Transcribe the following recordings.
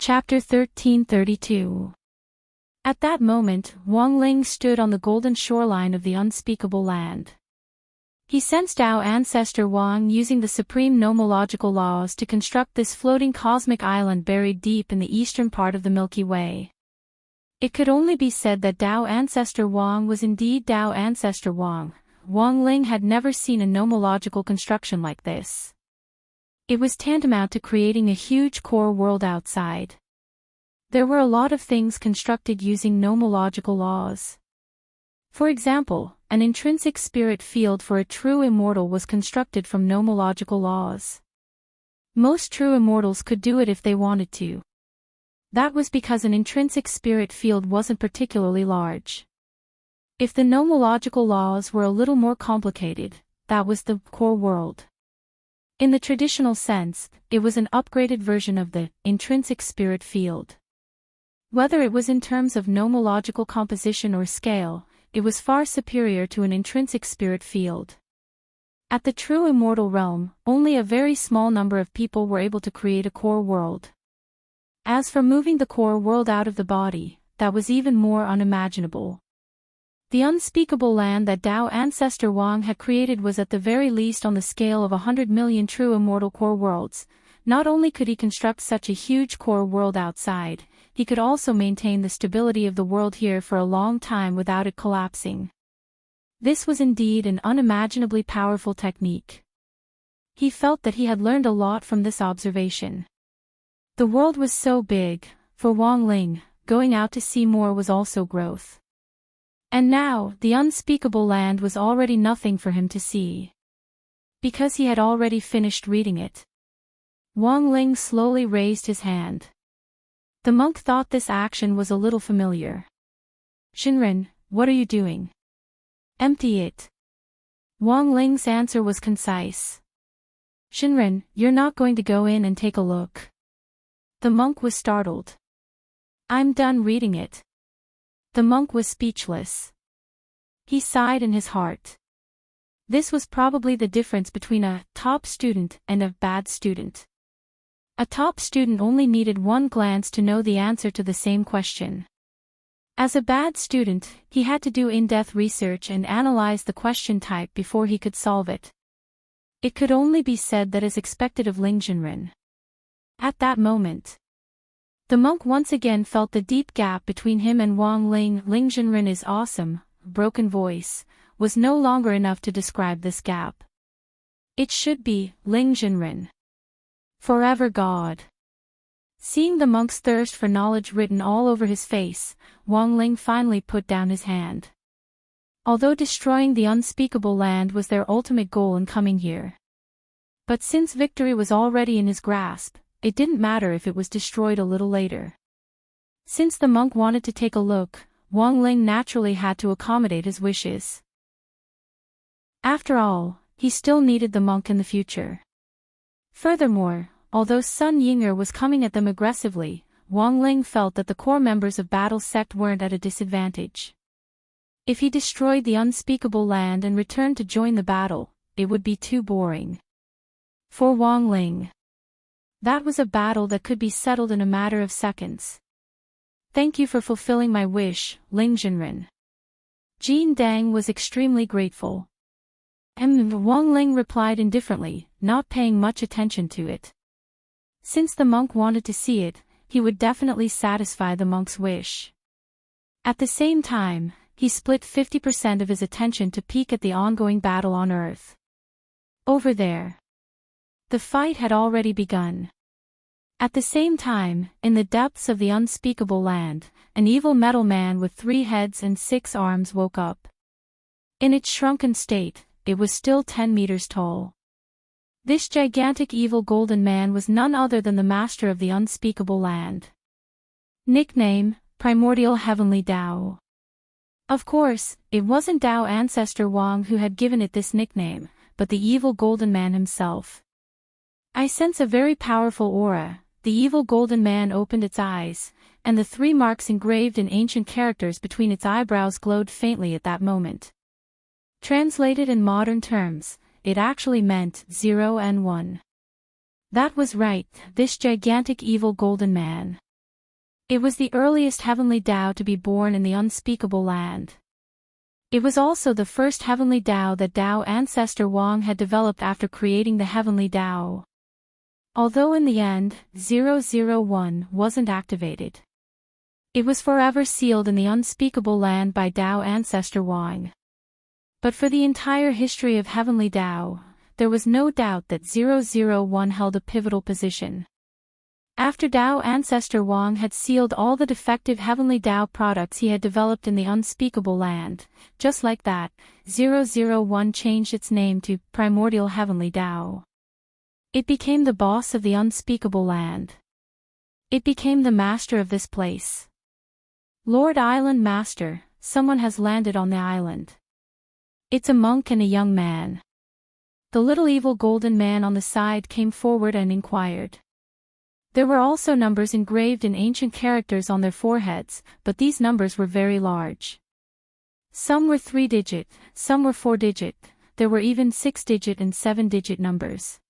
Chapter 1332. At that moment, Wang Ling stood on the golden shoreline of the unspeakable land. He sensed Tao ancestor Wang using the supreme nomological laws to construct this floating cosmic island buried deep in the eastern part of the Milky Way. It could only be said that Tao ancestor Wang was indeed Tao ancestor Wang. Wang Ling had never seen a nomological construction like this. It was tantamount to creating a huge core world outside. There were a lot of things constructed using nomological laws. For example, an intrinsic spirit field for a true immortal was constructed from nomological laws. Most true immortals could do it if they wanted to. That was because an intrinsic spirit field wasn't particularly large. If the nomological laws were a little more complicated, that was the core world. In the traditional sense, it was an upgraded version of the intrinsic spirit field. Whether it was in terms of nomological composition or scale, it was far superior to an intrinsic spirit field. At the true immortal realm, only a very small number of people were able to create a core world. As for moving the core world out of the body, that was even more unimaginable. The unspeakable land that Tao ancestor Wang had created was at the very least on the scale of 100 million true immortal core worlds. Not only could he construct such a huge core world outside, he could also maintain the stability of the world here for a long time without it collapsing. This was indeed an unimaginably powerful technique. He felt that he had learned a lot from this observation. The world was so big, for Wang Ling, going out to see more was also growth. And now, the unspeakable land was already nothing for him to see. Because he had already finished reading it. Wang Ling slowly raised his hand. The monk thought this action was a little familiar. Shinren, what are you doing? Empty it. Wang Ling's answer was concise. Shinren, you're not going to go in and take a look. The monk was startled. I'm done reading it. The monk was speechless. He sighed in his heart. This was probably the difference between a top student and a bad student. A top student only needed one glance to know the answer to the same question. As a bad student, he had to do in-depth research and analyze the question type before he could solve it. It could only be said that as expected of Ling Jinren. At that moment, the monk once again felt the deep gap between him and Wang Ling. Ling Jinren is awesome, broken voice, was no longer enough to describe this gap. It should be, Ling Jinren. Forever God. Seeing the monk's thirst for knowledge written all over his face, Wang Ling finally put down his hand. Although destroying the unspeakable land was their ultimate goal in coming here. But since victory was already in his grasp, it didn't matter if it was destroyed a little later. Since the monk wanted to take a look, Wang Ling naturally had to accommodate his wishes. After all, he still needed the monk in the future. Furthermore, although Sun Yinger was coming at them aggressively, Wang Ling felt that the core members of Battle Sect weren't at a disadvantage. If he destroyed the unspeakable land and returned to join the battle, it would be too boring. For Wang Ling, that was a battle that could be settled in a matter of seconds. Thank you for fulfilling my wish, Ling Jinren. Jin Dang was extremely grateful. Wang Ling replied indifferently, not paying much attention to it. Since the monk wanted to see it, he would definitely satisfy the monk's wish. At the same time, he split 50% of his attention to peek at the ongoing battle on Earth. Over there. The fight had already begun. At the same time, in the depths of the unspeakable land, an evil metal man with 3 heads and 6 arms woke up. In its shrunken state, it was still 10 meters tall. This gigantic evil golden man was none other than the master of the unspeakable land. Nickname, Primordial Heavenly Tao. Of course, it wasn't Tao ancestor Wang who had given it this nickname, but the evil golden man himself. I sense a very powerful aura. The evil golden man opened its eyes, and the 3 marks engraved in ancient characters between its eyebrows glowed faintly at that moment. Translated in modern terms, it actually meant 0 and 1. That was right, this gigantic evil golden man. It was the earliest heavenly Tao to be born in the unspeakable land. It was also the first heavenly Tao that Tao ancestor Wang had developed after creating the heavenly Tao. Although in the end, 001 wasn't activated. It was forever sealed in the unspeakable land by Tao ancestor Wang. But for the entire history of heavenly Tao, there was no doubt that 001 held a pivotal position. After Tao ancestor Wang had sealed all the defective heavenly Tao products he had developed in the unspeakable land, just like that, 001 changed its name to Primordial Heavenly Tao. It became the boss of the unspeakable land. It became the master of this place. Lord Island Master, someone has landed on the island. It's a monk and a young man. The little evil golden man on the side came forward and inquired. There were also numbers engraved in ancient characters on their foreheads, but these numbers were very large. Some were 3-digit, some were 4-digit, there were even 6-digit and 7-digit numbers.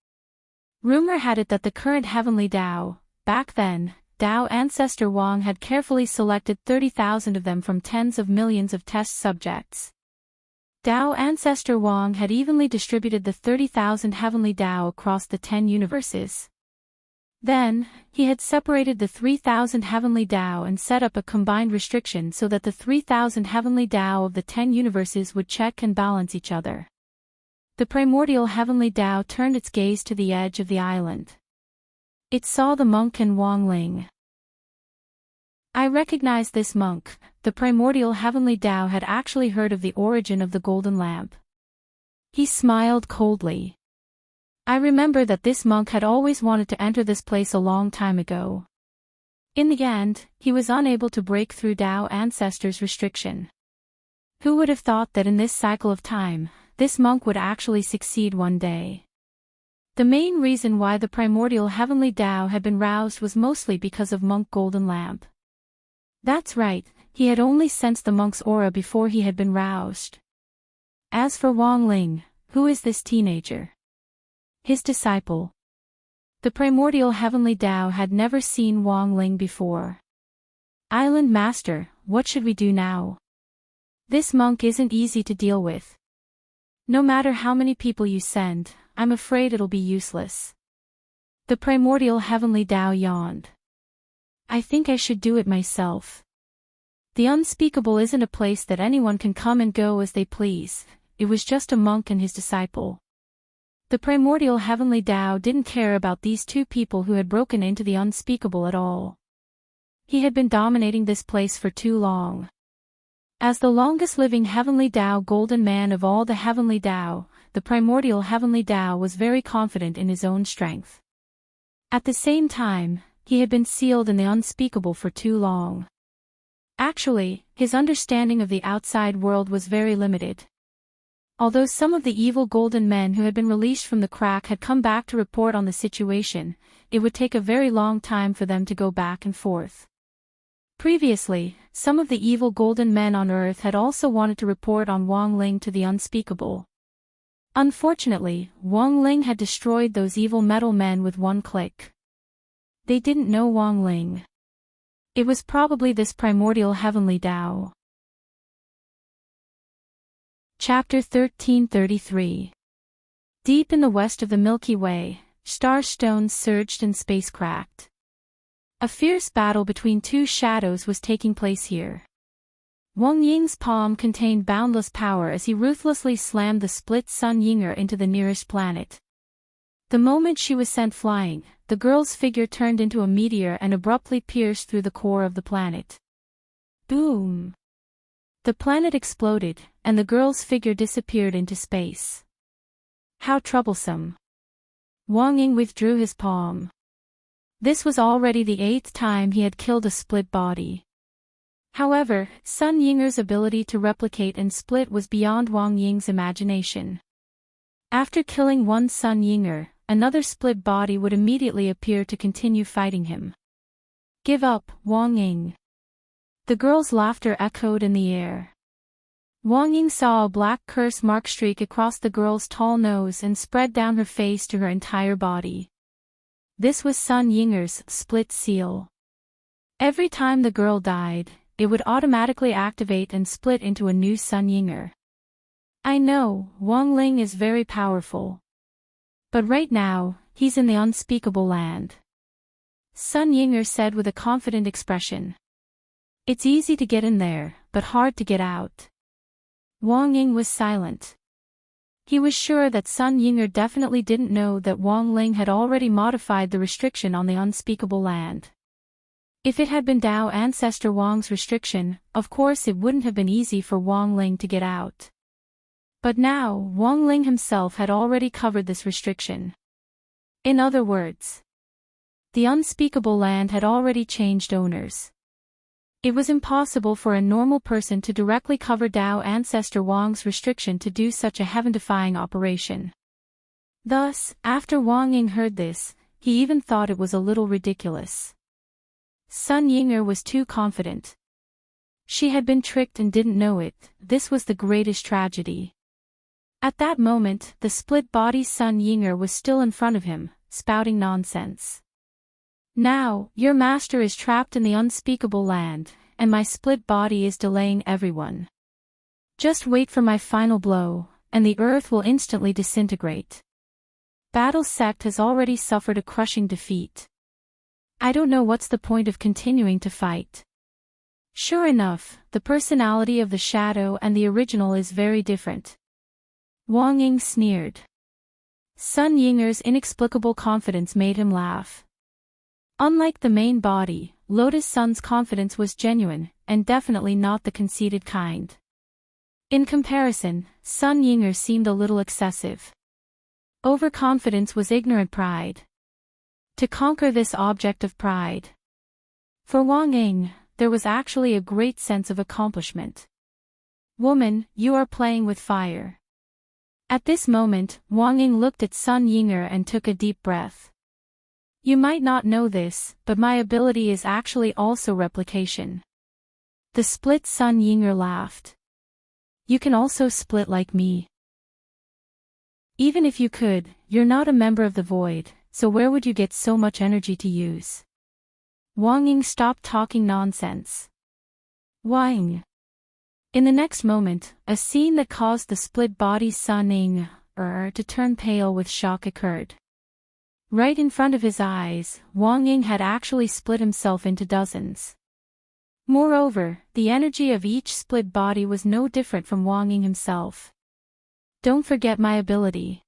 Rumor had it that the current heavenly Tao, back then, Tao ancestor Wang had carefully selected 30,000 of them from tens of millions of test subjects. Tao ancestor Wang had evenly distributed the 30,000 heavenly Tao across the 10 universes. Then, he had separated the 3,000 heavenly Tao and set up a combined restriction so that the 3,000 heavenly Tao of the 10 universes would check and balance each other. The primordial heavenly Tao turned its gaze to the edge of the island. It saw the monk and Wang Ling. I recognized this monk. The primordial heavenly Tao had actually heard of the origin of the golden lamp. He smiled coldly. I remember that this monk had always wanted to enter this place a long time ago. In the end, he was unable to break through Tao ancestors' restriction. Who would have thought that in this cycle of time, this monk would actually succeed one day? The main reason why the primordial heavenly Tao had been roused was mostly because of monk golden lamp. That's right, he had only sensed the monk's aura before he had been roused. As for Wang Ling, who is this teenager? His disciple. The primordial heavenly Tao had never seen Wang Ling before. Island Master, what should we do now? This monk isn't easy to deal with. No matter how many people you send, I'm afraid it'll be useless. The primordial heavenly Tao yawned. I think I should do it myself. The unspeakable isn't a place that anyone can come and go as they please. It was just a monk and his disciple. The primordial heavenly Tao didn't care about these two people who had broken into the unspeakable at all. He had been dominating this place for too long. As the longest living heavenly Tao golden man of all the heavenly Tao, the primordial heavenly Tao was very confident in his own strength. At the same time, he had been sealed in the unspeakable for too long. Actually, his understanding of the outside world was very limited. Although some of the evil golden men who had been released from the crack had come back to report on the situation, it would take a very long time for them to go back and forth. Previously, some of the evil golden men on Earth had also wanted to report on Wang Ling to the unspeakable. Unfortunately, Wang Ling had destroyed those evil metal men with one click. They didn't know Wang Ling. It was probably this primordial heavenly Tao. Chapter 1333. Deep in the west of the Milky Way, star stones surged and space cracked. A fierce battle between two shadows was taking place here. Wang Ying's palm contained boundless power as he ruthlessly slammed the split Sun Yinger into the nearest planet. The moment she was sent flying, the girl's figure turned into a meteor and abruptly pierced through the core of the planet. Boom! The planet exploded, and the girl's figure disappeared into space. How troublesome. Wang Ying withdrew his palm. This was already the 8th time he had killed a split body. However, Sun Yinger's ability to replicate and split was beyond Wang Ying's imagination. After killing one Sun Yinger, another split body would immediately appear to continue fighting him. Give up, Wang Ying. The girl's laughter echoed in the air. Wang Ying saw a black curse mark streak across the girl's tall nose and spread down her face to her entire body. This was Sun Yinger's split seal. Every time the girl died, it would automatically activate and split into a new Sun Yinger. I know, Wang Ling is very powerful. But right now, he's in the unspeakable land. Sun Yinger said with a confident expression. It's easy to get in there, but hard to get out. Wang Ying was silent. He was sure that Sun Yinger definitely didn't know that Wang Ling had already modified the restriction on the unspeakable land. If it had been Dao ancestor Wang's restriction, of course it wouldn't have been easy for Wang Ling to get out. But now, Wang Ling himself had already covered this restriction. In other words, the unspeakable land had already changed owners. It was impossible for a normal person to directly cover Dao ancestor Wang's restriction to do such a heaven-defying operation. Thus, after Wang Ying heard this, he even thought it was a little ridiculous. Sun Yinger was too confident. She had been tricked and didn't know it. This was the greatest tragedy. At that moment, the split-body Sun Yinger was still in front of him, spouting nonsense. Now, your master is trapped in the unspeakable land, and my split body is delaying everyone. Just wait for my final blow, and the earth will instantly disintegrate. Battle Sect has already suffered a crushing defeat. I don't know what's the point of continuing to fight. Sure enough, the personality of the shadow and the original is very different. Wang Ying sneered. Sun Yinger's inexplicable confidence made him laugh. Unlike the main body, Lotus Sun's confidence was genuine, and definitely not the conceited kind. In comparison, Sun Yinger seemed a little excessive. Overconfidence was ignorant pride. To conquer this object of pride. For Wang Ying, there was actually a great sense of accomplishment. Woman, you are playing with fire. At this moment, Wang Ying looked at Sun Yinger and took a deep breath. You might not know this, but my ability is actually also replication. The split Sun Yinger laughed. You can also split like me. Even if you could, you're not a member of the void, so where would you get so much energy to use? Wang Ying stopped talking nonsense. Wang. In the next moment, a scene that caused the split-body Sun Yinger to turn pale with shock occurred. Right in front of his eyes, Wang Ying had actually split himself into dozens. Moreover, the energy of each split body was no different from Wang Ying himself. Don't forget my ability.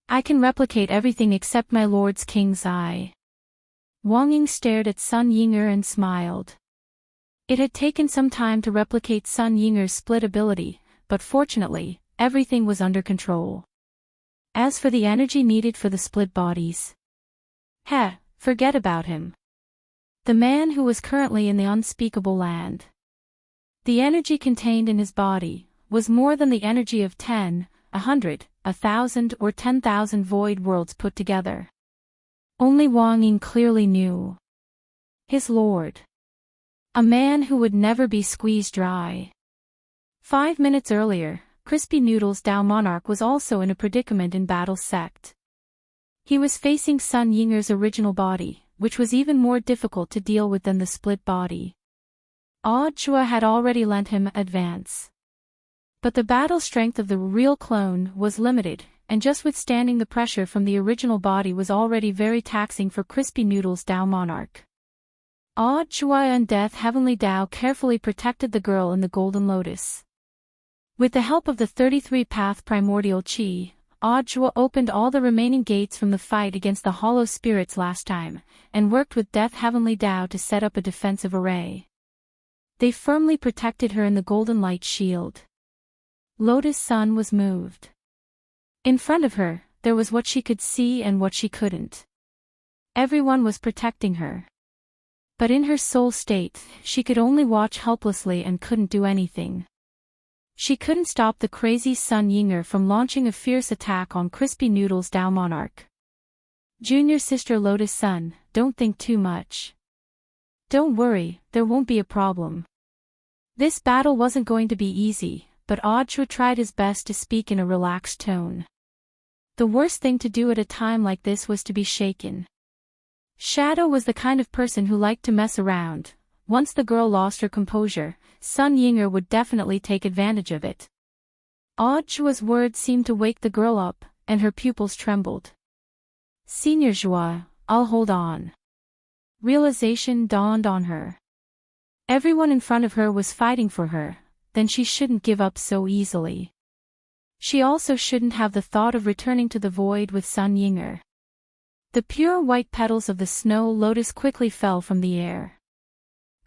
I can replicate everything except my Lord's King's eye. Wang Ying stared at Sun Yinger and smiled. It had taken some time to replicate Sun Yinger's split ability, but fortunately, everything was under control. As for the energy needed for the split bodies, forget about him. The man who was currently in the unspeakable land. The energy contained in his body was more than the energy of 10, 100, 1,000 or 10,000 void worlds put together. Only Wang Ying clearly knew. His lord. A man who would never be squeezed dry. 5 minutes earlier, Crispy Noodles Dao Monarch was also in a predicament in Battle Sect. He was facing Sun Yinger's original body, which was even more difficult to deal with than the split body. Chua had already lent him advance. But the battle strength of the real clone was limited, and just withstanding the pressure from the original body was already very taxing for Crispy Noodles Dao Monarch. Chua and Death Heavenly Dao carefully protected the girl in the Golden Lotus. With the help of the 33-path primordial chi, Chua opened all the remaining gates from the fight against the hollow spirits last time, and worked with Death Heavenly Dao to set up a defensive array. They firmly protected her in the golden light shield. Lotus Sun was moved. In front of her, there was what she could see and what she couldn't. Everyone was protecting her. But in her soul state, she could only watch helplessly and couldn't do anything. She couldn't stop the crazy Sun Yinger from launching a fierce attack on Crispy Noodles Dao Monarch. Junior sister Lotus Sun, don't think too much. Don't worry, there won't be a problem. This battle wasn't going to be easy, but Chua tried his best to speak in a relaxed tone. The worst thing to do at a time like this was to be shaken. Shadow was the kind of person who liked to mess around. Once the girl lost her composure, Sun Yinger would definitely take advantage of it. Jua's words seemed to wake the girl up, and her pupils trembled. Senior Jua, I'll hold on. Realization dawned on her. Everyone in front of her was fighting for her, then she shouldn't give up so easily. She also shouldn't have the thought of returning to the void with Sun Yinger. The pure white petals of the snow lotus quickly fell from the air.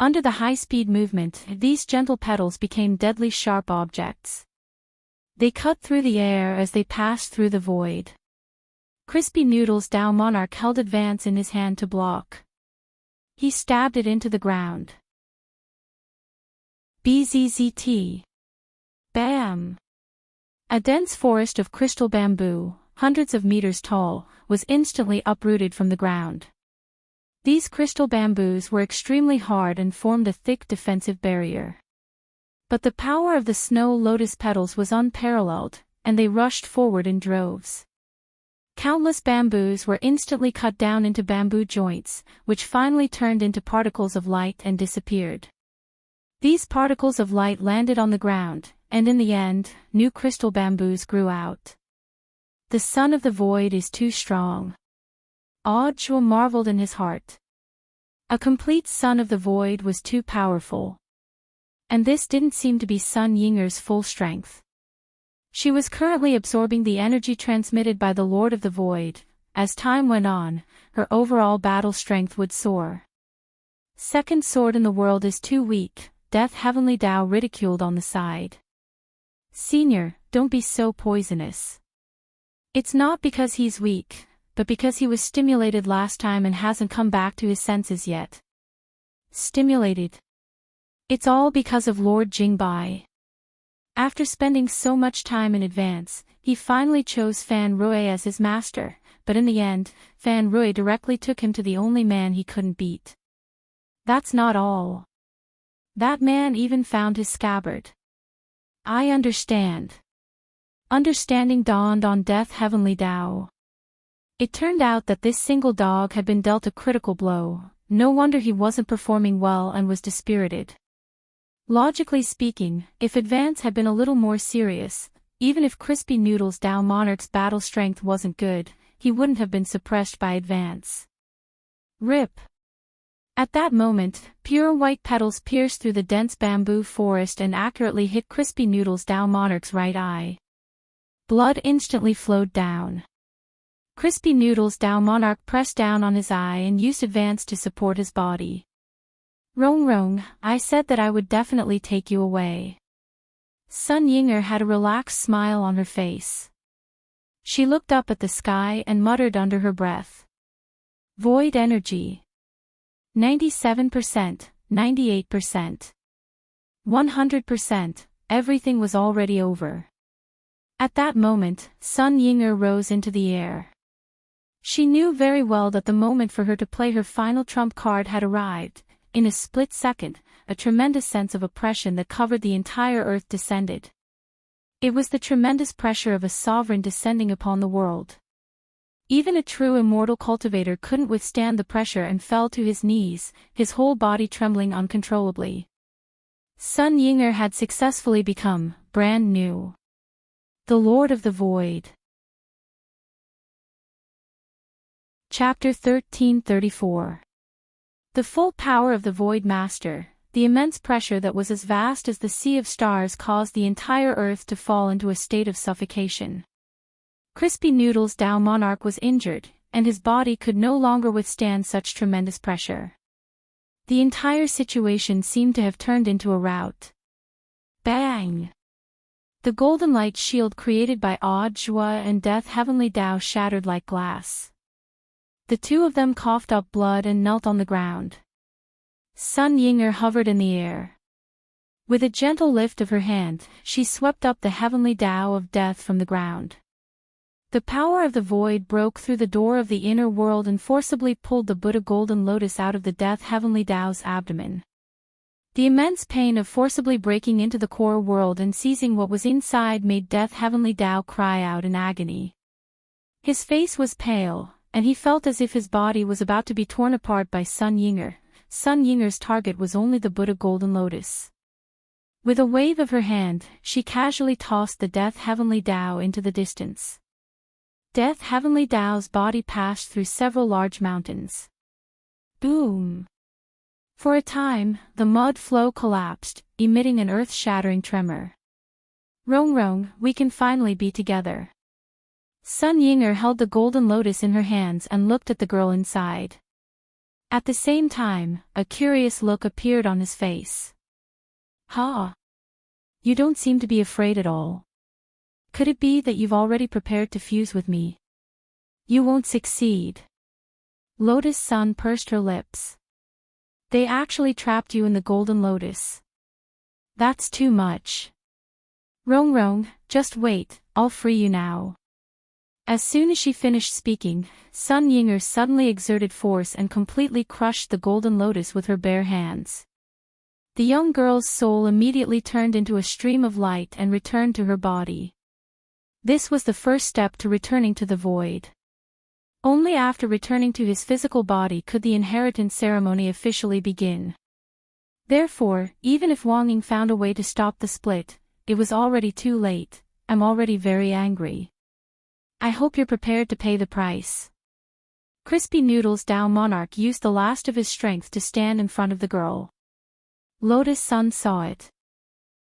Under the high-speed movement, these gentle petals became deadly sharp objects. They cut through the air as they passed through the void. Crispy Noodles Dao Monarch held Advance in his hand to block. He stabbed it into the ground. BZZT. Bam! A dense forest of crystal bamboo, hundreds of meters tall, was instantly uprooted from the ground. These crystal bamboos were extremely hard and formed a thick defensive barrier. But the power of the snow lotus petals was unparalleled, and they rushed forward in droves. Countless bamboos were instantly cut down into bamboo joints, which finally turned into particles of light and disappeared. These particles of light landed on the ground, and in the end, new crystal bamboos grew out. The son of the void is too strong. Jua marveled in his heart. A complete son of the void was too powerful. And this didn't seem to be Sun Yinger's full strength. She was currently absorbing the energy transmitted by the Lord of the Void. As time went on, her overall battle strength would soar. Second sword in the world is too weak, Death Heavenly Tao ridiculed on the side. Senior, don't be so poisonous. It's not because he's weak, but because he was stimulated last time and hasn't come back to his senses yet. Stimulated. It's all because of Lord Jingbai. After spending so much time in Advance, he finally chose Fan Rui as his master, but in the end, Fan Rui directly took him to the only man he couldn't beat. That's not all. That man even found his scabbard. I understand. Understanding dawned on Death Heavenly Tao. It turned out that this single dog had been dealt a critical blow. No wonder he wasn't performing well and was dispirited. Logically speaking, if Advance had been a little more serious, even if Crispy Noodles Dao Monarch's battle strength wasn't good, he wouldn't have been suppressed by Advance. RIP. At that moment, pure white petals pierced through the dense bamboo forest and accurately hit Crispy Noodles Dao Monarch's right eye. Blood instantly flowed down. Crispy Noodles Dao Monarch pressed down on his eye and used Advance to support his body. Rong Rong, I said that I would definitely take you away. Sun Yinger had a relaxed smile on her face. She looked up at the sky and muttered under her breath. Void energy. 97%, 98%. 100%, everything was already over. At that moment, Sun Yinger rose into the air. She knew very well that the moment for her to play her final trump card had arrived. In a split second, a tremendous sense of oppression that covered the entire earth descended. It was the tremendous pressure of a sovereign descending upon the world. Even a true immortal cultivator couldn't withstand the pressure and fell to his knees, his whole body trembling uncontrollably. Sun Yinger had successfully become brand new. The Lord of the Void. Chapter 1334. The full power of the Void Master, the immense pressure that was as vast as the sea of stars caused the entire earth to fall into a state of suffocation. Crispy Noodles Dao Monarch was injured, and his body could no longer withstand such tremendous pressure. The entire situation seemed to have turned into a rout. Bang! The golden light shield created by Jua and Death Heavenly Tao shattered like glass. The two of them coughed up blood and knelt on the ground. Sun Yinger hovered in the air. With a gentle lift of her hand, she swept up the heavenly Tao of death from the ground. The power of the void broke through the door of the inner world and forcibly pulled the Buddha golden lotus out of the Death Heavenly Tao's abdomen. The immense pain of forcibly breaking into the core world and seizing what was inside made Death Heavenly Tao cry out in agony. His face was pale, and he felt as if his body was about to be torn apart by Sun Yinger. Sun Yinger's target was only the Buddha Golden Lotus. With a wave of her hand, she casually tossed the Death Heavenly Tao into the distance. Death Heavenly Tao's body passed through several large mountains. Boom! For a time, the mud flow collapsed, emitting an earth-shattering tremor. Rong Rong, we can finally be together. Sun Yinger held the golden lotus in her hands and looked at the girl inside. At the same time, a curious look appeared on his face. Ha! You don't seem to be afraid at all. Could it be that you've already prepared to fuse with me? You won't succeed. Lotus Sun pursed her lips. They actually trapped you in the golden lotus. That's too much. Rong Rong, just wait, I'll free you now. As soon as she finished speaking, Sun Yinger suddenly exerted force and completely crushed the golden lotus with her bare hands. The young girl's soul immediately turned into a stream of light and returned to her body. This was the first step to returning to the void. Only after returning to his physical body could the inheritance ceremony officially begin. Therefore, even if Wang Ying found a way to stop the split, it was already too late. I'm already very angry. I hope you're prepared to pay the price. Crispy Noodles Tao Monarch used the last of his strength to stand in front of the girl. Lotus Sun saw it.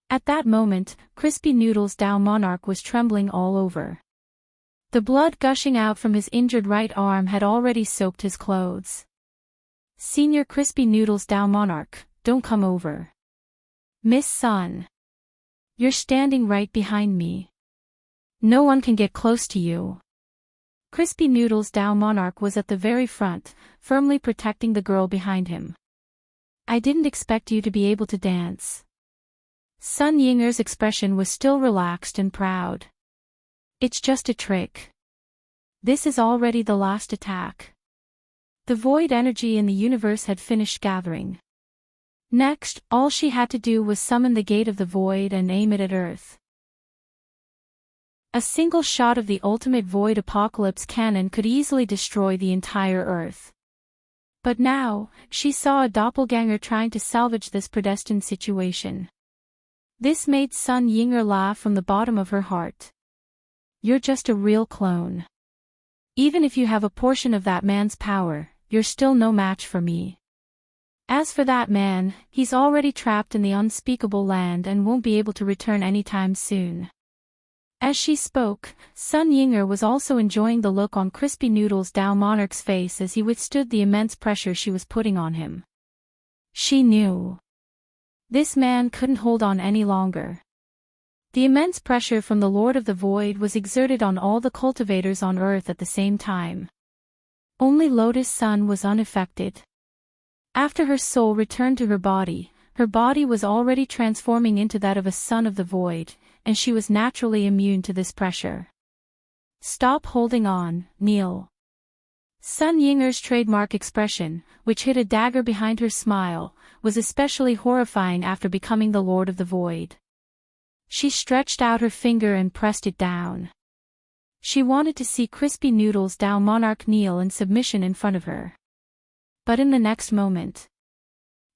At that moment, Crispy Noodles Tao Monarch was trembling all over. The blood gushing out from his injured right arm had already soaked his clothes. Senior Crispy Noodles Tao Monarch, don't come over. Miss Sun. You're standing right behind me. No one can get close to you. Crispy Noodles Tao Monarch was at the very front, firmly protecting the girl behind him. I didn't expect you to be able to dance. Sun Yinger's expression was still relaxed and proud. It's just a trick. This is already the last attack. The void energy in the universe had finished gathering. Next, all she had to do was summon the gate of the void and aim it at Earth. A single shot of the ultimate void apocalypse cannon could easily destroy the entire Earth. But now, she saw a doppelganger trying to salvage this predestined situation. This made Sun Yinger laugh from the bottom of her heart. You're just a real clone. Even if you have a portion of that man's power, you're still no match for me. As for that man, he's already trapped in the unspeakable land and won't be able to return anytime soon. As she spoke, Sun Yinger was also enjoying the look on Crispy Noodles Tao Monarch's face as he withstood the immense pressure she was putting on him. She knew. This man couldn't hold on any longer. The immense pressure from the Lord of the Void was exerted on all the cultivators on Earth at the same time. Only Lotus Sun was unaffected. After her soul returned to her body was already transforming into that of a son of the void, and she was naturally immune to this pressure. Stop holding on, kneel. Sun Yinger's trademark expression, which hid a dagger behind her smile, was especially horrifying after becoming the Lord of the Void. She stretched out her finger and pressed it down. She wanted to see Crispy Noodles Tao Monarch kneel in submission in front of her. But in the next moment,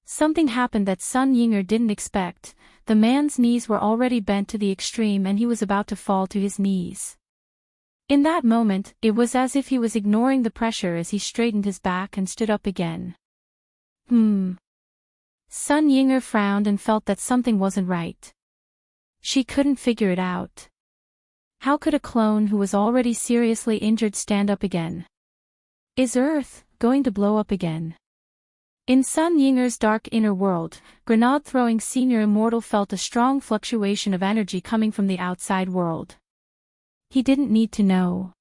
something happened that Sun Yinger didn't expect. The man's knees were already bent to the extreme and he was about to fall to his knees. In that moment, it was as if he was ignoring the pressure as he straightened his back and stood up again. Sun Yinger frowned and felt that something wasn't right. She couldn't figure it out. How could a clone who was already seriously injured stand up again? Is Earth going to blow up again? In Sun Yinger's dark inner world, grenade-throwing Senior Immortal felt a strong fluctuation of energy coming from the outside world. He didn't need to know.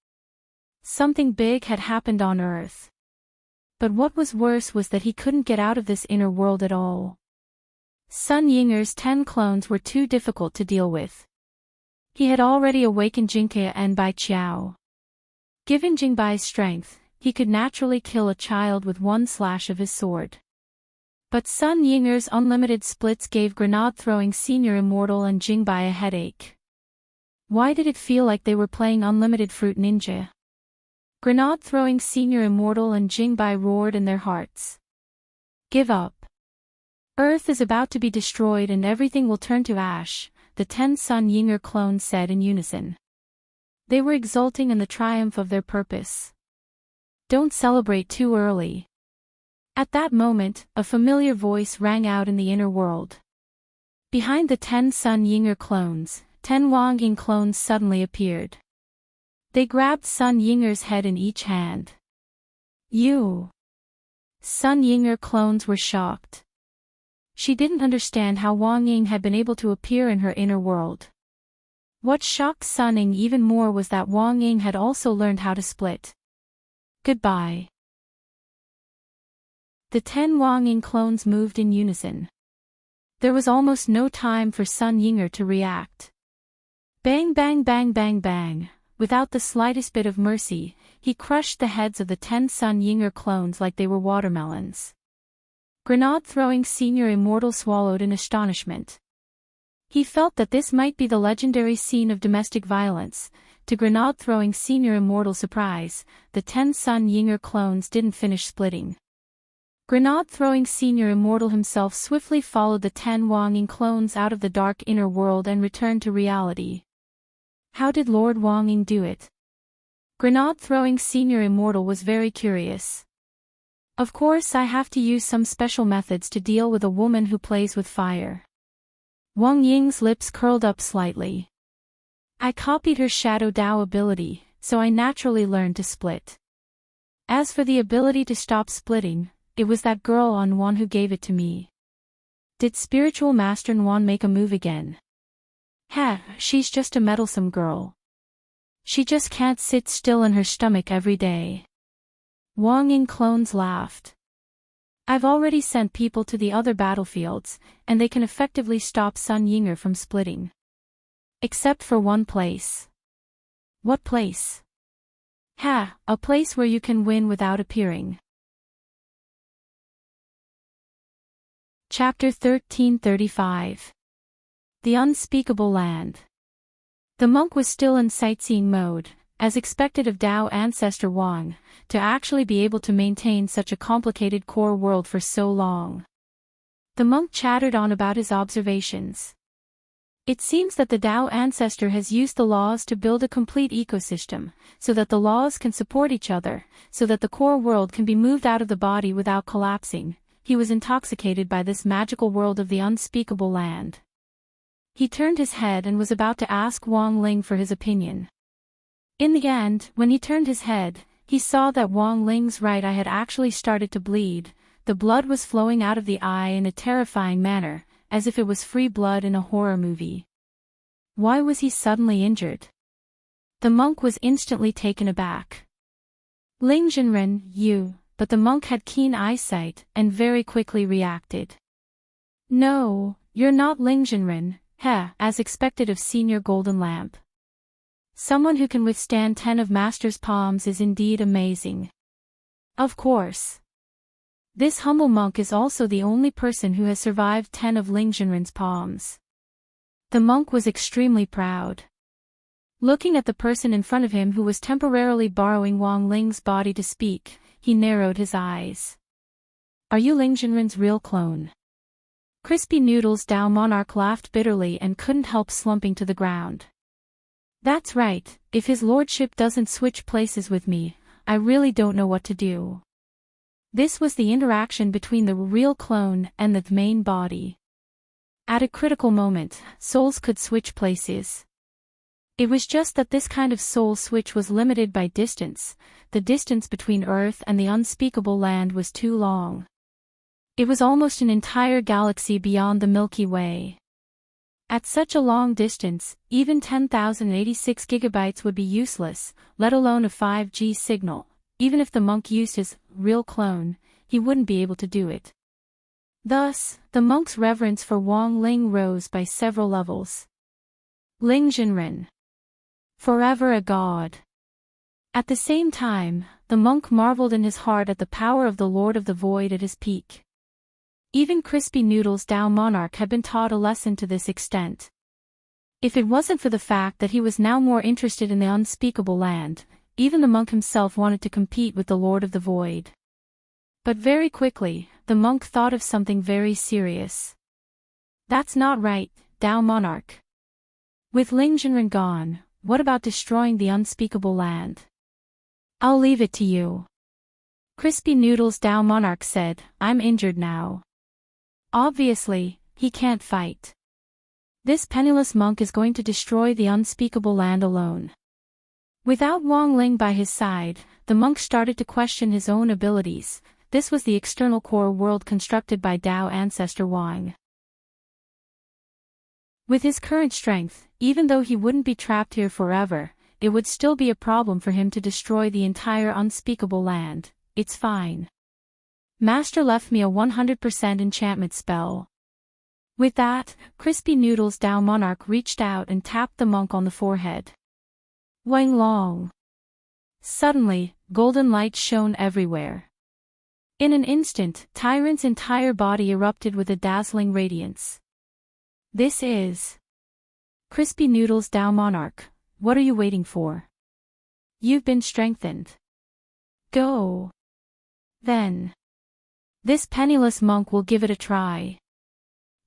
Something big had happened on Earth. But what was worse was that he couldn't get out of this inner world at all. Sun Yinger's 10 clones were too difficult to deal with. He had already awakened Jingke and Bai Qiao. Given Jingbai's strength, he could naturally kill a child with one slash of his sword. But Sun Yinger's unlimited splits gave grenade-throwing Senior Immortal and Jingbai a headache. Why did it feel like they were playing Unlimited Fruit Ninja? Grenade-throwing Senior Immortal and Jingbai roared in their hearts. Give up. Earth is about to be destroyed and everything will turn to ash, the 10 Sun Yinger clones said in unison. They were exulting in the triumph of their purpose. Don't celebrate too early. At that moment, a familiar voice rang out in the inner world. Behind the 10 Sun Yinger clones, 10 Wang Ying clones suddenly appeared. They grabbed Sun Yinger's head in each hand. You! Sun Yinger clones were shocked. She didn't understand how Wang Ying had been able to appear in her inner world. What shocked Sun Ying even more was that Wang Ying had also learned how to split. Goodbye. The 10 Wang Ying clones moved in unison. There was almost no time for Sun Yinger to react. Bang bang bang bang bang, without the slightest bit of mercy, he crushed the heads of the 10 Sun Yinger clones like they were watermelons. Grenade-throwing Senior Immortal swallowed in astonishment. He felt that this might be the legendary scene of domestic violence. To grenade-throwing Senior Immortal's surprise, the 10 Sun Yinger clones didn't finish splitting. Grenade-throwing Senior Immortal himself swiftly followed the 10 Wang Ying clones out of the dark inner world and returned to reality. How did Lord Wang Ying do it? Grenade-throwing Senior Immortal was very curious. Of course I have to use some special methods to deal with a woman who plays with fire. Wang Ying's lips curled up slightly. I copied her Shadow Dao ability, so I naturally learned to split. As for the ability to stop splitting, it was that girl An who gave it to me. Did Spiritual Master An make a move again? She's just a meddlesome girl. She just can't sit still in her stomach every day. Wang Ying clones laughed. I've already sent people to the other battlefields, and they can effectively stop Sun Yinger from splitting. Except for one place. What place? A place where you can win without appearing. Chapter 1335. The Unspeakable Land. The monk was still in sightseeing mode, as expected of Dao ancestor Wang, to actually be able to maintain such a complicated core world for so long. The monk chattered on about his observations. It seems that the Dao ancestor has used the laws to build a complete ecosystem, so that the laws can support each other, so that the core world can be moved out of the body without collapsing. He was intoxicated by this magical world of the unspeakable land. He turned his head and was about to ask Wang Ling for his opinion. In the end, when he turned his head, he saw that Wang Ling's right eye had actually started to bleed. The blood was flowing out of the eye in a terrifying manner, as if it was free blood in a horror movie. Why was he suddenly injured? The monk was instantly taken aback. Ling Jinren, you, but the monk had keen eyesight and very quickly reacted. No, you're not Ling Jinren, as expected of Senior Golden Lamp. Someone who can withstand 10 of Master's palms is indeed amazing. Of course. This humble monk is also the only person who has survived 10 of Ling Jinren's palms. The monk was extremely proud. Looking at the person in front of him who was temporarily borrowing Wang Ling's body to speak, he narrowed his eyes. Are you Ling Jinren's real clone? Crispy Noodles Dao Monarch laughed bitterly and couldn't help slumping to the ground. That's right, if his lordship doesn't switch places with me, I really don't know what to do. This was the interaction between the real clone and the main body. At a critical moment, souls could switch places. It was just that this kind of soul switch was limited by distance. The distance between Earth and the unspeakable land was too long. It was almost an entire galaxy beyond the Milky Way. At such a long distance, even 10,086 gigabytes would be useless, let alone a 5G signal. Even if the monk used his real clone, he wouldn't be able to do it. Thus, the monk's reverence for Wang Ling rose by several levels. Ling Jinren. Forever a god. At the same time, the monk marveled in his heart at the power of the Lord of the Void at his peak. Even Crispy Noodles Dao Monarch had been taught a lesson to this extent. If it wasn't for the fact that he was now more interested in the unspeakable land, even the monk himself wanted to compete with the Lord of the Void. But very quickly, the monk thought of something very serious. That's not right, Tao Monarch. With Ling Jinren gone, what about destroying the unspeakable land? I'll leave it to you. Crispy Noodles Tao Monarch said, I'm injured now. Obviously, he can't fight. This penniless monk is going to destroy the unspeakable land alone. Without Wang Ling by his side, the monk started to question his own abilities. This was the external core world constructed by Tao ancestor Wang. With his current strength, even though he wouldn't be trapped here forever, it would still be a problem for him to destroy the entire unspeakable land. It's fine. Master left me a 100% enchantment spell. With that, Crispy Noodles Tao Monarch reached out and tapped the monk on the forehead. Wang Long. Suddenly, golden light shone everywhere. In an instant, Tyrant's entire body erupted with a dazzling radiance. This is Crispy Noodles Tao Monarch. What are you waiting for? You've been strengthened. Go. Then. This penniless monk will give it a try.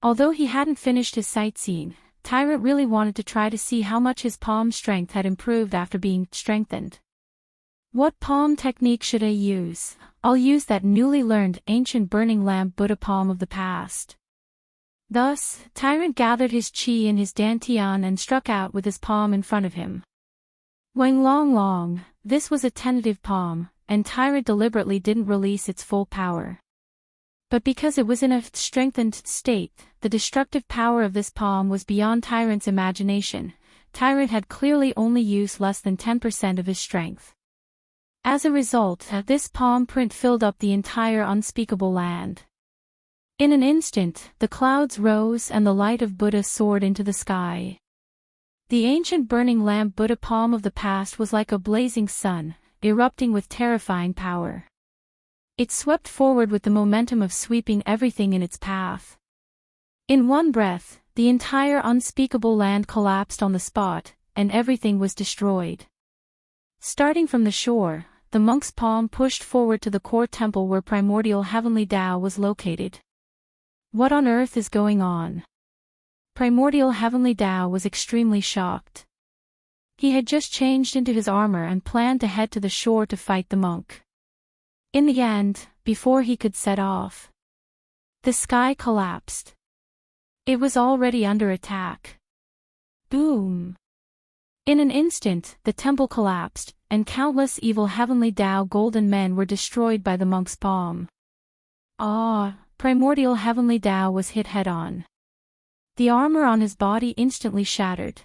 Although he hadn't finished his sightseeing, Tyrant really wanted to try to see how much his palm strength had improved after being strengthened. What palm technique should I use? I'll use that newly learned ancient burning lamp Buddha palm of the past. Thus, Tyrant gathered his chi in his dantian and struck out with his palm in front of him. Wang Long Long, this was a tentative palm, and Tyrant deliberately didn't release its full power. But because it was in a strengthened state, the destructive power of this palm was beyond Tyrant's imagination. Tyrant had clearly only used less than 10% of his strength. As a result, this palm print filled up the entire unspeakable land. In an instant, the clouds rose and the light of Buddha soared into the sky. The ancient burning lamp Buddha palm of the past was like a blazing sun, erupting with terrifying power. It swept forward with the momentum of sweeping everything in its path. In one breath, the entire unspeakable land collapsed on the spot, and everything was destroyed. Starting from the shore, the monk's palm pushed forward to the core temple where primordial heavenly Tao was located. What on earth is going on? Primordial heavenly Tao was extremely shocked. He had just changed into his armor and planned to head to the shore to fight the monk. In the end, before he could set off, the sky collapsed. It was already under attack. Boom! In an instant, the temple collapsed, and countless evil heavenly Tao golden men were destroyed by the monk's palm. Primordial heavenly Tao was hit head-on. The armor on his body instantly shattered.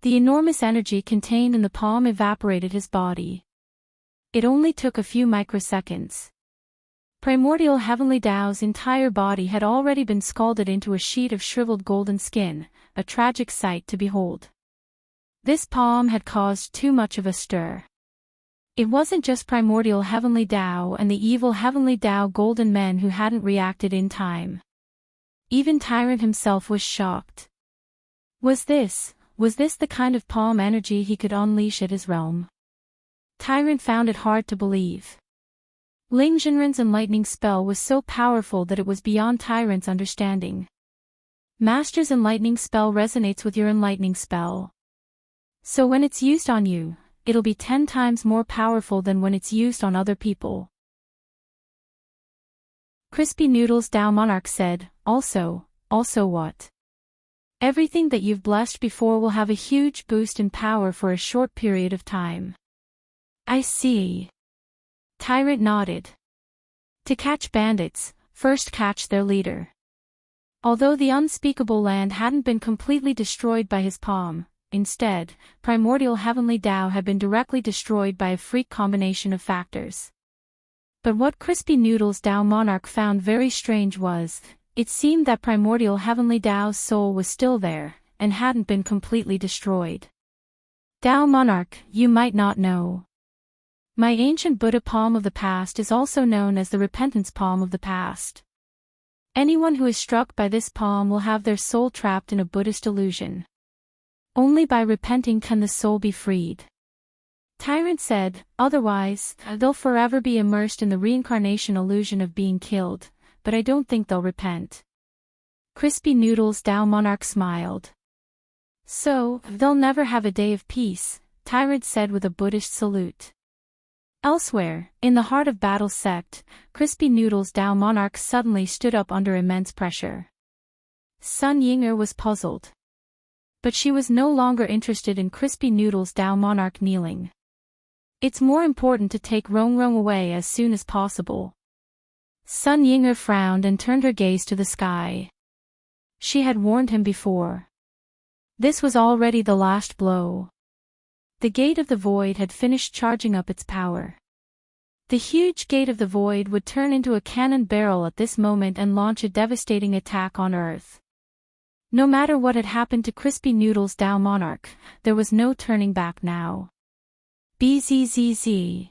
The enormous energy contained in the palm evaporated his body. It only took a few microseconds. Primordial heavenly Tao's entire body had already been scalded into a sheet of shriveled golden skin, a tragic sight to behold. This palm had caused too much of a stir. It wasn't just primordial heavenly Tao and the evil heavenly Tao golden men who hadn't reacted in time. Even Tyrant himself was shocked. Was this the kind of palm energy he could unleash at his realm? Tyrant found it hard to believe. Ling Jinren's enlightening spell was so powerful that it was beyond Tyrant's understanding. Master's enlightening spell resonates with your enlightening spell. So when it's used on you, it'll be 10 times more powerful than when it's used on other people. Crispy Noodles Tao Monarch said, Also what? Everything that you've blessed before will have a huge boost in power for a short period of time. I see. Tyrant nodded. To catch bandits, first catch their leader. Although the unspeakable land hadn't been completely destroyed by his palm, instead, primordial heavenly Tao had been directly destroyed by a freak combination of factors. But what Crispy Noodles Tao Monarch found very strange was, it seemed that primordial heavenly Tao's soul was still there, and hadn't been completely destroyed. Tao Monarch, you might not know. My ancient Buddha palm of the past is also known as the repentance palm of the past. Anyone who is struck by this palm will have their soul trapped in a Buddhist illusion. Only by repenting can the soul be freed. Tyrant said, otherwise, they'll forever be immersed in the reincarnation illusion of being killed, but I don't think they'll repent. Crispy Noodles Dow Monarch smiled. So, they'll never have a day of peace, Tyrant said with a Buddhist salute. Elsewhere, in the heart of Battle Sect, Crispy Noodles Dow Monarch suddenly stood up under immense pressure. Sun Yinger was puzzled. But she was no longer interested in Crispy Noodles Dow Monarch kneeling. It's more important to take Rong Rong away as soon as possible. Sun Yinger frowned and turned her gaze to the sky. She had warned him before. This was already the last blow. The Gate of the Void had finished charging up its power. The huge Gate of the Void would turn into a cannon barrel at this moment and launch a devastating attack on Earth. No matter what had happened to Crispy Noodles Dow Monarch, there was no turning back now. Bzzz.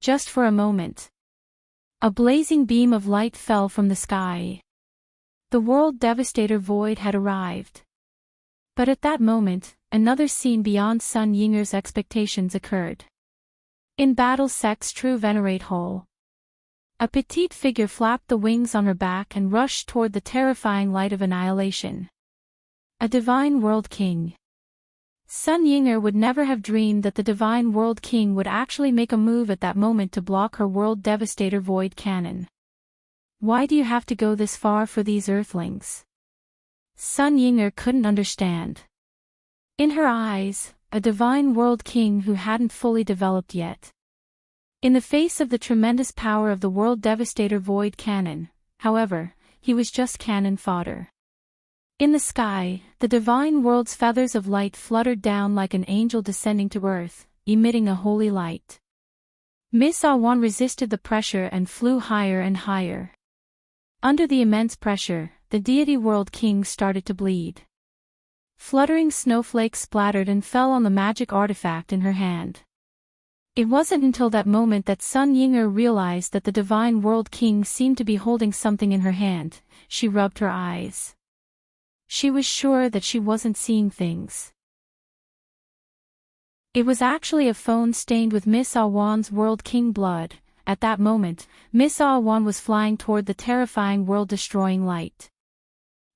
Just for a moment. A blazing beam of light fell from the sky. The World Devastator Void had arrived. But at that moment, another scene beyond Sun Yinger's expectations occurred. In Battle Sect's True Venerate Hall. A petite figure flapped the wings on her back and rushed toward the terrifying light of annihilation. A Divine World King. Sun Yinger would never have dreamed that the Divine World King would actually make a move at that moment to block her World Devastator Void cannon. Why do you have to go this far for these Earthlings? Sun Yinger couldn't understand. In her eyes, a Divine World King who hadn't fully developed yet. In the face of the tremendous power of the World Devastator Void cannon, however, he was just cannon fodder. In the sky, the Divine World's feathers of light fluttered down like an angel descending to earth, emitting a holy light. Miss Awan resisted the pressure and flew higher and higher. Under the immense pressure, the Deity World King started to bleed. Fluttering snowflakes splattered and fell on the magic artifact in her hand. It wasn't until that moment that Sun Yinger realized that the Divine World King seemed to be holding something in her hand. She rubbed her eyes. She was sure that she wasn't seeing things. It was actually a phone stained with Miss Awan's World King blood. At that moment, Miss Awan was flying toward the terrifying world-destroying light.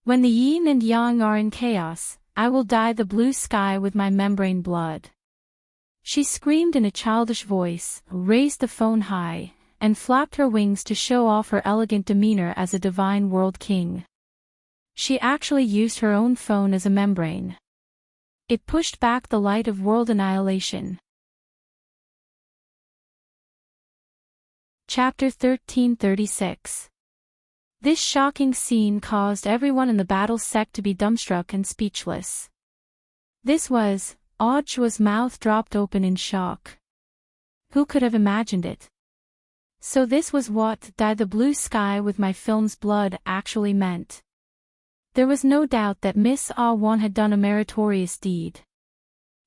When the yin and yang are in chaos, I will dye the blue sky with my membrane blood. She screamed in a childish voice, raised the phone high, and flapped her wings to show off her elegant demeanor as a Divine World King. She actually used her own phone as a membrane. It pushed back the light of world annihilation. Chapter 1336. This shocking scene caused everyone in the battle sect to be dumbstruck and speechless. This was, Ojwa's mouth dropped open in shock. Who could have imagined it? So this was what "dye the blue sky with my film's blood" actually meant. There was no doubt that Miss Awan had done a meritorious deed.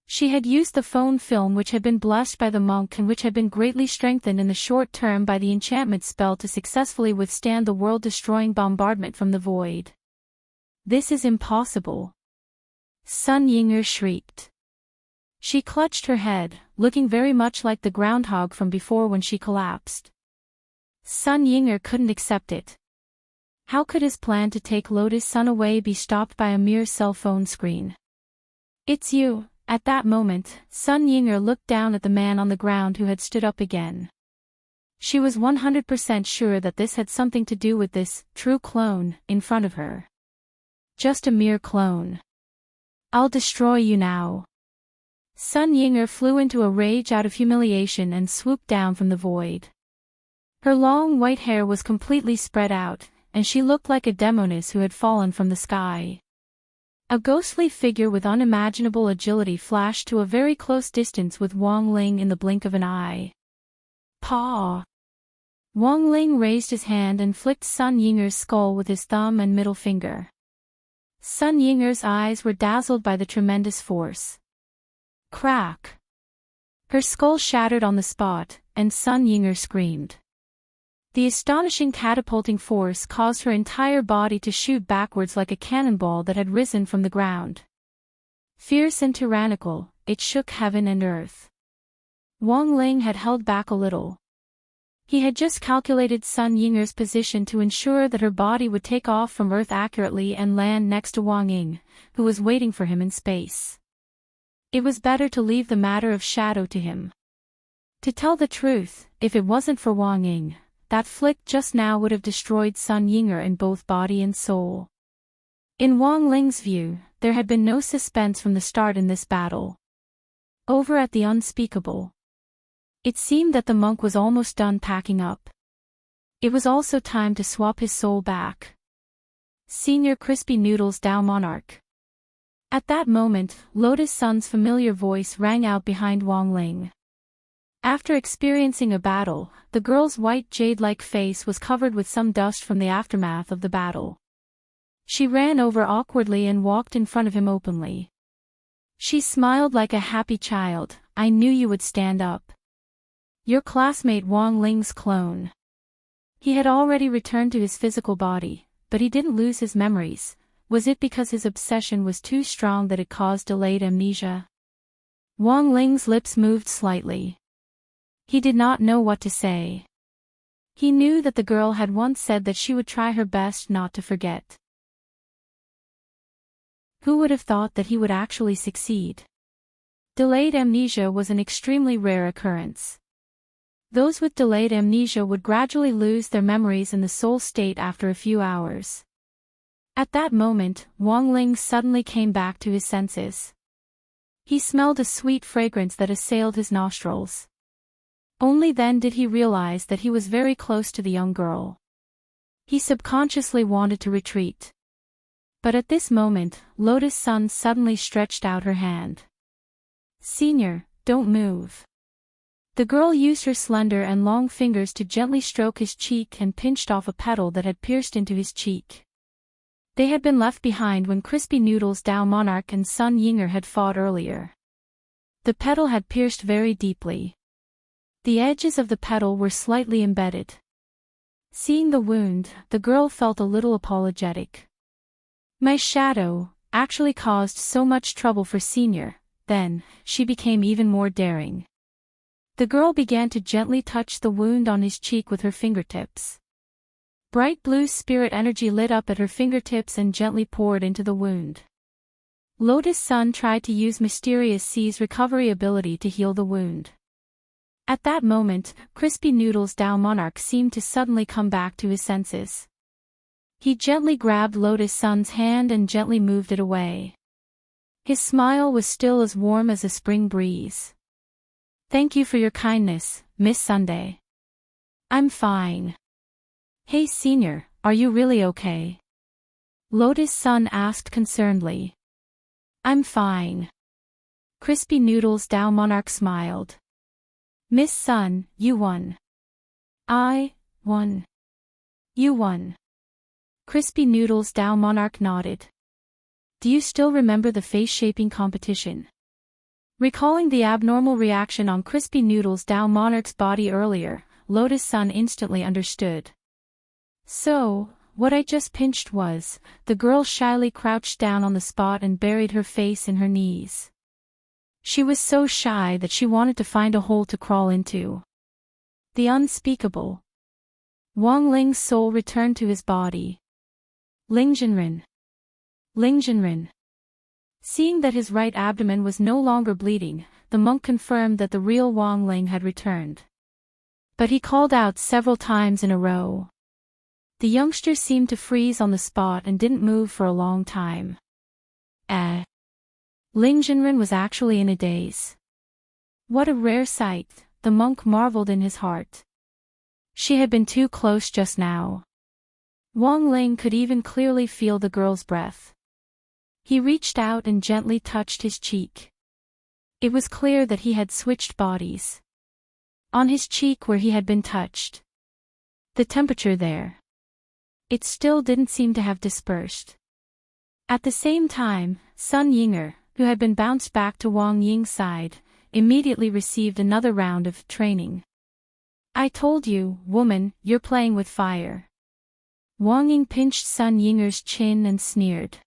She had used the phone film which had been blessed by the monk and which had been greatly strengthened in the short term by the enchantment spell to successfully withstand the world-destroying bombardment from the void. This is impossible. Sun Yinger shrieked. She clutched her head, looking very much like the groundhog from before when she collapsed. Sun Yinger couldn't accept it. How could his plan to take Lotus Sun away be stopped by a mere cell phone screen? It's you. At that moment, Sun Yinger looked down at the man on the ground who had stood up again. She was 100% sure that this had something to do with this true clone in front of her. Just a mere clone. I'll destroy you now. Sun Yinger flew into a rage out of humiliation and swooped down from the void. Her long white hair was completely spread out, and she looked like a demoness who had fallen from the sky. A ghostly figure with unimaginable agility flashed to a very close distance with Wang Ling in the blink of an eye. Paw! Wang Ling raised his hand and flicked Sun Yinger's skull with his thumb and middle finger. Sun Yinger's eyes were dazzled by the tremendous force. Crack! Her skull shattered on the spot, and Sun Yinger screamed. The astonishing catapulting force caused her entire body to shoot backwards like a cannonball that had risen from the ground. Fierce and tyrannical, it shook heaven and earth. Wang Ling had held back a little. He had just calculated Sun Yinger's position to ensure that her body would take off from Earth accurately and land next to Wang Ying, who was waiting for him in space. It was better to leave the matter of shadow to him. To tell the truth, if it wasn't for Wang Ying, that flick just now would have destroyed Sun Yinger in both body and soul. In Wang Ling's view, there had been no suspense from the start in this battle. Over at the Unspeakable, it seemed that the monk was almost done packing up. It was also time to swap his soul back. Senior Crispy Noodles Dao Monarch. At that moment, Lotus Sun's familiar voice rang out behind Wang Ling. After experiencing a battle, the girl's white jade-like face was covered with some dust from the aftermath of the battle. She ran over awkwardly and walked in front of him openly. She smiled like a happy child. "I knew you would stand up. Your classmate Wang Ling's clone." He had already returned to his physical body, but he didn't lose his memories. Was it because his obsession was too strong that it caused delayed amnesia? Wang Ling's lips moved slightly. He did not know what to say. He knew that the girl had once said that she would try her best not to forget. Who would have thought that he would actually succeed? Delayed amnesia was an extremely rare occurrence. Those with delayed amnesia would gradually lose their memories in the soul state after a few hours. At that moment, Wang Ling suddenly came back to his senses. He smelled a sweet fragrance that assailed his nostrils. Only then did he realize that he was very close to the young girl. He subconsciously wanted to retreat. But at this moment, Lotus Sun suddenly stretched out her hand. "Senior, don't move." The girl used her slender and long fingers to gently stroke his cheek and pinched off a petal that had pierced into his cheek. They had been left behind when Crispy Noodles Dao Monarch and Sun Yinger had fought earlier. The petal had pierced very deeply. The edges of the petal were slightly embedded. Seeing the wound, the girl felt a little apologetic. "My shadow actually caused so much trouble for Senior." Then, she became even more daring. The girl began to gently touch the wound on his cheek with her fingertips. Bright blue spirit energy lit up at her fingertips and gently poured into the wound. Lotus Sun tried to use Mysterious Sea's recovery ability to heal the wound. At that moment, Crispy Noodles Dao Monarch seemed to suddenly come back to his senses. He gently grabbed Lotus Sun's hand and gently moved it away. His smile was still as warm as a spring breeze. "Thank you for your kindness, Miss Sunday." "I'm fine." "Hey Senior, are you really okay?" Lotus Sun asked concernedly. "I'm fine." Crispy Noodles Dao Monarch smiled. "Miss Sun, you won." "I won." "You won." Crispy Noodles Dao Monarch nodded. "Do you still remember the face-shaping competition?" Recalling the abnormal reaction on Crispy Noodles Dao Monarch's body earlier, Lotus Sun instantly understood. "So, what I just pinched was..." The girl shyly crouched down on the spot and buried her face in her knees. She was so shy that she wanted to find a hole to crawl into. The Unspeakable. Wang Ling's soul returned to his body. Lingjinren. Lingjinren. Seeing that his right abdomen was no longer bleeding, the monk confirmed that the real Wang Ling had returned. But he called out several times in a row. The youngster seemed to freeze on the spot and didn't move for a long time. Lingjinren was actually in a daze. What a rare sight, the monk marveled in his heart. She had been too close just now. Wang Ling could even clearly feel the girl's breath. He reached out and gently touched his cheek. It was clear that he had switched bodies. On his cheek where he had been touched. The temperature there. It still didn't seem to have dispersed. At the same time, Sun Yinger, who had been bounced back to Wang Ying's side, immediately received another round of training. "I told you, woman, you're playing with fire." Wang Ying pinched Sun Yinger's chin and sneered.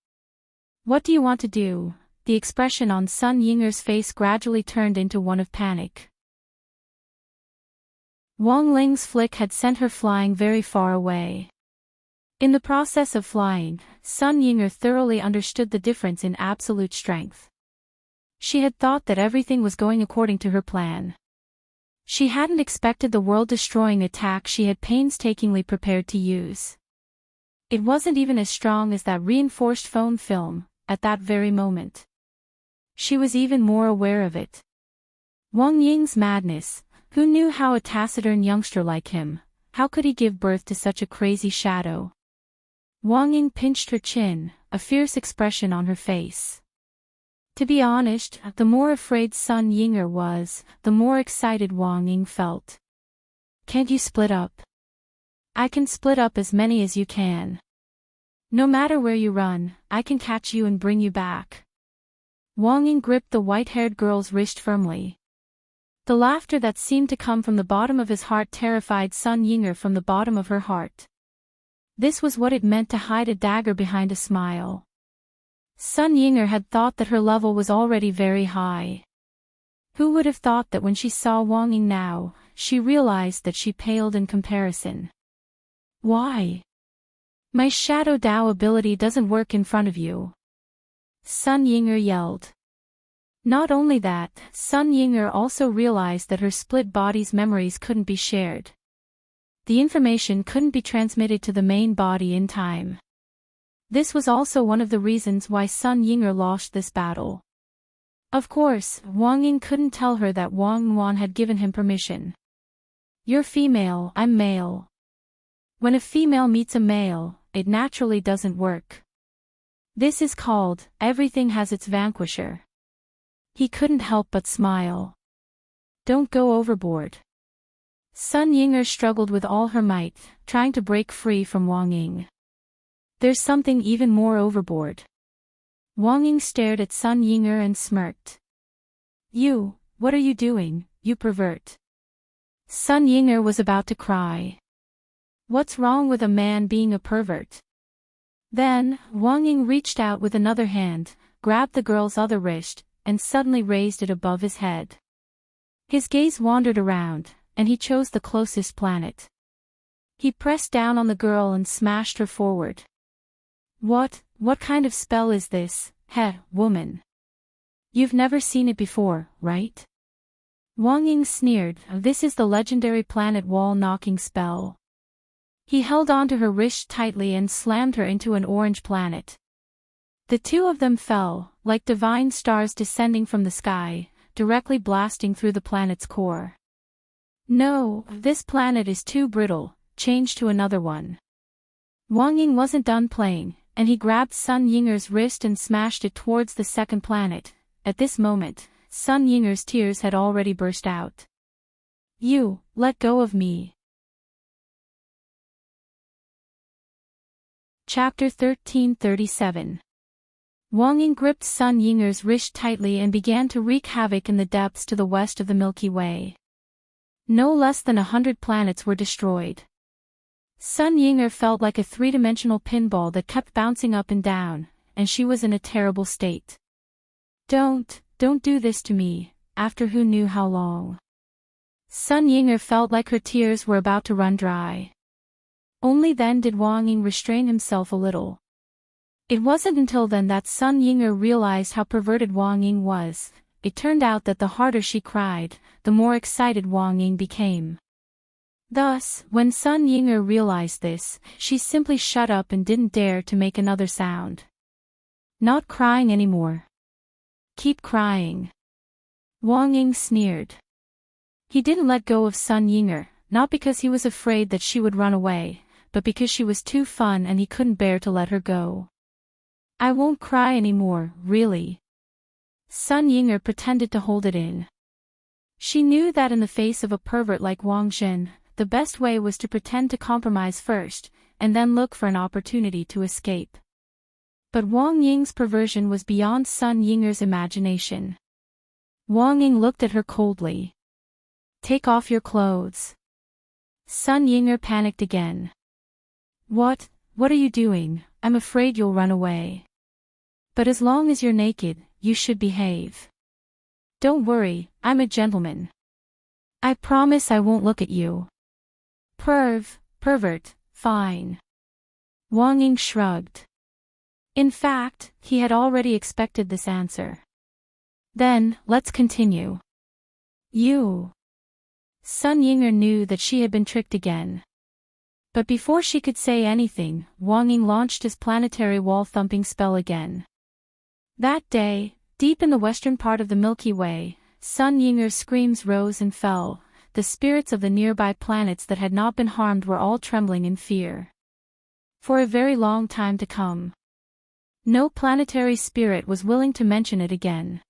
"What do you want to do?" The expression on Sun Yinger's face gradually turned into one of panic. Wang Ling's flick had sent her flying very far away. In the process of flying, Sun Yinger thoroughly understood the difference in absolute strength. She had thought that everything was going according to her plan. She hadn't expected the world-destroying attack she had painstakingly prepared to use. It wasn't even as strong as that reinforced foam film, at that very moment. She was even more aware of it. Wang Ying's madness. Who knew how a taciturn youngster like him, how could he give birth to such a crazy shadow? Wang Ying pinched her chin, a fierce expression on her face. To be honest, the more afraid Sun Yinger was, the more excited Wang Ying felt. Can't you split up? I can split up as many as you can. No matter where you run, I can catch you and bring you back. Wang Ying gripped the white-haired girl's wrist firmly. The laughter that seemed to come from the bottom of his heart terrified Sun Yinger from the bottom of her heart. This was what it meant to hide a dagger behind a smile. Sun Yinger had thought that her level was already very high. Who would have thought that when she saw Wang Ying now, she realized that she paled in comparison. Why? My Shadow Dao ability doesn't work in front of you. Sun Yinger yelled. Not only that, Sun Yinger also realized that her split body's memories couldn't be shared. The information couldn't be transmitted to the main body in time. This was also one of the reasons why Sun Yinger lost this battle. Of course, Wang Ying couldn't tell her that Wang Yuan had given him permission. You're female, I'm male. When a female meets a male, it naturally doesn't work. This is called, everything has its vanquisher. He couldn't help but smile. Don't go overboard. Sun Yinger struggled with all her might, trying to break free from Wang Ying. There's something even more overboard. Wang Ying stared at Sun Yinger and smirked. You, what are you doing, you pervert? Sun Yinger was about to cry. What's wrong with a man being a pervert? Then, Wang Ying reached out with another hand, grabbed the girl's other wrist, and suddenly raised it above his head. His gaze wandered around, and he chose the closest planet. He pressed down on the girl and smashed her forward. What kind of spell is this, woman? You've never seen it before, right? Wang Ying sneered, this is the legendary planet wall-knocking spell. He held onto her wrist tightly and slammed her into an orange planet. The two of them fell, like divine stars descending from the sky, directly blasting through the planet's core. No, this planet is too brittle, change to another one. Wang Ying wasn't done playing, and he grabbed Sun Yinger's wrist and smashed it towards the second planet. At this moment, Sun Yinger's tears had already burst out. You, let go of me. Chapter 1337. Wang Ying gripped Sun Yinger's wrist tightly and began to wreak havoc in the depths to the west of the Milky Way. No less than 100 planets were destroyed. Sun Yinger felt like a three-dimensional pinball that kept bouncing up and down, and she was in a terrible state. Don't do this to me, after who knew how long. Sun Yinger felt like her tears were about to run dry. Only then did Wang Ying restrain himself a little. It wasn't until then that Sun Yinger realized how perverted Wang Ying was. It turned out that the harder she cried, the more excited Wang Ying became. Thus, when Sun Yinger realized this, she simply shut up and didn't dare to make another sound. Not crying anymore. Keep crying. Wang Ying sneered. He didn't let go of Sun Yinger, not because he was afraid that she would run away, but because she was too fun and he couldn't bear to let her go. I won't cry anymore, really. Sun Yinger pretended to hold it in. She knew that in the face of a pervert like Wang Zhen, the best way was to pretend to compromise first, and then look for an opportunity to escape. But Wang Ying's perversion was beyond Sun Yinger's imagination. Wang Ying looked at her coldly. Take off your clothes. Sun Yinger panicked again. What are you doing? I'm afraid you'll run away. But as long as you're naked, you should behave. Don't worry, I'm a gentleman. I promise I won't look at you. Pervert, fine. Wang Ying shrugged. In fact, he had already expected this answer. Then, let's continue. You. Sun Yinger knew that she had been tricked again. But before she could say anything, Wang Ying launched his planetary wall-thumping spell again. That day, deep in the western part of the Milky Way, Sun Yinger's screams rose and fell. The spirits of the nearby planets that had not been harmed were all trembling in fear. For a very long time to come. No planetary spirit was willing to mention it again.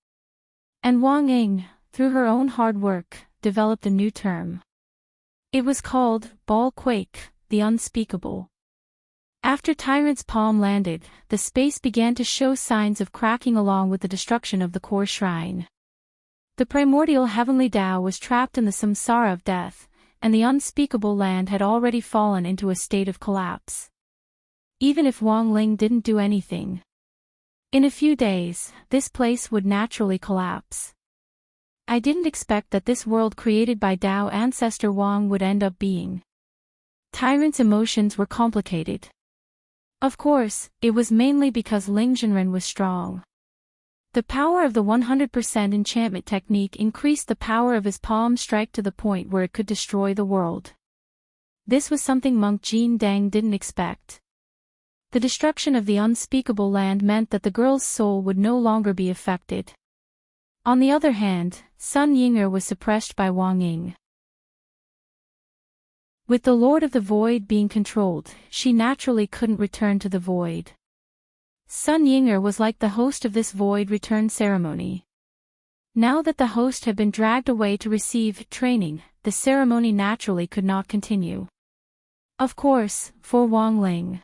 And Wang Ying, through her own hard work, developed a new term. It was called Ball Quake, the Unspeakable. After Tyrant's palm landed, the space began to show signs of cracking along with the destruction of the core shrine. The primordial heavenly Tao was trapped in the samsara of death, and the unspeakable land had already fallen into a state of collapse. Even if Wang Ling didn't do anything. In a few days, this place would naturally collapse. I didn't expect that this world created by Tao ancestor Wang would end up being. Tyrant's emotions were complicated. Of course, it was mainly because Ling Zhenren was strong. The power of the 100% enchantment technique increased the power of his palm strike to the point where it could destroy the world. This was something monk Jin Dang didn't expect. The destruction of the unspeakable land meant that the girl's soul would no longer be affected. On the other hand, Sun Yinger was suppressed by Wang Ying. With the Lord of the Void being controlled, she naturally couldn't return to the void. Sun Yinger was like the host of this void return ceremony. Now that the host had been dragged away to receive training, the ceremony naturally could not continue. Of course, for Wang Ling.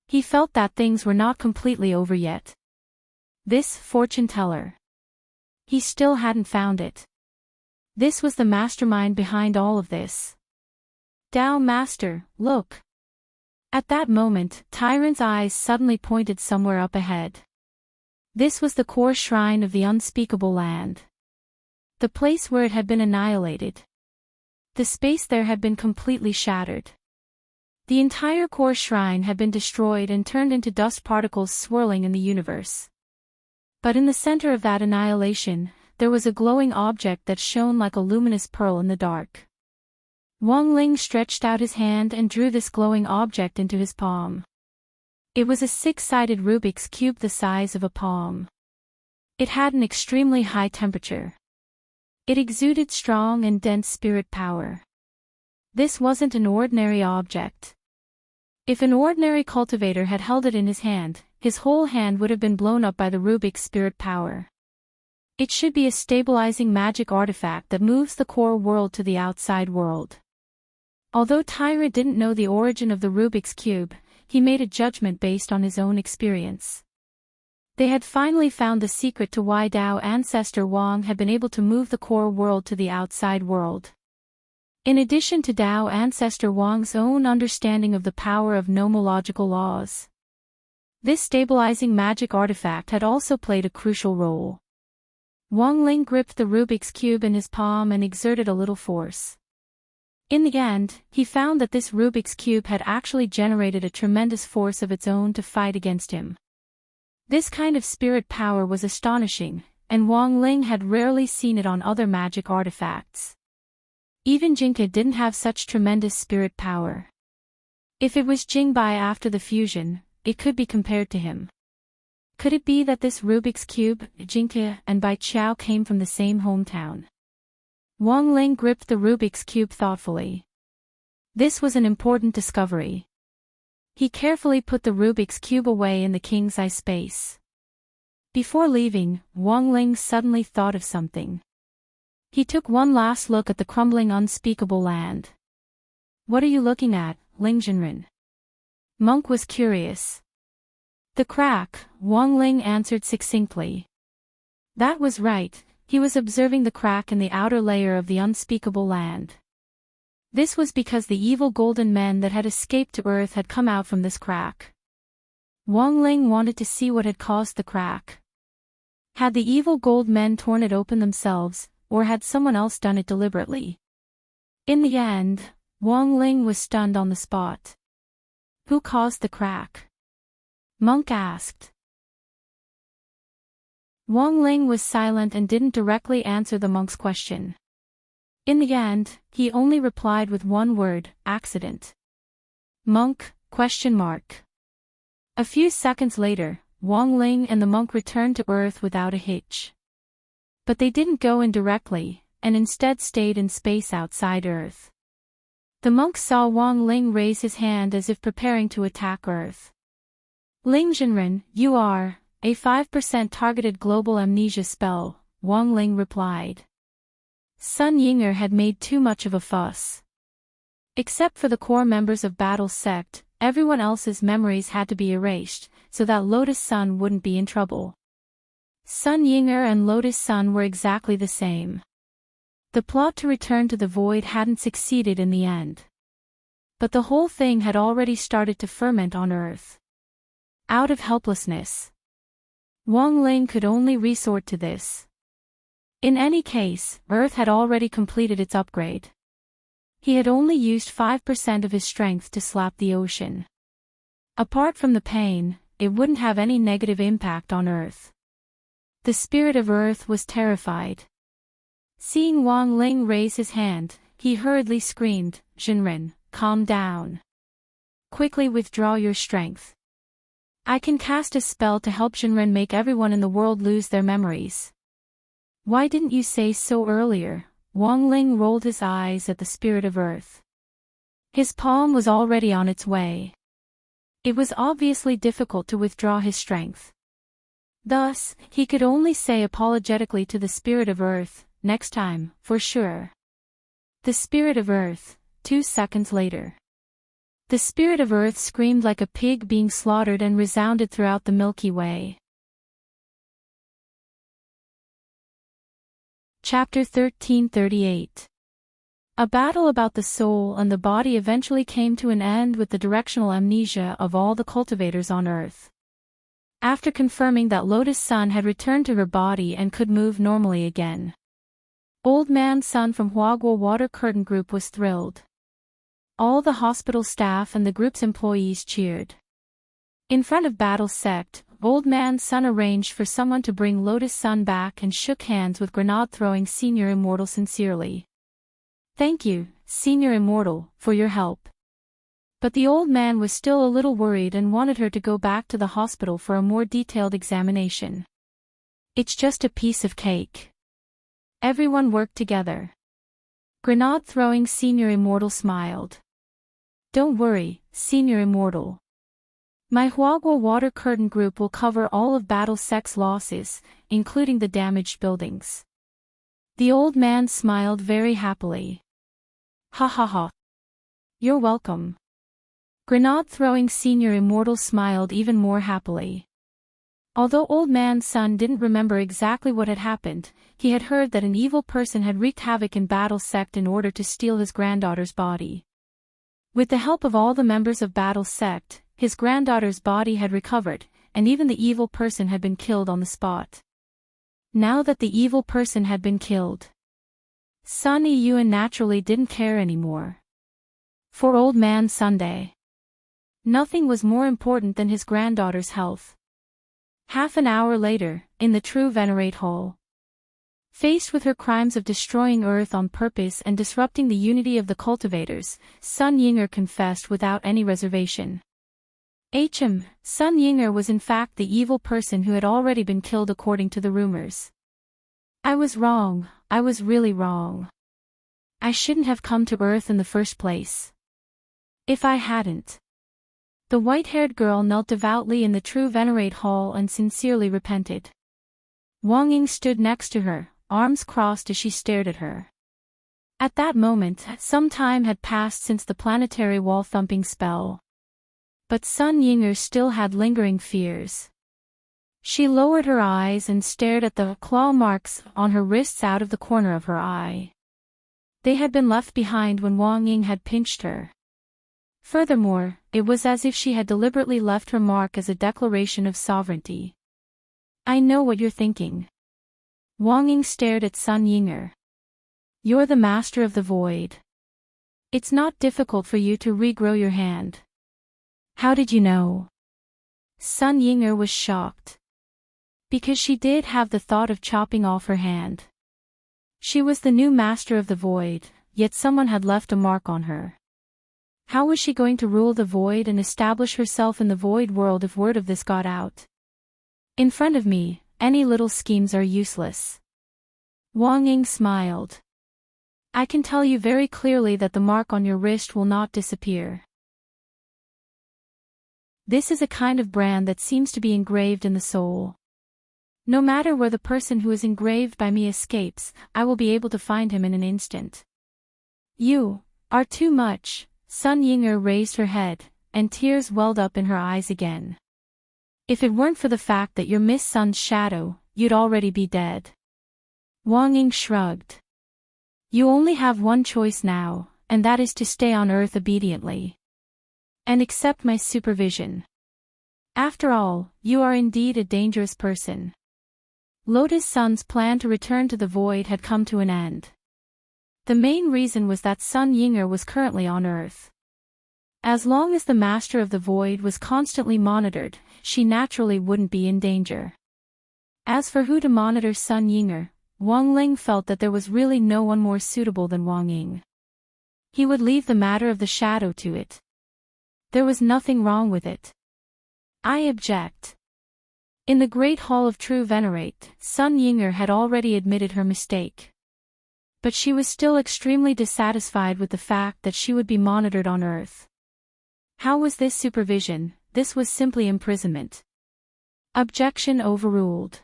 He felt that things were not completely over yet. This fortune teller. He still hadn't found it. This was the mastermind behind all of this. Tao Master, look. At that moment, Tyrant's eyes suddenly pointed somewhere up ahead. This was the core shrine of the unspeakable land. The place where it had been annihilated. The space there had been completely shattered. The entire core shrine had been destroyed and turned into dust particles swirling in the universe. But in the center of that annihilation, there was a glowing object that shone like a luminous pearl in the dark. Wang Ling stretched out his hand and drew this glowing object into his palm. It was a six-sided Rubik's Cube the size of a palm. It had an extremely high temperature. It exuded strong and dense spirit power. This wasn't an ordinary object. If an ordinary cultivator had held it in his hand, his whole hand would have been blown up by the Rubik's spirit power. It should be a stabilizing magic artifact that moves the core world to the outside world. Although Tyra didn't know the origin of the Rubik's Cube, he made a judgment based on his own experience. They had finally found the secret to why Tao ancestor Wang had been able to move the core world to the outside world. In addition to Tao ancestor Wang's own understanding of the power of nomological laws, this stabilizing magic artifact had also played a crucial role. Wang Ling gripped the Rubik's Cube in his palm and exerted a little force. In the end, he found that this Rubik's Cube had actually generated a tremendous force of its own to fight against him. This kind of spirit power was astonishing, and Wang Ling had rarely seen it on other magic artifacts. Even Jinke didn't have such tremendous spirit power. If it was Jingbai after the fusion, it could be compared to him. Could it be that this Rubik's Cube, Jinke, and Bai Qiao came from the same hometown? Wang Ling gripped the Rubik's Cube thoughtfully. This was an important discovery. He carefully put the Rubik's Cube away in the king's eye space. Before leaving, Wang Ling suddenly thought of something. He took one last look at the crumbling unspeakable land. What are you looking at, Ling Zhenren? Monk was curious. The crack, Wang Ling answered succinctly. That was right. He was observing the crack in the outer layer of the unspeakable land. This was because the evil golden men that had escaped to Earth had come out from this crack. Wang Ling wanted to see what had caused the crack. Had the evil gold men torn it open themselves, or had someone else done it deliberately? In the end, Wang Ling was stunned on the spot. Who caused the crack? Monk asked. Wang Ling was silent and didn't directly answer the monk's question. In the end, he only replied with one word, accident. Monk, ? A few seconds later, Wang Ling and the monk returned to Earth without a hitch. But they didn't go in directly, and instead stayed in space outside Earth. The monk saw Wang Ling raise his hand as if preparing to attack Earth. Ling Jinren, you are a 5% targeted global amnesia spell, Wang Ling replied. Sun Yinger had made too much of a fuss. Except for the core members of Battle Sect, everyone else's memories had to be erased, so that Lotus Sun wouldn't be in trouble. Sun Yinger and Lotus Sun were exactly the same. The plot to return to the void hadn't succeeded in the end. But the whole thing had already started to ferment on Earth. Out of helplessness, Wang Ling could only resort to this. In any case, Earth had already completed its upgrade. He had only used 5% of his strength to slap the ocean. Apart from the pain, it wouldn't have any negative impact on Earth. The spirit of Earth was terrified. Seeing Wang Ling raise his hand, he hurriedly screamed, Jinren, calm down. Quickly withdraw your strength. I can cast a spell to help Jinren make everyone in the world lose their memories. Why didn't you say so earlier? Wang Ling rolled his eyes at the spirit of Earth. His palm was already on its way. It was obviously difficult to withdraw his strength. Thus, he could only say apologetically to the spirit of Earth, next time, for sure. The spirit of Earth, 2 seconds later. The spirit of Earth screamed like a pig being slaughtered and resounded throughout the Milky Way. Chapter 1338. A battle about the soul and the body eventually came to an end with the directional amnesia of all the cultivators on Earth. After confirming that Lotus Sun had returned to her body and could move normally again, Old Man Sun from Huaguo Water Curtain Group was thrilled. All the hospital staff and the group's employees cheered. In front of Battle Sect, Old Man Sun arranged for someone to bring Lotus Sun back and shook hands with grenade-throwing Senior Immortal sincerely. Thank you, Senior Immortal, for your help. But the old man was still a little worried and wanted her to go back to the hospital for a more detailed examination. It's just a piece of cake. Everyone worked together. Grenade-throwing Senior Immortal smiled. Don't worry, Senior Immortal. My Huaguo Water Curtain Group will cover all of Battle Sect's losses, including the damaged buildings. The old man smiled very happily. Ha ha ha. You're welcome. Grenade-throwing Senior Immortal smiled even more happily. Although Old Man Sun didn't remember exactly what had happened, he had heard that an evil person had wreaked havoc in Battle Sect in order to steal his granddaughter's body. With the help of all the members of Battle Sect, his granddaughter's body had recovered, and even the evil person had been killed on the spot. Now that the evil person had been killed, Sun Yuan naturally didn't care anymore. For Old Man Sunday, nothing was more important than his granddaughter's health. Half an hour later, in the True Venerate Hall, faced with her crimes of destroying Earth on purpose and disrupting the unity of the cultivators, Sun Yinger confessed without any reservation. Sun Yinger was in fact the evil person who had already been killed according to the rumors. I was wrong, I was really wrong. I shouldn't have come to Earth in the first place. If I hadn't. The white-haired girl knelt devoutly in the True Venerate Hall and sincerely repented. Wang Ying stood next to her, arms crossed as she stared at her. At that moment, some time had passed since the planetary wall-thumping spell. But Sun Yinger still had lingering fears. She lowered her eyes and stared at the claw marks on her wrists out of the corner of her eye. They had been left behind when Wang Ying had pinched her. Furthermore, it was as if she had deliberately left her mark as a declaration of sovereignty. I know what you're thinking. Wang Ying stared at Sun Yinger. You're the master of the void. It's not difficult for you to regrow your hand. How did you know? Sun Ying'er was shocked. Because she did have the thought of chopping off her hand. She was the new master of the void, yet someone had left a mark on her. How was she going to rule the void and establish herself in the void world if word of this got out? In front of me, any little schemes are useless. Wang Ying smiled. I can tell you very clearly that the mark on your wrist will not disappear. This is a kind of brand that seems to be engraved in the soul. No matter where the person who is engraved by me escapes, I will be able to find him in an instant. You are too much. Sun Ying'er raised her head, and tears welled up in her eyes again. If it weren't for the fact that you're Miss Sun's shadow, you'd already be dead. Wang Ying shrugged. You only have one choice now, and that is to stay on Earth obediently. And accept my supervision. After all, you are indeed a dangerous person. Lotus Sun's plan to return to the void had come to an end. The main reason was that Sun Ying'er was currently on Earth. As long as the master of the void was constantly monitored, she naturally wouldn't be in danger. As for who to monitor Sun Ying'er, Wang Ling felt that there was really no one more suitable than Wang Ying. He would leave the matter of the shadow to it. There was nothing wrong with it. I object. In the Great Hall of True Venerate, Sun Ying'er had already admitted her mistake. But she was still extremely dissatisfied with the fact that she would be monitored on Earth. How was this supervision? This was simply imprisonment. Objection overruled.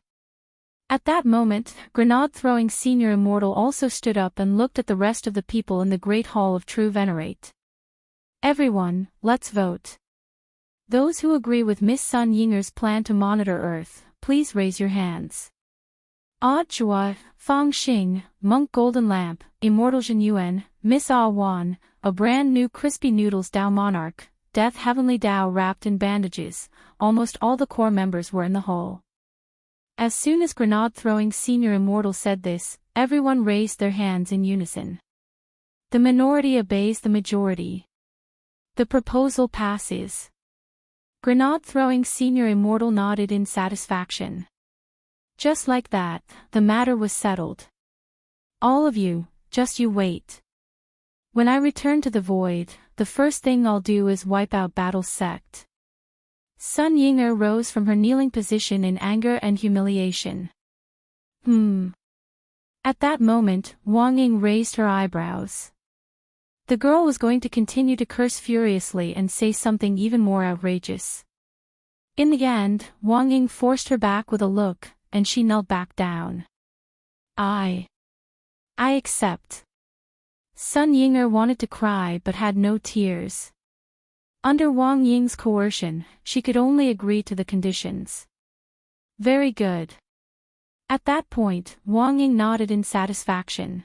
At that moment, grenade-throwing Senior Immortal also stood up and looked at the rest of the people in the Great Hall of True Venerate. Everyone, let's vote. Those who agree with Miss Sun Ying'er's plan to monitor Earth, please raise your hands. Odd Chua, Fang Xing, Monk Golden Lamp, Immortal Zhen Yuan, Miss Ah Wan, a brand new Crispy Noodles Dao Monarch, Death Heavenly Dao wrapped in bandages, almost all the core members were in the hall. As soon as grenade-throwing Senior Immortal said this, everyone raised their hands in unison. The minority obeys the majority. The proposal passes. Grenade-throwing Senior Immortal nodded in satisfaction. Just like that, the matter was settled. All of you, just you wait. When I return to the void, the first thing I'll do is wipe out Battle's sect. Sun Ying'er rose from her kneeling position in anger and humiliation. At that moment, Wang Ying raised her eyebrows. The girl was going to continue to curse furiously and say something even more outrageous. In the end, Wang Ying forced her back with a look, and she knelt back down. I accept. Sun Ying'er wanted to cry but had no tears. Under Wang Ying's coercion, she could only agree to the conditions. Very good. At that point, Wang Ying nodded in satisfaction.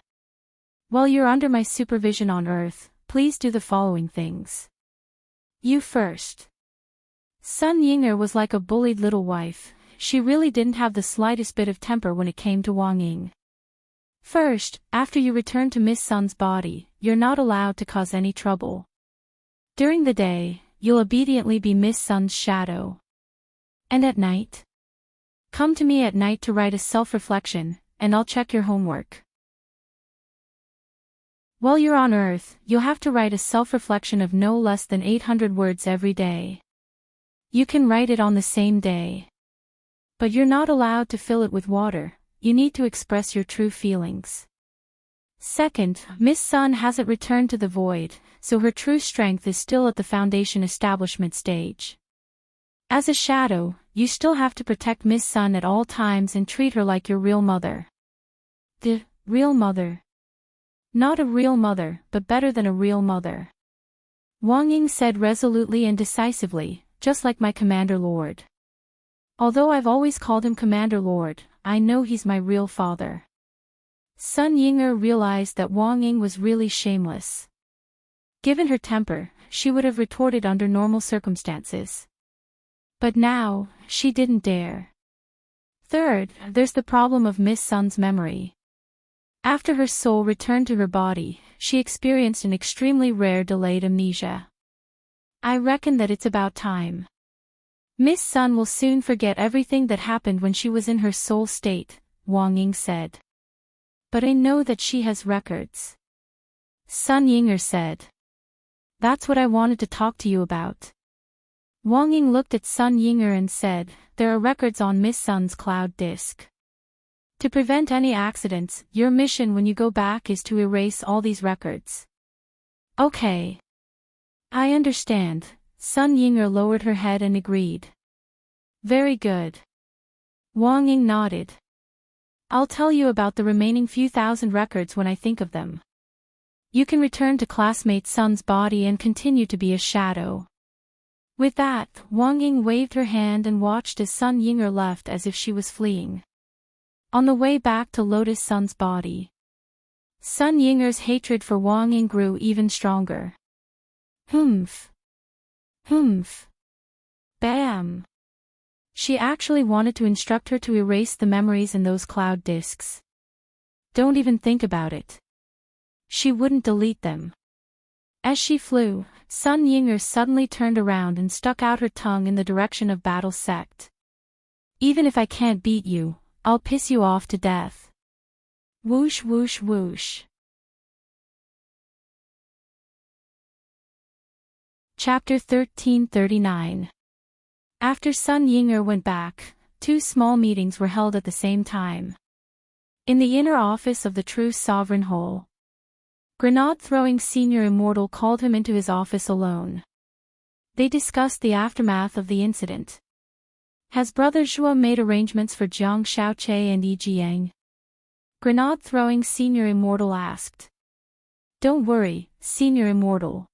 While you're under my supervision on Earth, please do the following things. You first. Sun Ying'er was like a bullied little wife. She really didn't have the slightest bit of temper when it came to Wang Ying. First, after you return to Miss Sun's body, you're not allowed to cause any trouble. During the day, you'll obediently be Miss Sun's shadow. And at night? Come to me at night to write a self-reflection, and I'll check your homework. While you're on Earth, you'll have to write a self-reflection of no less than 800 words every day. You can write it on the same day. But you're not allowed to fill it with water, you need to express your true feelings. Second, Miss Sun hasn't returned to the void, so her true strength is still at the foundation establishment stage. As a shadow, you still have to protect Miss Sun at all times and treat her like your real mother. The real mother. Not a real mother, but better than a real mother. Wang Ying said resolutely and decisively, just like my Commander Lord. Although I've always called him Commander Lord, I know he's my real father. Sun Ying'er realized that Wang Ying was really shameless. Given her temper, she would have retorted under normal circumstances. But now, she didn't dare. Third, there's the problem of Miss Sun's memory. After her soul returned to her body, she experienced an extremely rare delayed amnesia. I reckon that it's about time. Miss Sun will soon forget everything that happened when she was in her soul state, Wang Ying said. But I know that she has records. Sun Yinger said. That's what I wanted to talk to you about. Wang Ying looked at Sun Yinger and said, there are records on Miss Sun's cloud disk. To prevent any accidents, your mission when you go back is to erase all these records. Okay. I understand. Sun Yinger lowered her head and agreed. Very good. Wang Ying nodded. I'll tell you about the remaining few thousand records when I think of them. You can return to classmate Sun's body and continue to be a shadow. With that, Wang Ying waved her hand and watched as Sun Yinger left as if she was fleeing. On the way back to Lotus Sun's body, Sun Yinger's hatred for Wang Ying grew even stronger. Humph. Humph. Bam. She actually wanted to instruct her to erase the memories in those cloud disks. Don't even think about it. She wouldn't delete them. As she flew, Sun Yinger suddenly turned around and stuck out her tongue in the direction of Battle Sect. Even if I can't beat you, I'll piss you off to death. Whoosh whoosh whoosh. Chapter 1339. After Sun Yinger went back, 2 small meetings were held at the same time. In the inner office of the True Sovereign Hole, Grenade-throwing Senior Immortal called him into his office alone. They discussed the aftermath of the incident. Has Brother Zhua made arrangements for Jiang Shaoqi and Yi Jiang? Grenade-throwing Senior Immortal asked. Don't worry, Senior Immortal.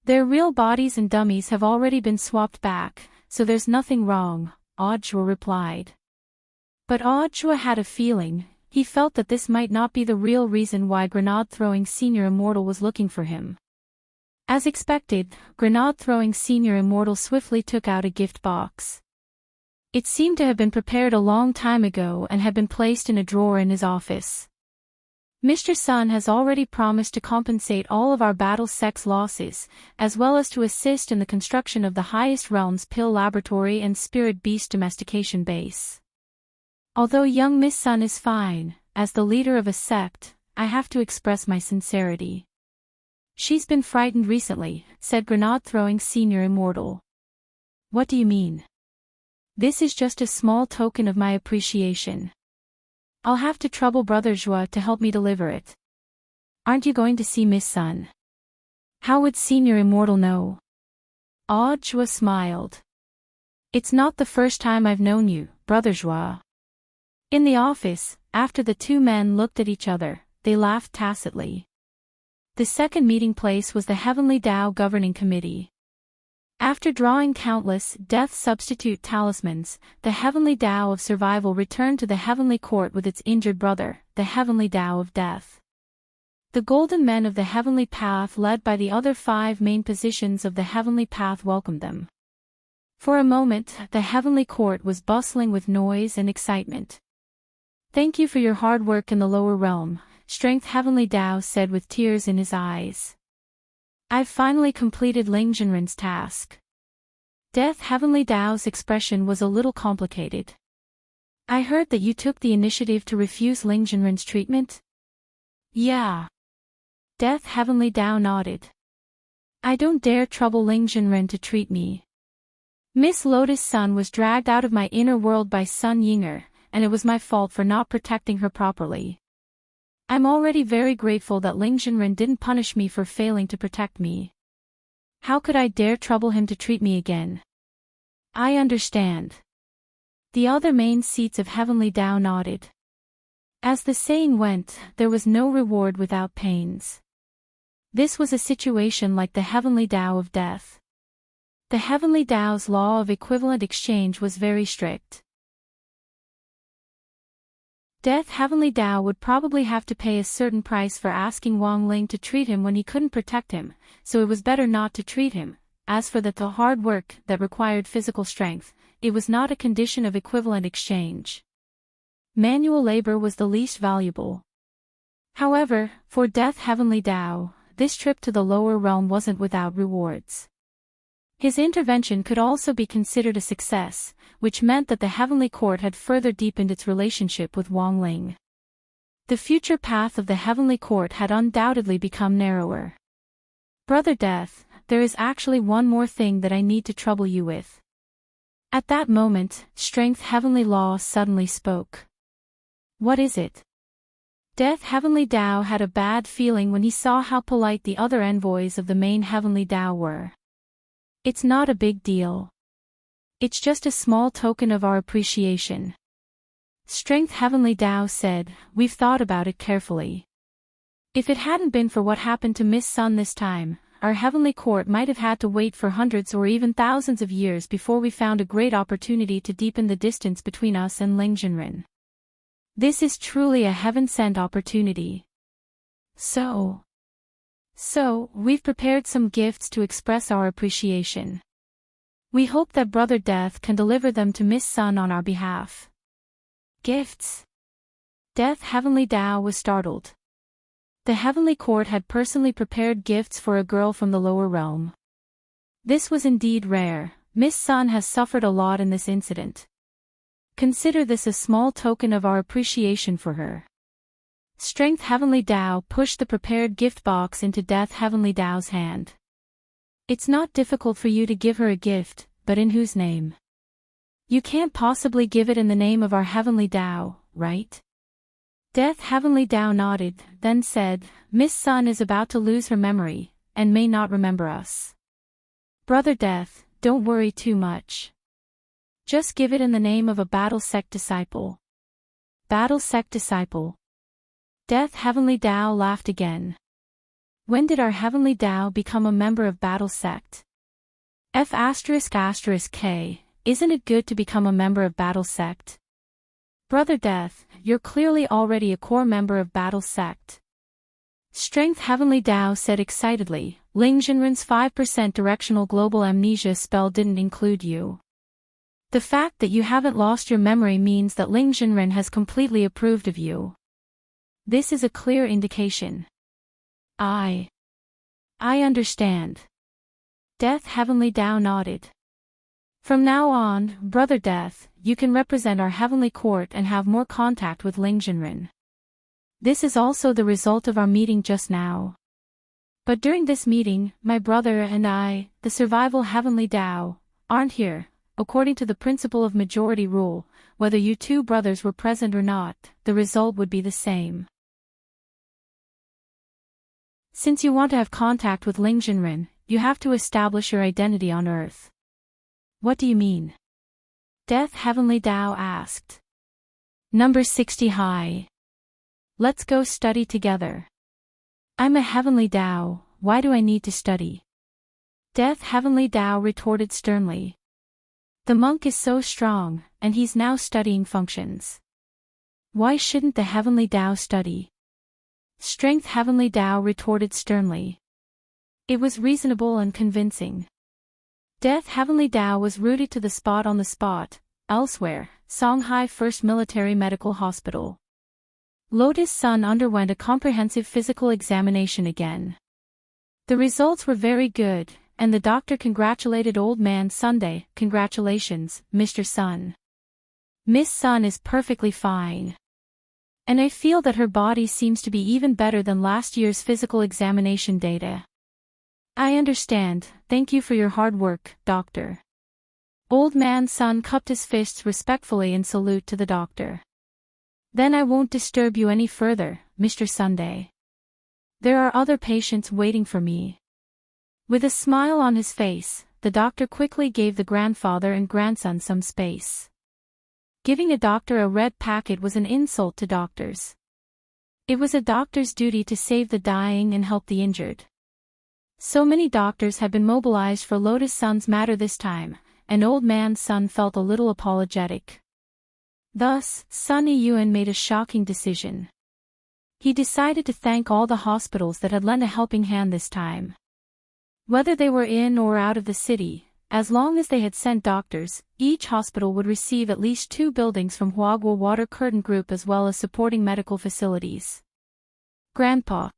Their real bodies and dummies have already been swapped back, so there's nothing wrong, Zhua replied. But Zhua had a feeling. He felt that this might not be the real reason why Grenade-throwing Senior Immortal was looking for him. As expected, Grenade-throwing Senior Immortal swiftly took out a gift box. It seemed to have been prepared a long time ago and had been placed in a drawer in his office. Mr. Sun has already promised to compensate all of our battle sex losses, as well as to assist in the construction of the highest realms pill laboratory and spirit beast domestication base. Although young Miss Sun is fine, as the leader of a sect, I have to express my sincerity. She's been frightened recently, said Grenade-throwing Senior Immortal. What do you mean? This is just a small token of my appreciation. I'll have to trouble Brother Zhua to help me deliver it. Aren't you going to see Miss Sun? How would Senior Immortal know? Zhua smiled. It's not the first time I've known you, Brother Zhua. In the office, after the 2 men looked at each other, they laughed tacitly. The second meeting place was the Heavenly Tao Governing Committee. After drawing countless death substitute talismans, the Heavenly Tao of Survival returned to the Heavenly Court with its injured brother, the Heavenly Tao of Death. The Golden Men of the Heavenly Path, led by the other 5 main positions of the Heavenly Path, welcomed them. For a moment, the Heavenly Court was bustling with noise and excitement. Thank you for your hard work in the lower realm, Strength Heavenly Tao said with tears in his eyes. I've finally completed Ling Jinren's task. Death Heavenly Tao's expression was a little complicated. I heard that you took the initiative to refuse Ling Jinren's treatment? Yeah. Death Heavenly Tao nodded. I don't dare trouble Ling Jinren to treat me. Miss Lotus Sun was dragged out of my inner world by Sun Yinger, and it was my fault for not protecting her properly. I'm already very grateful that Ling Jinren didn't punish me for failing to protect me. How could I dare trouble him to treat me again? I understand. The other main seats of Heavenly Tao nodded. As the saying went, there was no reward without pains. This was a situation like the Heavenly Tao of Death. The Heavenly Tao's law of equivalent exchange was very strict. Death Heavenly Tao would probably have to pay a certain price for asking Wang Ling to treat him when he couldn't protect him, so it was better not to treat him. As for the hard work that required physical strength, it was not a condition of equivalent exchange. Manual labor was the least valuable. However, for Death Heavenly Tao, this trip to the lower realm wasn't without rewards. His intervention could also be considered a success, which meant that the Heavenly Court had further deepened its relationship with Wang Ling. The future path of the Heavenly Court had undoubtedly become narrower. Brother Death, there is actually one more thing that I need to trouble you with. At that moment, Strength Heavenly Law suddenly spoke. What is it? Death Heavenly Tao had a bad feeling when he saw how polite the other envoys of the main Heavenly Tao were. It's not a big deal. It's just a small token of our appreciation. Strength Heavenly Tao said, we've thought about it carefully. If it hadn't been for what happened to Miss Sun this time, our Heavenly Court might have had to wait for hundreds or even thousands of years before we found a great opportunity to deepen the distance between us and Ling Jinren. This is truly a heaven-sent opportunity. So, we've prepared some gifts to express our appreciation. We hope that Brother Death can deliver them to Miss Sun on our behalf. Gifts? Death Heavenly Tao was startled. The Heavenly Court had personally prepared gifts for a girl from the lower realm. This was indeed rare. Miss Sun has suffered a lot in this incident. Consider this a small token of our appreciation for her. Strength Heavenly Tao pushed the prepared gift box into Death Heavenly Tao's hand. It's not difficult for you to give her a gift, but in whose name? You can't possibly give it in the name of our Heavenly Tao, right? Death Heavenly Tao nodded, then said, Miss Sun is about to lose her memory, and may not remember us. Brother Death, don't worry too much. Just give it in the name of a Battle Sect disciple. Battle Sect disciple. Death Heavenly Tao laughed again. When did our Heavenly Tao become a member of Battle Sect? F***K, isn't it good to become a member of Battle Sect? Brother Death, you're clearly already a core member of Battle Sect. Strength Heavenly Tao said excitedly, Ling Jinren's 5% directional global amnesia spell didn't include you. The fact that you haven't lost your memory means that Ling Jinren has completely approved of you. This is a clear indication. I understand. Death Heavenly Tao nodded. From now on, Brother Death, you can represent our Heavenly Court and have more contact with Ling Jinren. This is also the result of our meeting just now. But during this meeting, my brother and I, the survival Heavenly Tao, aren't here. According to the principle of majority rule, whether you two brothers were present or not, the result would be the same. Since you want to have contact with Ling Jinren, you have to establish your identity on Earth. What do you mean? Death Heavenly Tao asked. Number 60 high. Let's go study together. I'm a Heavenly Tao, why do I need to study? Death Heavenly Tao retorted sternly. The monk is so strong, and he's now studying functions. Why shouldn't the Heavenly Tao study? Strength Heavenly Tao retorted sternly. It was reasonable and convincing. Death Heavenly Tao was rooted to the spot on the spot, elsewhere, Songhai First Military Medical Hospital. Lotus Sun underwent a comprehensive physical examination again. The results were very good, and the doctor congratulated Old Man Sunday. Congratulations, Mr. Sun. Miss Sun is perfectly fine. And I feel that her body seems to be even better than last year's physical examination data. I understand, thank you for your hard work, doctor. Old Man Sun cupped his fists respectfully in salute to the doctor. Then I won't disturb you any further, Mr. Sunday. There are other patients waiting for me. With a smile on his face, the doctor quickly gave the grandfather and grandson some space. Giving a doctor a red packet was an insult to doctors. It was a doctor's duty to save the dying and help the injured. So many doctors had been mobilized for Lotus Sun's matter this time, and Old Man Sun felt a little apologetic. Thus, Sun Yuan made a shocking decision. He decided to thank all the hospitals that had lent a helping hand this time. Whether they were in or out of the city, as long as they had sent doctors, each hospital would receive at least 2 buildings from Huagua Water Curtain Group as well as supporting medical facilities. Grandpa.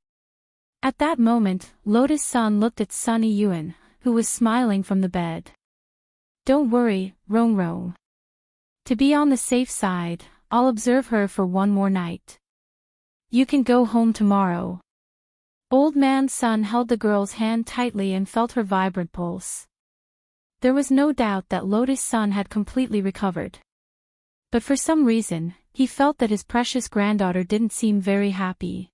At that moment, Lotus Sun looked at Sunny Yuan, who was smiling from the bed. Don't worry, Rong Rong. To be on the safe side, I'll observe her for one more night. You can go home tomorrow. Old Man Sun held the girl's hand tightly and felt her vibrant pulse. There was no doubt that Lotus Sun had completely recovered. But for some reason, he felt that his precious granddaughter didn't seem very happy.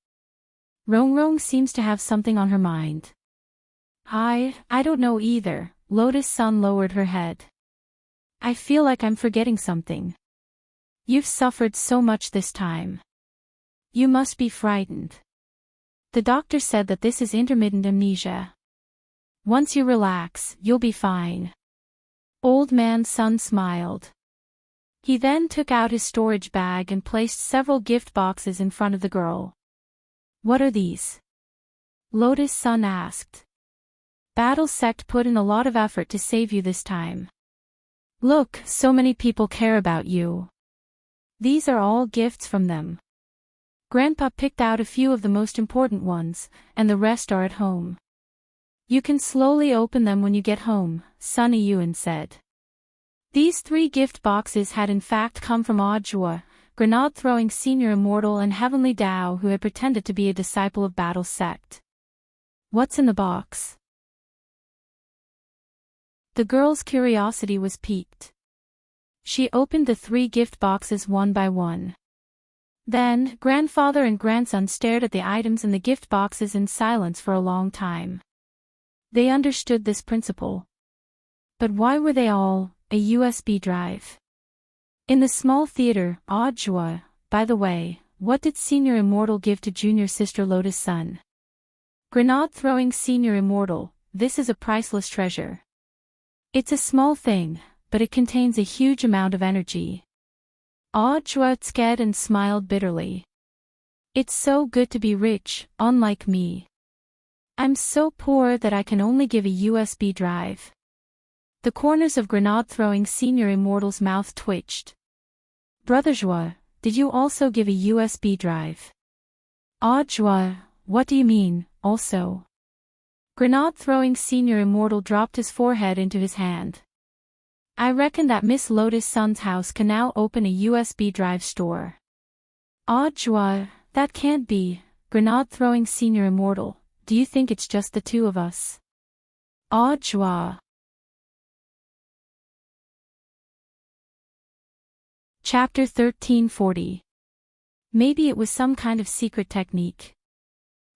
Rong Rong seems to have something on her mind. I don't know either. Lotus Sun lowered her head. I feel like I'm forgetting something. You've suffered so much this time. You must be frightened. The doctor said that this is intermittent amnesia. Once you relax, you'll be fine. Old Man Sun smiled. He then took out his storage bag and placed several gift boxes in front of the girl. What are these? Lotus Sun asked. Battle Sect put in a lot of effort to save you this time. Look, so many people care about you. These are all gifts from them. Grandpa picked out a few of the most important ones, and the rest are at home. You can slowly open them when you get home, Sunny Yuan said. These 3 gift boxes had in fact come from Audiobook, grenade-throwing senior immortal and Heavenly Dao who had pretended to be a disciple of Battle Sect. What's in the box? The girl's curiosity was piqued. She opened the 3 gift boxes one by one. Then, grandfather and grandson stared at the items in the gift boxes in silence for a long time. They understood this principle. But why were they all a USB drive? In the small theater, Audiobook, by the way, what did Senior Immortal give to Junior Sister Lotus Sun? Grenade-throwing Senior Immortal, this is a priceless treasure. It's a small thing, but it contains a huge amount of energy. Audiobook scared and smiled bitterly. It's so good to be rich, unlike me. I'm so poor that I can only give a USB drive. The corners of grenade-throwing Senior Immortal's mouth twitched. Brother Joa, did you also give a USB drive? Joa, what do you mean, also? Grenade-throwing Senior Immortal dropped his forehead into his hand. I reckon that Miss Lotus Sun's house can now open a USB drive store. Joa, that can't be, grenade-throwing Senior Immortal, do you think it's just the 2 of us? Joa. Chapter 1340. Maybe it was some kind of secret technique.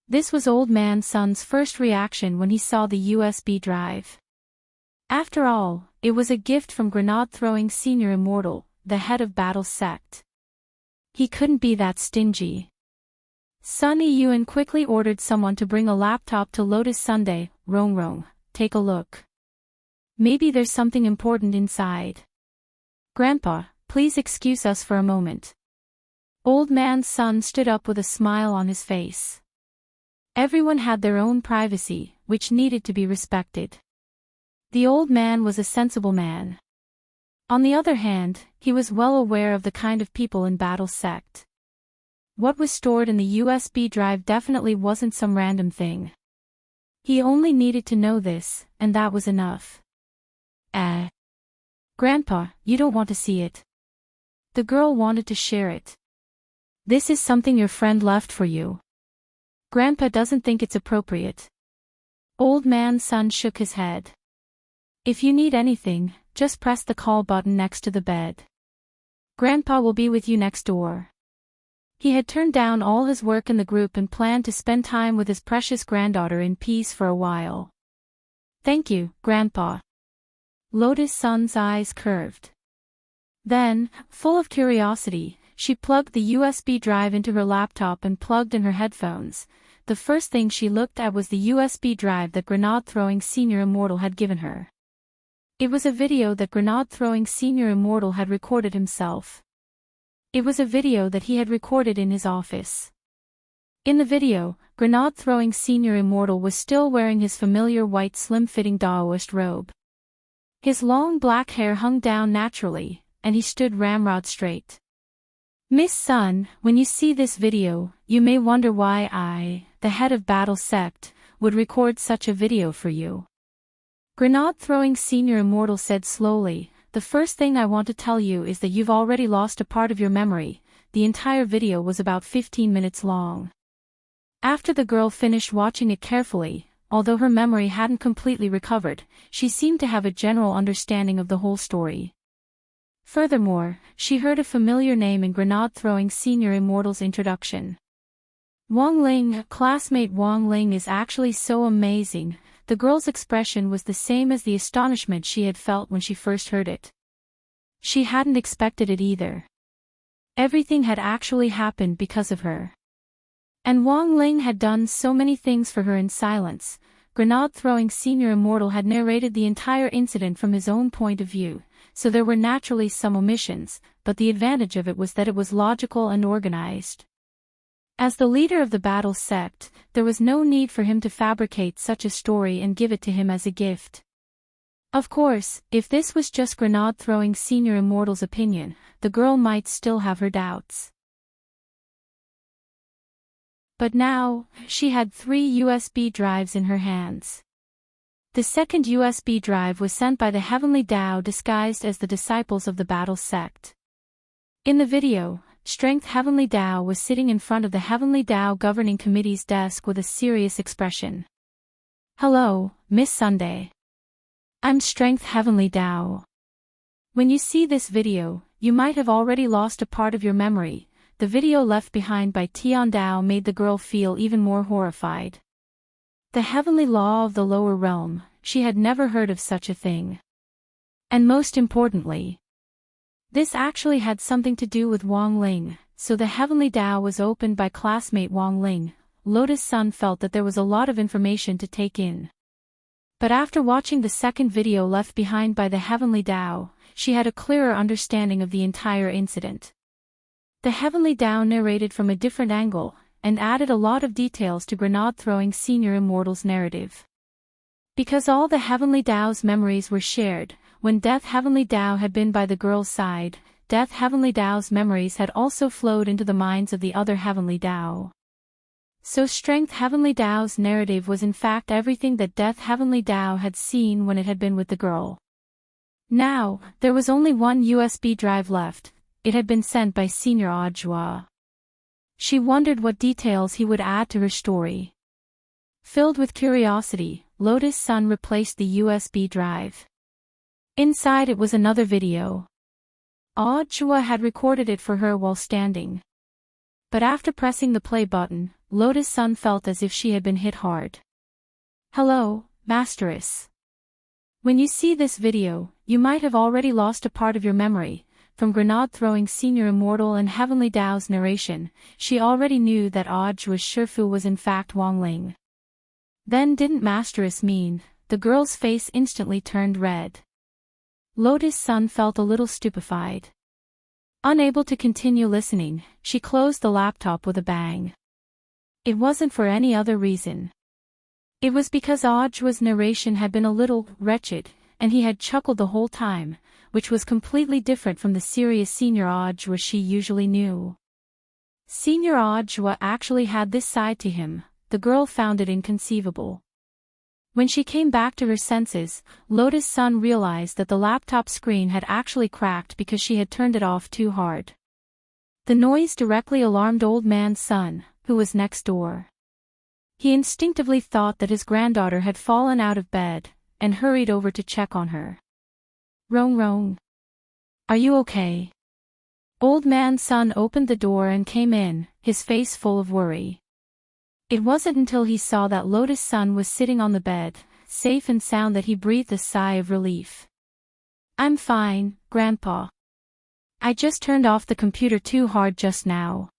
This was Old Man Sun's first reaction when he saw the USB drive. After all, it was a gift from grenade-throwing Senior Immortal, the head of Battle Sect. He couldn't be that stingy. Sunny Yuan quickly ordered someone to bring a laptop to Lotus Sunday. Rong Rong, take a look. Maybe there's something important inside. Grandpa, please excuse us for a moment. Old Man Sun stood up with a smile on his face. Everyone had their own privacy, which needed to be respected. The old man was a sensible man. On the other hand, he was well aware of the kind of people in Battle Sect. What was stored in the USB drive definitely wasn't some random thing. He only needed to know this, and that was enough. Grandpa, you don't want to see it. The girl wanted to share it. This is something your friend left for you. Grandpa doesn't think it's appropriate. Old Man Sun shook his head. If you need anything, just press the call button next to the bed. Grandpa will be with you next door. He had turned down all his work in the group and planned to spend time with his precious granddaughter in peace for a while. Thank you, Grandpa. Lotus Sun's eyes curved. Then, full of curiosity, she plugged the USB drive into her laptop and plugged in her headphones. The first thing she looked at was the USB drive that grenade-throwing Senior Immortal had given her. It was a video that grenade-throwing Senior Immortal had recorded himself. It was a video that he had recorded in his office. In the video, grenade-throwing Senior Immortal was still wearing his familiar white slim-fitting Daoist robe. His long black hair hung down naturally, and he stood ramrod straight. Miss Sun, when you see this video, you may wonder why I, the head of Battle Sect, would record such a video for you. Grenade-throwing Senior Immortal said slowly, the first thing I want to tell you is that you've already lost a part of your memory. The entire video was about 15 minutes long. After the girl finished watching it carefully, although her memory hadn't completely recovered, she seemed to have a general understanding of the whole story. Furthermore, she heard a familiar name in Grenade-throwing Senior Immortal's introduction. Wang Ling, classmate Wang Ling is actually so amazing. The girl's expression was the same as the astonishment she had felt when she first heard it. She hadn't expected it either. Everything had actually happened because of her. And Wang Ling had done so many things for her in silence. Grenade-throwing Senior Immortal had narrated the entire incident from his own point of view, so there were naturally some omissions, but the advantage of it was that it was logical and organized. As the leader of the Battle Sect, there was no need for him to fabricate such a story and give it to him as a gift. Of course, if this was just Grenade-throwing Senior Immortal's opinion, the girl might still have her doubts. But now, she had 3 USB drives in her hands. The second USB drive was sent by the Heavenly Tao disguised as the disciples of the Battle Sect. In the video, Strength Heavenly Tao was sitting in front of the Heavenly Tao Governing Committee's desk with a serious expression. Hello, Miss Sunday. I'm Strength Heavenly Tao. When you see this video, you might have already lost a part of your memory. The video left behind by Tian Dao made the girl feel even more horrified. The heavenly law of the lower realm, she had never heard of such a thing. And most importantly, this actually had something to do with Wang Ling, so the Heavenly Tao was opened by classmate Wang Ling. Lotus Sun felt that there was a lot of information to take in. But after watching the second video left behind by the Heavenly Tao, she had a clearer understanding of the entire incident. The Heavenly Tao narrated from a different angle, and added a lot of details to Grenade-throwing Senior Immortal's narrative. Because all the Heavenly Tao's memories were shared, when Death Heavenly Tao had been by the girl's side, Death Heavenly Tao's memories had also flowed into the minds of the other Heavenly Tao. So Strength Heavenly Tao's narrative was in fact everything that Death Heavenly Tao had seen when it had been with the girl. Now, there was only one USB drive left. It had been sent by Senior Audjua. She wondered what details he would add to her story. Filled with curiosity, Lotus Sun replaced the USB drive. Inside it was another video. Audjua had recorded it for her while standing. But after pressing the play button, Lotus Sun felt as if she had been hit hard. Hello, Masteress. When you see this video, you might have already lost a part of your memory. From Grenade-throwing Senior Immortal and Heavenly Tao's narration, she already knew that Audjua's Shifu was in fact Wang Ling. Then didn't Masteress mean? The girl's face instantly turned red. Lotus Sun felt a little stupefied. Unable to continue listening, she closed the laptop with a bang. It wasn't for any other reason. It was because Audjua's narration had been a little wretched, and he had chuckled the whole time, which was completely different from the serious Senior Audjua she usually knew. Senior Audjua actually had this side to him. The girl found it inconceivable. When she came back to her senses, Lotus Sun realized that the laptop screen had actually cracked because she had turned it off too hard. The noise directly alarmed Old Man Sun, who was next door. He instinctively thought that his granddaughter had fallen out of bed, and hurried over to check on her. Rong Rong. Are you okay? Old Man Sun opened the door and came in, his face full of worry. It wasn't until he saw that Lotus Sun was sitting on the bed, safe and sound, that he breathed a sigh of relief. I'm fine, Grandpa. I just turned off the computer too hard just now,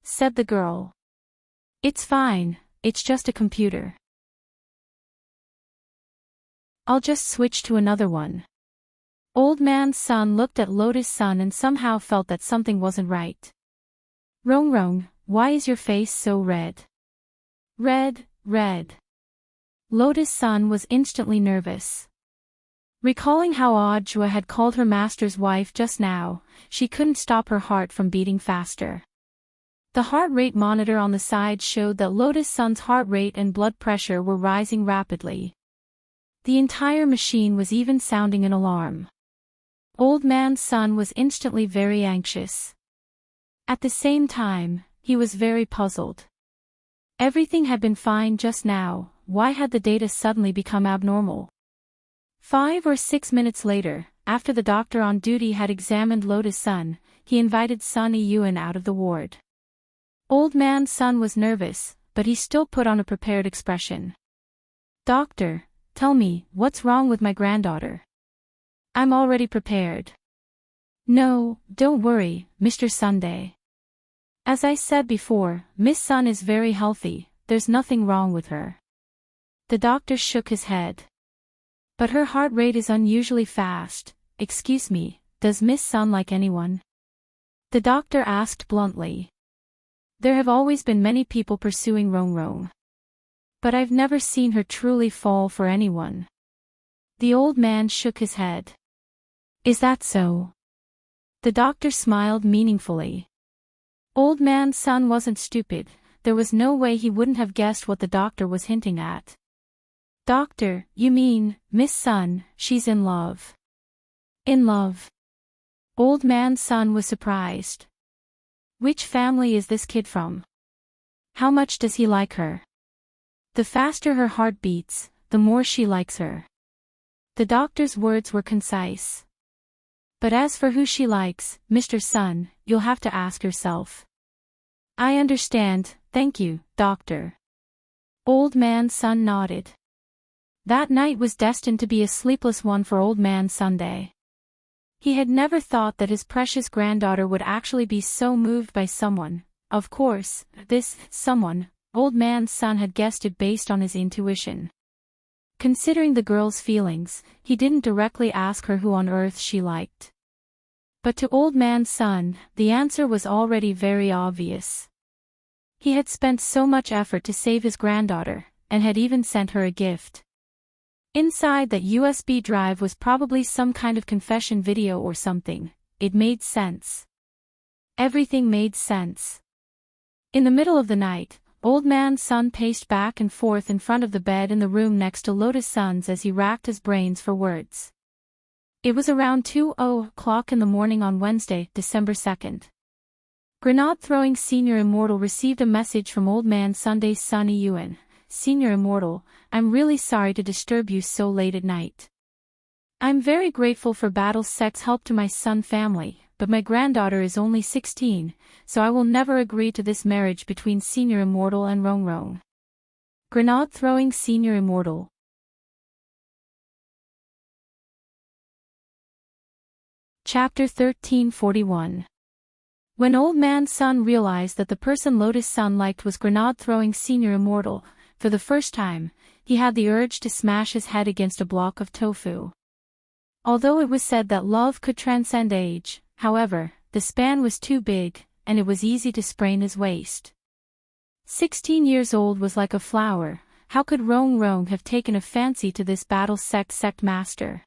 said the girl. It's fine, it's just a computer. I'll just switch to another one. Old Man Sun looked at Lotus Sun and somehow felt that something wasn't right. Rong Rong, why is your face so red? Red. Lotus Sun was instantly nervous. Recalling how Audra had called her master's wife just now, she couldn't stop her heart from beating faster. The heart rate monitor on the side showed that Lotus Sun's heart rate and blood pressure were rising rapidly. The entire machine was even sounding an alarm. Old Man Sun was instantly very anxious. At the same time, he was very puzzled. Everything had been fine just now, why had the data suddenly become abnormal? 5 or 6 minutes later, after the doctor on duty had examined Lotus Sun, he invited Sun Yun out of the ward. Old Man Sun was nervous, but he still put on a prepared expression. "Doctor, tell me, what's wrong with my granddaughter?" "I'm already prepared." "No, don't worry, Mr. Sunday. As I said before, Miss Sun is very healthy, there's nothing wrong with her." The doctor shook his head. "But her heart rate is unusually fast. Excuse me, does Miss Sun like anyone?" The doctor asked bluntly. "There have always been many people pursuing Rong. But I've never seen her truly fall for anyone." The old man shook his head. "Is that so?" The doctor smiled meaningfully. Old Man Sun wasn't stupid, there was no way he wouldn't have guessed what the doctor was hinting at. "Doctor, you mean, Miss Sun, she's in love." "In love?" Old Man Sun was surprised. "Which family is this kid from? How much does he like her?" "The faster her heart beats, the more she likes her." The doctor's words were concise. "But as for who she likes, Mr. Sun, you'll have to ask herself." "I understand, thank you, doctor." Old Man Sun nodded. That night was destined to be a sleepless one for Old Man Sunday. He had never thought that his precious granddaughter would actually be so moved by someone. Of course, this someone, Old Man Sun had guessed it based on his intuition. Considering the girl's feelings, he didn't directly ask her who on earth she liked. But to Old Man Sun, the answer was already very obvious. He had spent so much effort to save his granddaughter, and had even sent her a gift. Inside that USB drive was probably some kind of confession video or something. It made sense. Everything made sense. In the middle of the night, Old Man Sun paced back and forth in front of the bed in the room next to Lotus Sun's as he racked his brains for words. It was around 2:00 in the morning on Wednesday, December 2nd. Grenade-throwing Senior Immortal received a message from Old Man Sunday's Sun Yun. "Senior Immortal, I'm really sorry to disturb you so late at night. I'm very grateful for Battle Sec's help to my Sun family, but my granddaughter is only 16, so I will never agree to this marriage between Senior Immortal and Rong. Grenade-throwing Senior Immortal." Chapter 1341. When Old Man Sun realized that the person Lotus Sun liked was Grenade-throwing Senior Immortal, for the first time, he had the urge to smash his head against a block of tofu. Although it was said that love could transcend age, however, the span was too big, and it was easy to sprain his waist. 16 years old was like a flower. How could Rong have taken a fancy to this Battle sect master?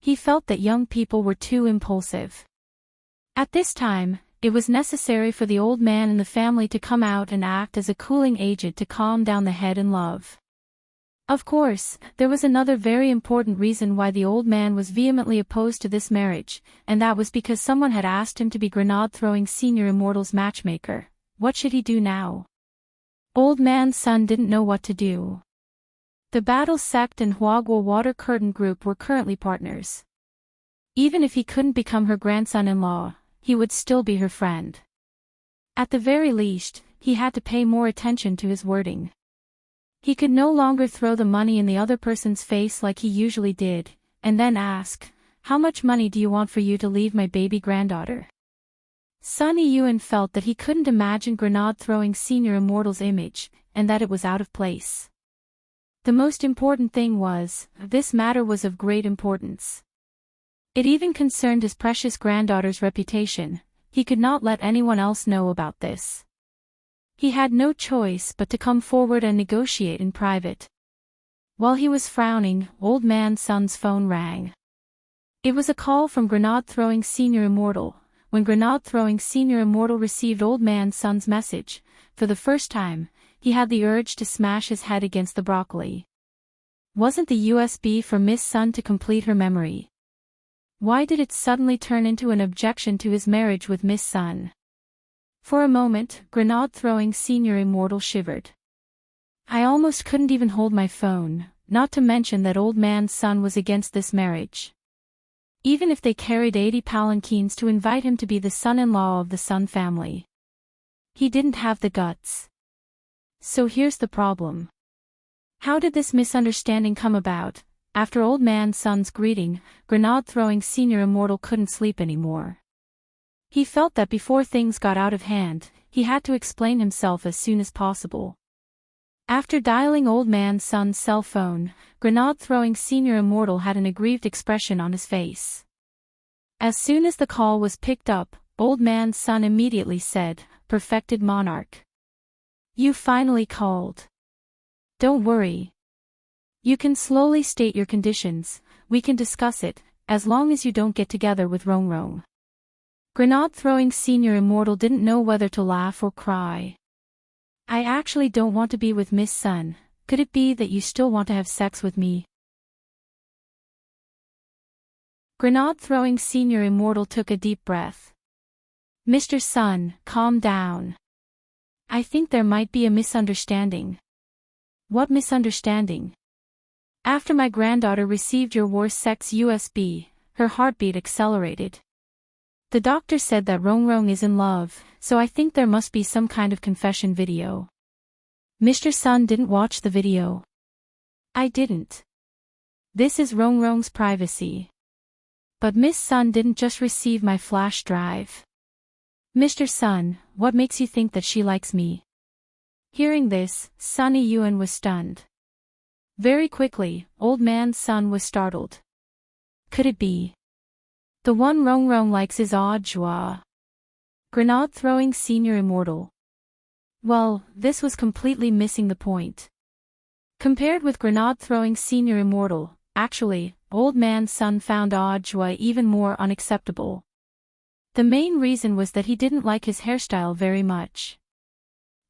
He felt that young people were too impulsive. At this time, it was necessary for the old man in the family to come out and act as a cooling agent to calm down the head in love. Of course, there was another very important reason why the old man was vehemently opposed to this marriage, and that was because someone had asked him to be Grenade-throwing Senior Immortal's matchmaker. What should he do now? Old Man Sun didn't know what to do. The Battle Sect and Huagua Water Curtain Group were currently partners. Even if he couldn't become her grandson-in-law, he would still be her friend. At the very least, he had to pay more attention to his wording. He could no longer throw the money in the other person's face like he usually did, and then ask, "How much money do you want for you to leave my baby granddaughter?" Sun Yun felt that he couldn't imagine Grenade-throwing Senior Immortal's image, and that it was out of place. The most important thing was, this matter was of great importance. It even concerned his precious granddaughter's reputation. He could not let anyone else know about this. He had no choice but to come forward and negotiate in private. While he was frowning, Old Man Sun's phone rang. It was a call from Grenade-throwing Senior Immortal. When Grenade-throwing Senior Immortal received Old Man Sun's message, for the first time, he had the urge to smash his head against the broccoli. Wasn't the USB for Miss Sun to complete her memory? Why did it suddenly turn into an objection to his marriage with Miss Sun? For a moment, Grenade-throwing Senior Immortal shivered. I almost couldn't even hold my phone, not to mention that Old Man Sun was against this marriage. Even if they carried 80 palanquins to invite him to be the son-in-law of the Sun family. He didn't have the guts. So here's the problem. How did this misunderstanding come about? After Old Man Sun's greeting, Grenade-throwing Senior Immortal couldn't sleep anymore. He felt that before things got out of hand, he had to explain himself as soon as possible. After dialing Old Man Sun's cell phone, Grenade-throwing Senior Immortal had an aggrieved expression on his face. As soon as the call was picked up, Old Man Sun immediately said, "Perfected monarch. You finally called. Don't worry. You can slowly state your conditions, we can discuss it, as long as you don't get together with Rongrong." Grenade-throwing Senior Immortal didn't know whether to laugh or cry. I actually don't want to be with Miss Sun. Could it be that you still want to have sex with me? Grenade-throwing Senior Immortal took a deep breath. Mr. Sun, calm down. I think there might be a misunderstanding. What misunderstanding? After my granddaughter received your war sex USB, her heartbeat accelerated. The doctor said that Rongrong is in love, so I think there must be some kind of confession video. Mr. Sun didn't watch the video. I didn't. This is Rongrong's privacy. But Miss Sun didn't just receive my flash drive. Mr. Sun, what makes you think that she likes me? Hearing this, Sunny Yuan was stunned. Very quickly, Old Man Sun was startled. Could it be? The one Rongrong likes is Audiobook. Grenade-throwing Senior Immortal. Well, this was completely missing the point. Compared with Grenade-throwing Senior Immortal, actually, Old Man Sun found Audiobook even more unacceptable. The main reason was that he didn't like his hairstyle very much.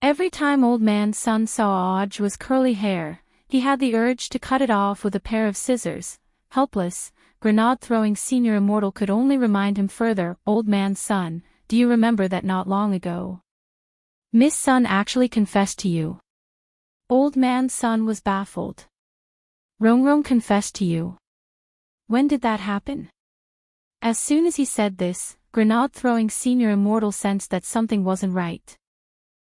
Every time Old Man Sun saw Audiobook's curly hair, he had the urge to cut it off with a pair of scissors. Helpless, Grenade-throwing Senior Immortal could only remind him further, Old Man Sun, do you remember that not long ago? Miss Sun actually confessed to you. Old Man Sun was baffled. Rongrong confessed to you. When did that happen? As soon as he said this, Grenade-throwing Senior Immortal sensed that something wasn't right.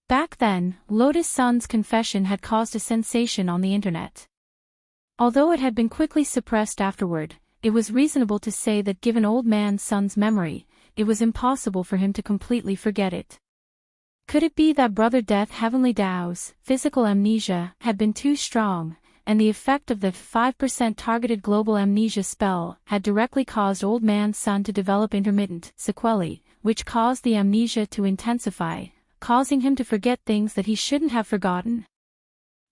Back then, Lotus Sun's confession had caused a sensation on the internet. Although it had been quickly suppressed afterward, it was reasonable to say that given Old Man Sun's memory, it was impossible for him to completely forget it. Could it be that Brother Death Heavenly Dao's physical amnesia had been too strong, and the effect of the 5% targeted global amnesia spell had directly caused Old Man Sun to develop intermittent sequelae, which caused the amnesia to intensify, causing him to forget things that he shouldn't have forgotten?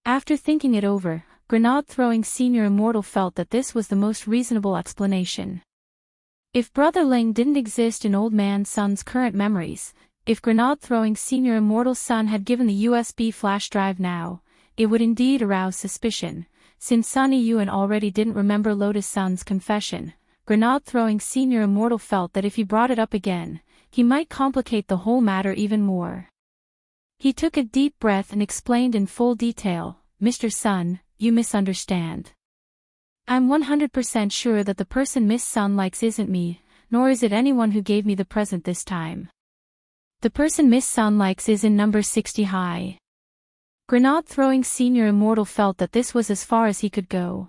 After thinking it over, Grenade-throwing Senior Immortal felt that this was the most reasonable explanation. If Brother Ling didn't exist in Old Man Sun's current memories, if Grenade-throwing Senior Immortal's son had given the USB flash drive now, it would indeed arouse suspicion. Since Sunny Yuan already didn't remember Lotus Sun's confession, Grenade-throwing Senior Immortal felt that if he brought it up again, he might complicate the whole matter even more. He took a deep breath and explained in full detail, Mr. Sun, you misunderstand. I'm 100% sure that the person Miss Sun likes isn't me, nor is it anyone who gave me the present this time. The person Miss Sun likes is in number 60 high. Grenade-throwing Senior Immortal felt that this was as far as he could go.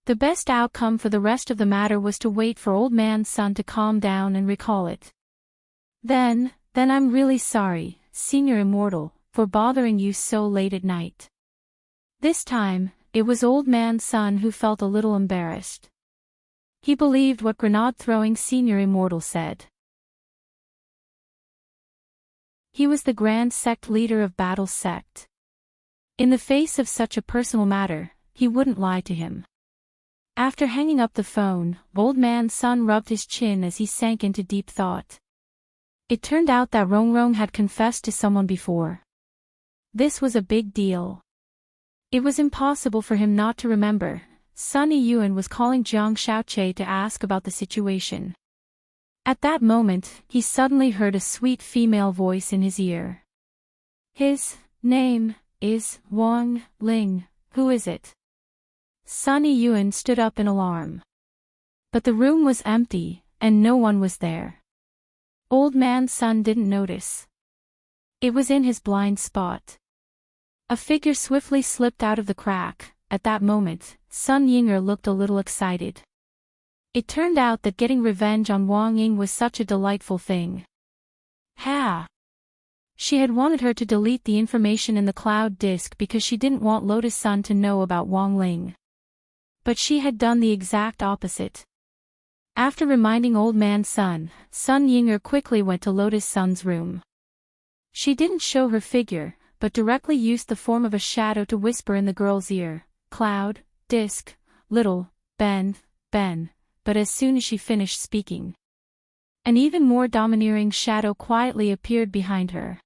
The best outcome for the rest of the matter was to wait for Old Man Sun to calm down and recall it. Then I'm really sorry, Senior Immortal, for bothering you so late at night. This time, it was Old Man Sun who felt a little embarrassed. He believed what Grenade-throwing Senior Immortal said. He was the Grand Sect leader of Battle Sect. In the face of such a personal matter, he wouldn't lie to him. After hanging up the phone, Old Man Sun rubbed his chin as he sank into deep thought. It turned out that Rongrong had confessed to someone before. This was a big deal. It was impossible for him not to remember. Sunny Yuan was calling Jiang Xiaoche to ask about the situation. At that moment, he suddenly heard a sweet female voice in his ear. His name is Wang Ling. Who is it? Sunny Yuan stood up in alarm. But the room was empty, and no one was there. Old Man Sun didn't notice. It was in his blind spot. A figure swiftly slipped out of the crack. At that moment, Sun Yinger looked a little excited. It turned out that getting revenge on Wang Ying was such a delightful thing. Ha! She had wanted her to delete the information in the cloud disk because she didn't want Lotus Sun to know about Wang Ling. But she had done the exact opposite. After reminding Old Man Sun, Sun Yinger quickly went to Lotus Sun's room. She didn't show her figure, but directly used the form of a shadow to whisper in the girl's ear, "Cloud, disk, little, Ben, Ben," but as soon as she finished speaking, an even more domineering shadow quietly appeared behind her.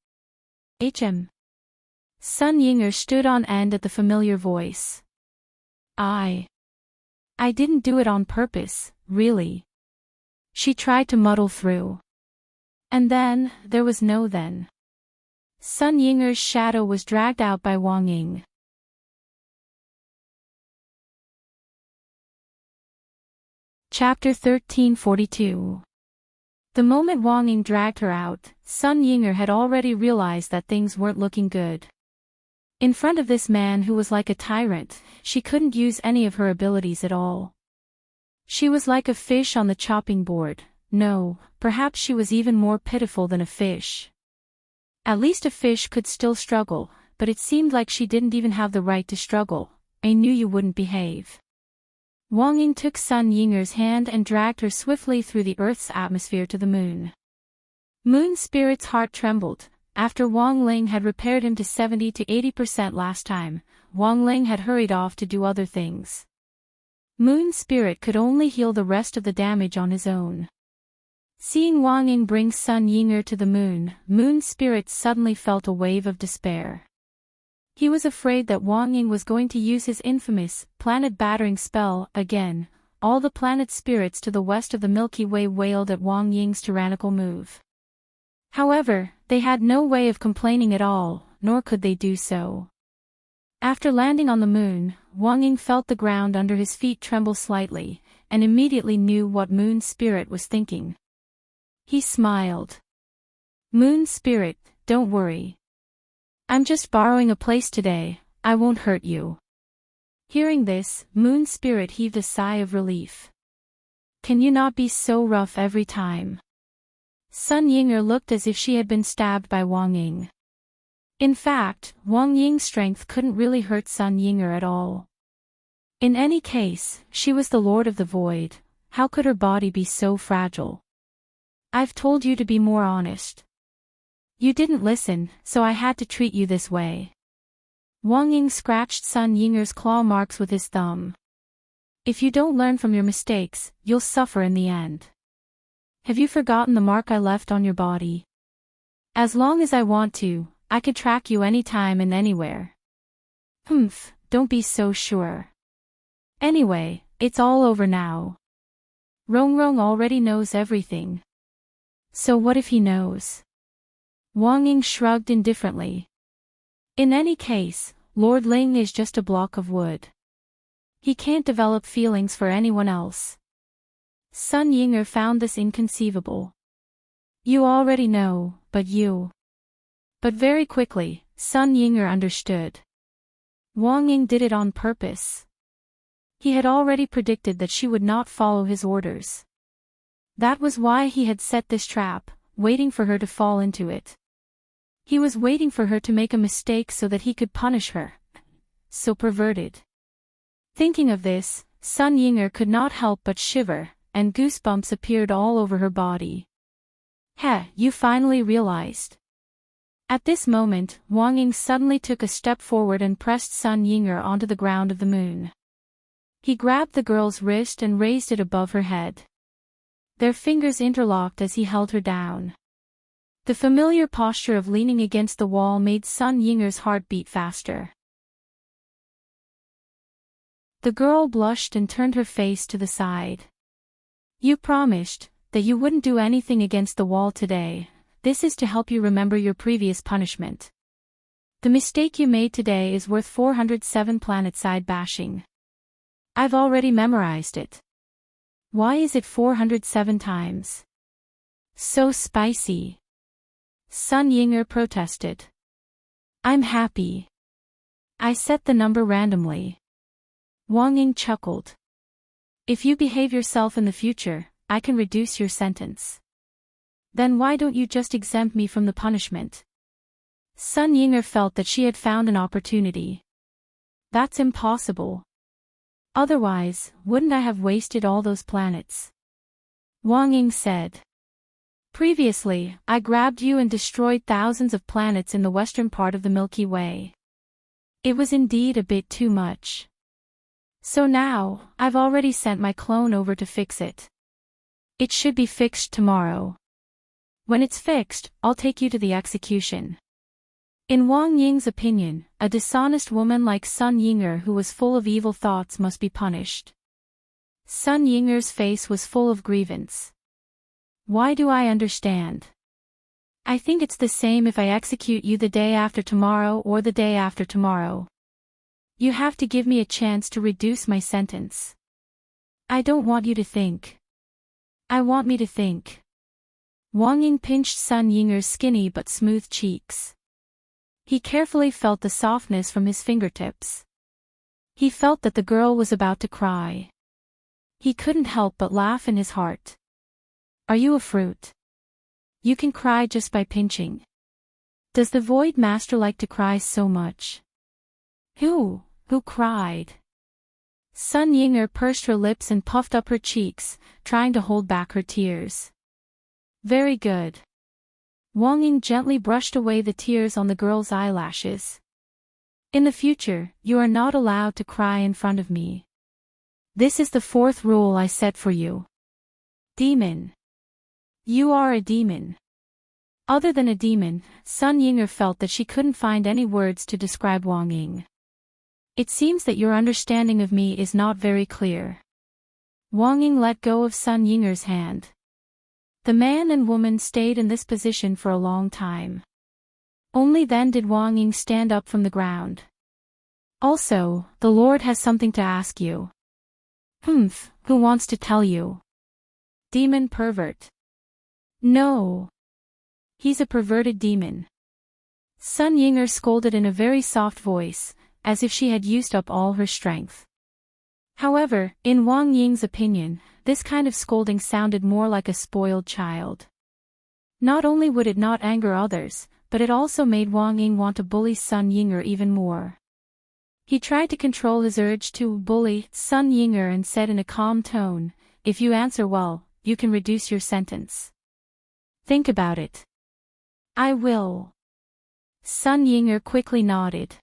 Sun Yinger stood on end at the familiar voice. I didn't do it on purpose, really. She tried to muddle through. And then, there was no then. Sun Yinger's shadow was dragged out by Wang Ying. Chapter 1342. The moment Wang Ying dragged her out, Sun Yinger had already realized that things weren't looking good. In front of this man who was like a tyrant, she couldn't use any of her abilities at all. She was like a fish on the chopping board. No, perhaps she was even more pitiful than a fish. At least a fish could still struggle, but it seemed like she didn't even have the right to struggle. I knew you wouldn't behave. Wang Ying took Sun Yinger's hand and dragged her swiftly through the Earth's atmosphere to the moon. Moon Spirit's heart trembled. After Wang Ling had repaired him to 70 to 80% last time, Wang Ling had hurried off to do other things. Moon Spirit could only heal the rest of the damage on his own. Seeing Wang Ying bring Sun Yinger to the moon, Moon Spirit suddenly felt a wave of despair. He was afraid that Wang Ying was going to use his infamous planet battering spell again. All the planet spirits to the west of the Milky Way wailed at Wang Ying's tyrannical move. However, they had no way of complaining at all, nor could they do so. After landing on the moon, Wang Ying felt the ground under his feet tremble slightly, and immediately knew what Moon Spirit was thinking. He smiled. Moon Spirit, don't worry. I'm just borrowing a place today, I won't hurt you. Hearing this, Moon Spirit heaved a sigh of relief. Can you not be so rough every time? Sun Yinger looked as if she had been stabbed by Wang Ying. In fact, Wang Ying's strength couldn't really hurt Sun Yinger at all. In any case, she was the Lord of the Void. How could her body be so fragile? I've told you to be more honest. You didn't listen, so I had to treat you this way. Wang Ying scratched Sun Yinger's claw marks with his thumb. If you don't learn from your mistakes, you'll suffer in the end. Have you forgotten the mark I left on your body? As long as I want to, I could track you anytime and anywhere. Humph, don't be so sure. Anyway, it's all over now. Rongrong already knows everything. So what if he knows? Wang Ying shrugged indifferently. In any case, Lord Ling is just a block of wood. He can't develop feelings for anyone else. Sun Yinger found this inconceivable. You already know, but very quickly, Sun Yinger understood. Wang Ying did it on purpose. He had already predicted that she would not follow his orders. That was why he had set this trap, waiting for her to fall into it. He was waiting for her to make a mistake so that he could punish her. So perverted. Thinking of this, Sun Yinger could not help but shiver, and goosebumps appeared all over her body. Heh, you finally realized. At this moment, Wang Ying suddenly took a step forward and pressed Sun Yinger onto the ground of the moon. He grabbed the girl's wrist and raised it above her head. Their fingers interlocked as he held her down. The familiar posture of leaning against the wall made Sun Yinger's heart beat faster. The girl blushed and turned her face to the side. You promised that you wouldn't do anything against the wall today. This is to help you remember your previous punishment. The mistake you made today is worth 407 planet-side bashing. I've already memorized it. Why is it 407 times? So spicy. Sun Yinger protested. I'm happy. I set the number randomly. Wang Ying chuckled. If you behave yourself in the future, I can reduce your sentence. Then why don't you just exempt me from the punishment? Sun Yinger felt that she had found an opportunity. That's impossible. Otherwise, wouldn't I have wasted all those planets? Wang Ying said. Previously, I grabbed you and destroyed thousands of planets in the western part of the Milky Way. It was indeed a bit too much. So now, I've already sent my clone over to fix it. It should be fixed tomorrow. When it's fixed, I'll take you to the execution. In Wang Ying's opinion, a dishonest woman like Sun Yinger who was full of evil thoughts must be punished. Sun Yinger's face was full of grievance. Why do I understand? I think it's the same if I execute you the day after tomorrow or the day after tomorrow. You have to give me a chance to reduce my sentence. I don't want you to think. I want me to think. Wang Ying pinched Sun Yinger's skinny but smooth cheeks. He carefully felt the softness from his fingertips. He felt that the girl was about to cry. He couldn't help but laugh in his heart. Are you a fruit? You can cry just by pinching. Does the Void Master like to cry so much? Who cried? Sun Yinger pursed her lips and puffed up her cheeks, trying to hold back her tears. Very good. Wang Ying gently brushed away the tears on the girl's eyelashes. In the future, you are not allowed to cry in front of me. This is the 4th rule I set for you. Demon. You are a demon. Other than a demon, Sun Yinger felt that she couldn't find any words to describe Wang Ying. It seems that your understanding of me is not very clear. Wang Ying let go of Sun Yinger's hand. The man and woman stayed in this position for a long time. Only then did Wang Ying stand up from the ground. Also, the Lord has something to ask you. Who wants to tell you? Demon pervert. No. He's a perverted demon. Sun Yinger scolded in a very soft voice, as if she had used up all her strength. However, in Wang Ying's opinion, this kind of scolding sounded more like a spoiled child. Not only would it not anger others, but it also made Wang Ying want to bully Sun Yinger even more. He tried to control his urge to bully Sun Yinger and said in a calm tone, if you answer well, you can reduce your sentence. Think about it. I will. Sun Yinger quickly nodded.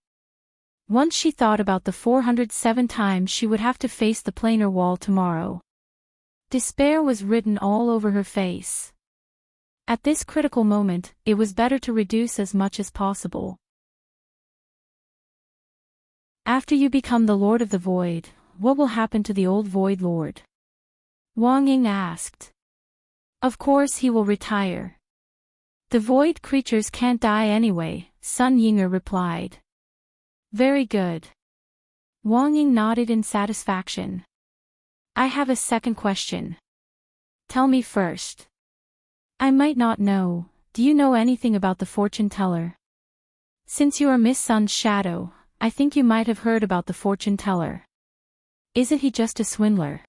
Once she thought about the 407 times she would have to face the planar wall tomorrow. Despair was written all over her face. At this critical moment, it was better to reduce as much as possible. After you become the Lord of the Void, what will happen to the old Void Lord? Wang Ying asked. Of course he will retire. The Void creatures can't die anyway, Sun Yinger replied. Very good. Wang Ying nodded in satisfaction. I have a second question. Tell me first. I might not know, do you know anything about the fortune teller? Since you are Miss Sun's shadow, I think you might have heard about the fortune teller. Isn't he just a swindler?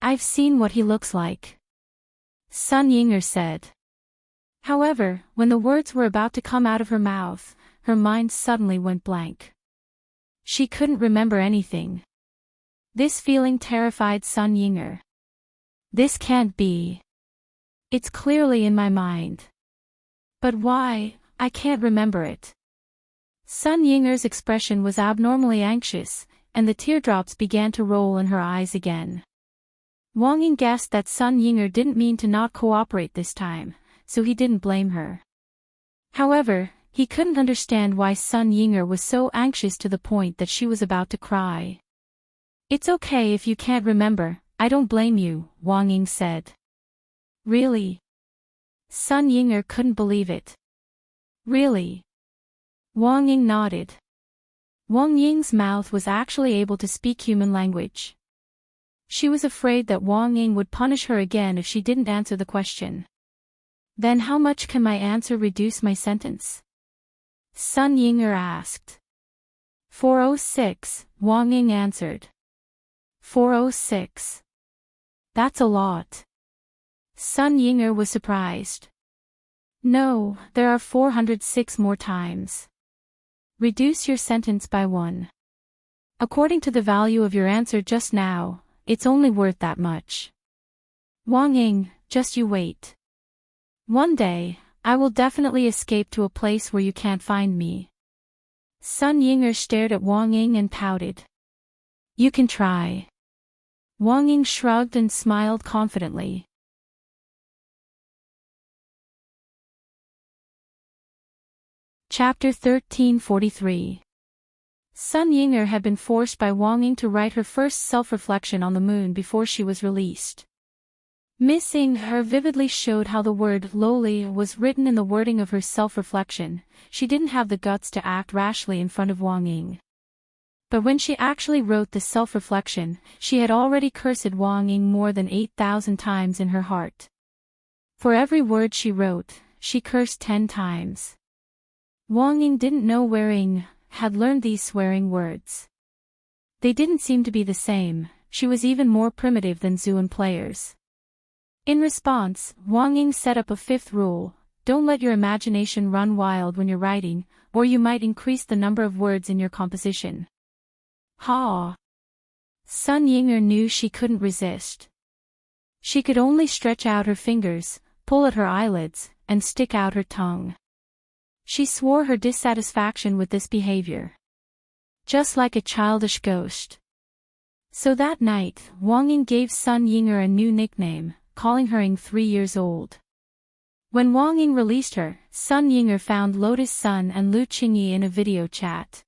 I've seen what he looks like. Sun Yinger said. However, when the words were about to come out of her mouth, her mind suddenly went blank. She couldn't remember anything. This feeling terrified Sun Yinger. This can't be. It's clearly in my mind. But why? I can't remember it. Sun Yinger's expression was abnormally anxious, and the teardrops began to roll in her eyes again. Wang Ying guessed that Sun Yinger didn't mean to not cooperate this time, so he didn't blame her. However, he couldn't understand why Sun Yinger was so anxious to the point that she was about to cry. It's okay if you can't remember, I don't blame you, Wang Ying said. Really? Sun Yinger couldn't believe it. Really? Wang Ying nodded. Wang Ying's mouth was actually able to speak human language. She was afraid that Wang Ying would punish her again if she didn't answer the question. Then how much can my answer reduce my sentence? Sun Yinger asked. 406, Wang Ying answered. 406. That's a lot. Sun Yinger was surprised. No, there are 406 more times. Reduce your sentence by 1. According to the value of your answer just now, it's only worth that much. Wang Ying, just you wait. One day, I will definitely escape to a place where you can't find me. Sun Yinger stared at Wang Ying and pouted. You can try. Wang Ying shrugged and smiled confidently. Chapter 1343. Sun Yinger had been forced by Wang Ying to write her first self-reflection on the moon before she was released. Missing her vividly showed how the word lowly was written in the wording of her self-reflection. She didn't have the guts to act rashly in front of Wang Ying. But when she actually wrote the self-reflection, she had already cursed Wang Ying more than 8,000 times in her heart. For every word she wrote, she cursed 10 times. Wang Ying didn't know where Ying had learned these swearing words. They didn't seem to be the same. She was even more primitive than Zhuan players. In response, Wang Ying set up a 5th rule: don't let your imagination run wild when you're writing, or you might increase the number of words in your composition. Ha! Sun Yinger knew she couldn't resist. She could only stretch out her fingers, pull at her eyelids, and stick out her tongue. She swore her dissatisfaction with this behavior. Just like a childish ghost. So that night, Wang Ying gave Sun Yinger a new nickname, calling her Ying 3 years old. When Wang Ying released her, Sun Yinger found Lotus Sun and Lu Qingyi in a video chat.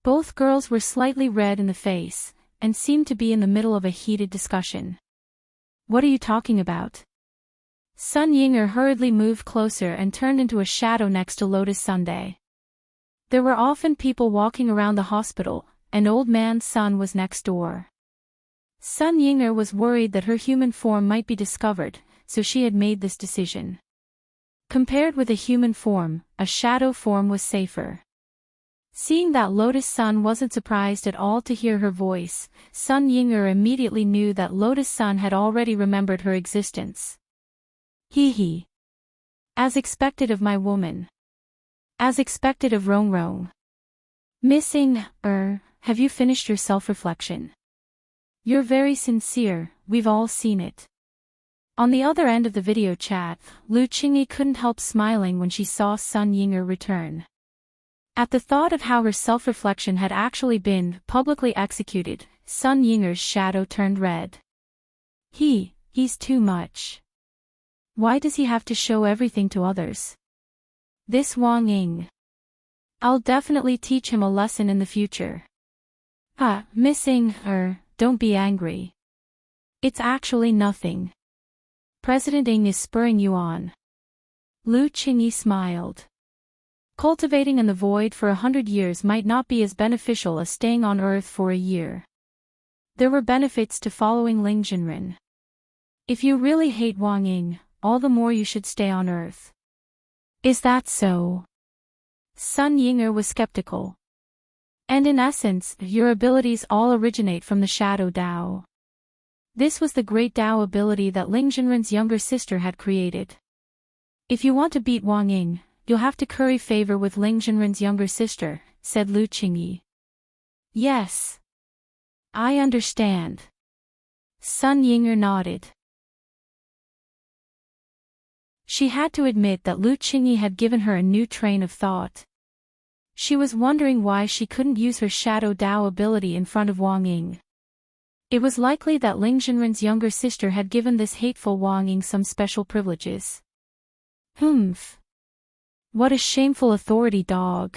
Both girls were slightly red in the face, and seemed to be in the middle of a heated discussion. What are you talking about? Sun Yinger hurriedly moved closer and turned into a shadow next to Lotus Sunday. There were often people walking around the hospital, and old man Sun was next door. Sun Yinger was worried that her human form might be discovered, so she had made this decision. Compared with a human form, a shadow form was safer. Seeing that Lotus Sun wasn't surprised at all to hear her voice, Sun Yinger immediately knew that Lotus Sun had already remembered her existence. Hee hee. As expected of my woman. As expected of Rong Rong. Missing, have you finished your self-reflection? You're very sincere, we've all seen it. On the other end of the video chat, Lu Qingyi couldn't help smiling when she saw Sun Yinger return. At the thought of how her self-reflection had actually been publicly executed, Sun Yinger's shadow turned red. He's too much. Why does he have to show everything to others? This Wang Ying. I'll definitely teach him a lesson in the future. Missing, don't be angry. It's actually nothing. President Ying is spurring you on. Lu Qingyi smiled. Cultivating in the void for 100 years might not be as beneficial as staying on Earth for a year. There were benefits to following Ling Jinren. If you really hate Wang Ying, all the more you should stay on Earth. Is that so? Sun Yinger was skeptical. And in essence, your abilities all originate from the Shadow Dao. This was the great Dao ability that Ling Jinren's younger sister had created. If you want to beat Wang Ying, you'll have to curry favor with Ling Jinren's younger sister, said Lu Qingyi. Yes. I understand. Sun Yinger nodded. She had to admit that Lu Qingyi had given her a new train of thought. She was wondering why she couldn't use her Shadow Dao ability in front of Wang Ying. It was likely that Ling Zhenren's younger sister had given this hateful Wang Ying some special privileges. Humph. What a shameful authority dog.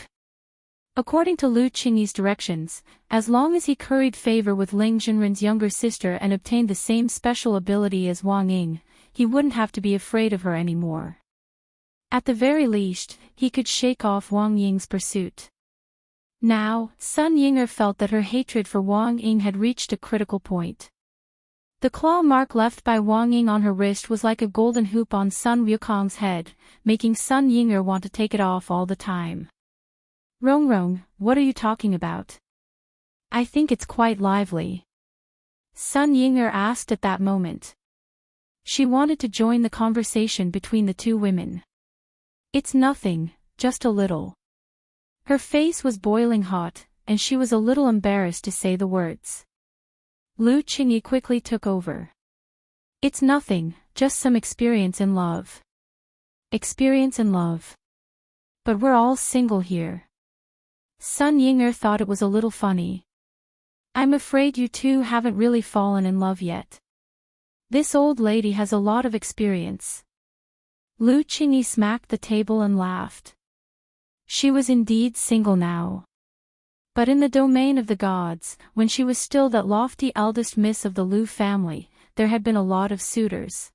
According to Lu Qingyi's directions, as long as he curried favor with Ling Zhenren's younger sister and obtained the same special ability as Wang Ying, he wouldn't have to be afraid of her anymore. At the very least, he could shake off Wang Ying's pursuit. Now, Sun Yinger felt that her hatred for Wang Ying had reached a critical point. The claw mark left by Wang Ying on her wrist was like a golden hoop on Sun Wukong's head, making Sun Yinger want to take it off all the time. Rong, what are you talking about? I think it's quite lively. Sun Yinger asked at that moment. She wanted to join the conversation between the two women. It's nothing, just a little. Her face was boiling hot, and she was a little embarrassed to say the words. Lu Qingyi quickly took over. It's nothing, just some experience in love. Experience in love. But we're all single here. Sun Yinger thought it was a little funny. I'm afraid you two haven't really fallen in love yet. This old lady has a lot of experience. Lu Qingyi smacked the table and laughed. She was indeed single now. But in the domain of the gods, when she was still that lofty eldest miss of the Lu family, there had been a lot of suitors.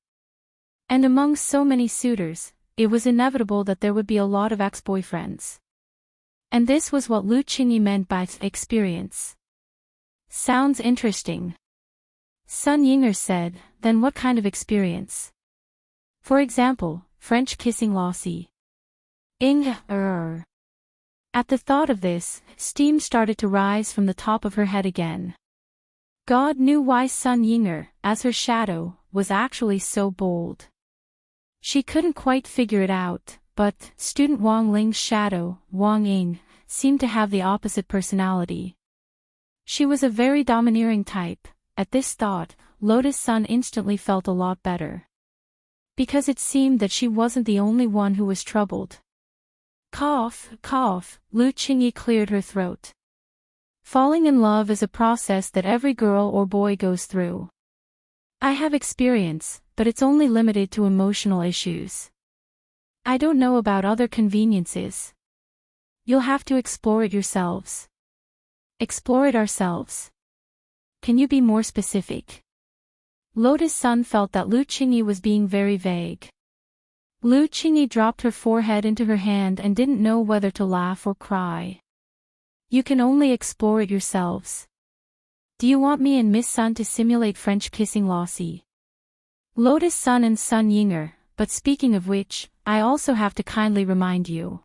And among so many suitors, it was inevitable that there would be a lot of ex-boyfriends. And this was what Lu Qingyi meant by experience. Sounds interesting. Sun Yinger said, then what kind of experience? For example, French kissing Lassie. At the thought of this, steam started to rise from the top of her head again. God knew why Sun Yinger, as her shadow, was actually so bold. She couldn't quite figure it out, but student Wang Ling's shadow, Wang Ying, seemed to have the opposite personality. She was a very domineering type. At this thought, Lotus Sun instantly felt a lot better. Because it seemed that she wasn't the only one who was troubled. Cough, cough, Lu Qingyi cleared her throat. Falling in love is a process that every girl or boy goes through. I have experience, but it's only limited to emotional issues. I don't know about other conveniences. You'll have to explore it yourselves. Explore it ourselves. Can you be more specific? Lotus Sun felt that Lu Qingyi was being very vague. Lu Qingyi dropped her forehead into her hand and didn't know whether to laugh or cry. You can only explore it yourselves. Do you want me and Miss Sun to simulate French kissing Lassie? Lotus Sun and Sun Yinger, but speaking of which, I also have to kindly remind you.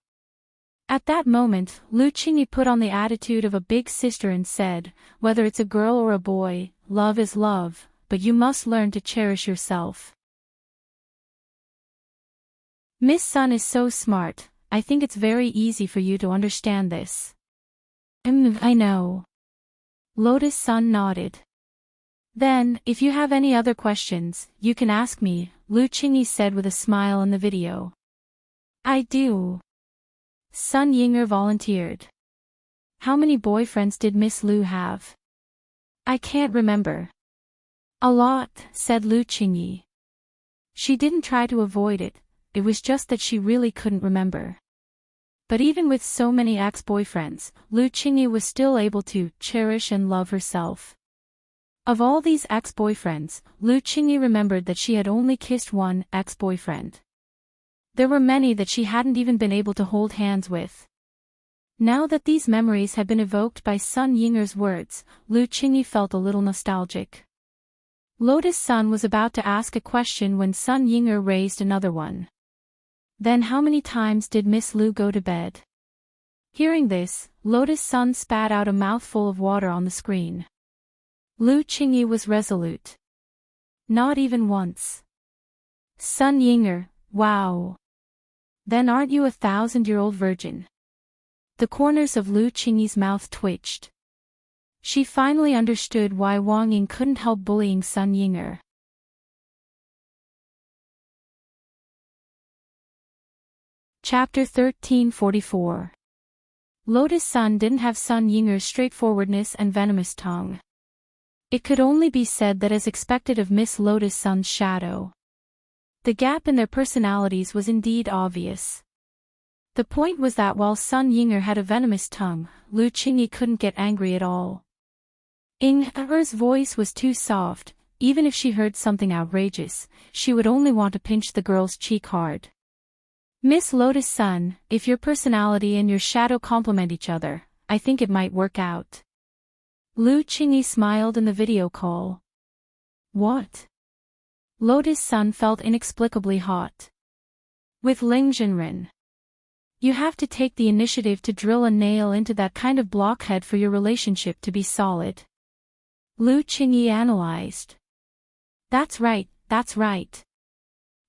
At that moment, Lu Qingyi put on the attitude of a big sister and said, whether it's a girl or a boy, love is love, but you must learn to cherish yourself. Miss Sun is so smart, I think it's very easy for you to understand this. I know. Lotus Sun nodded. Then, if you have any other questions, you can ask me, Lu Qingyi said with a smile in the video. I do. Sun Yinger volunteered. How many boyfriends did Miss Lu have? I can't remember. A lot, said Lu Qingyi. She didn't try to avoid it, it was just that she really couldn't remember. But even with so many ex-boyfriends, Lu Qingyi was still able to cherish and love herself. Of all these ex-boyfriends, Lu Qingyi remembered that she had only kissed one ex-boyfriend. There were many that she hadn't even been able to hold hands with. Now that these memories had been evoked by Sun Yinger's words, Lu Qingyi felt a little nostalgic. Lotus Sun was about to ask a question when Sun Yinger raised another one. Then how many times did Miss Lu go to bed? Hearing this, Lotus Sun spat out a mouthful of water on the screen. Lu Qingyi was resolute. Not even once. Sun Yinger, wow. Then aren't you a 1,000-year-old virgin? The corners of Lu Qingyi's mouth twitched. She finally understood why Wang Ying couldn't help bullying Sun Yinger. Chapter 1344. Lotus Sun didn't have Sun Yinger's straightforwardness and venomous tongue. It could only be said that as expected of Miss Lotus Sun's shadow. The gap in their personalities was indeed obvious. The point was that while Sun Yinger had a venomous tongue, Lu Qingyi couldn't get angry at all. Her's voice was too soft. Even if she heard something outrageous, she would only want to pinch the girl's cheek hard. Miss Lotus Sun, if your personality and your shadow complement each other, I think it might work out. Lu Qingyi smiled in the video call. What? Lotus Sun felt inexplicably hot. With Ling Jinren. You have to take the initiative to drill a nail into that kind of blockhead for your relationship to be solid. Lu Qingyi analyzed. That's right, that's right.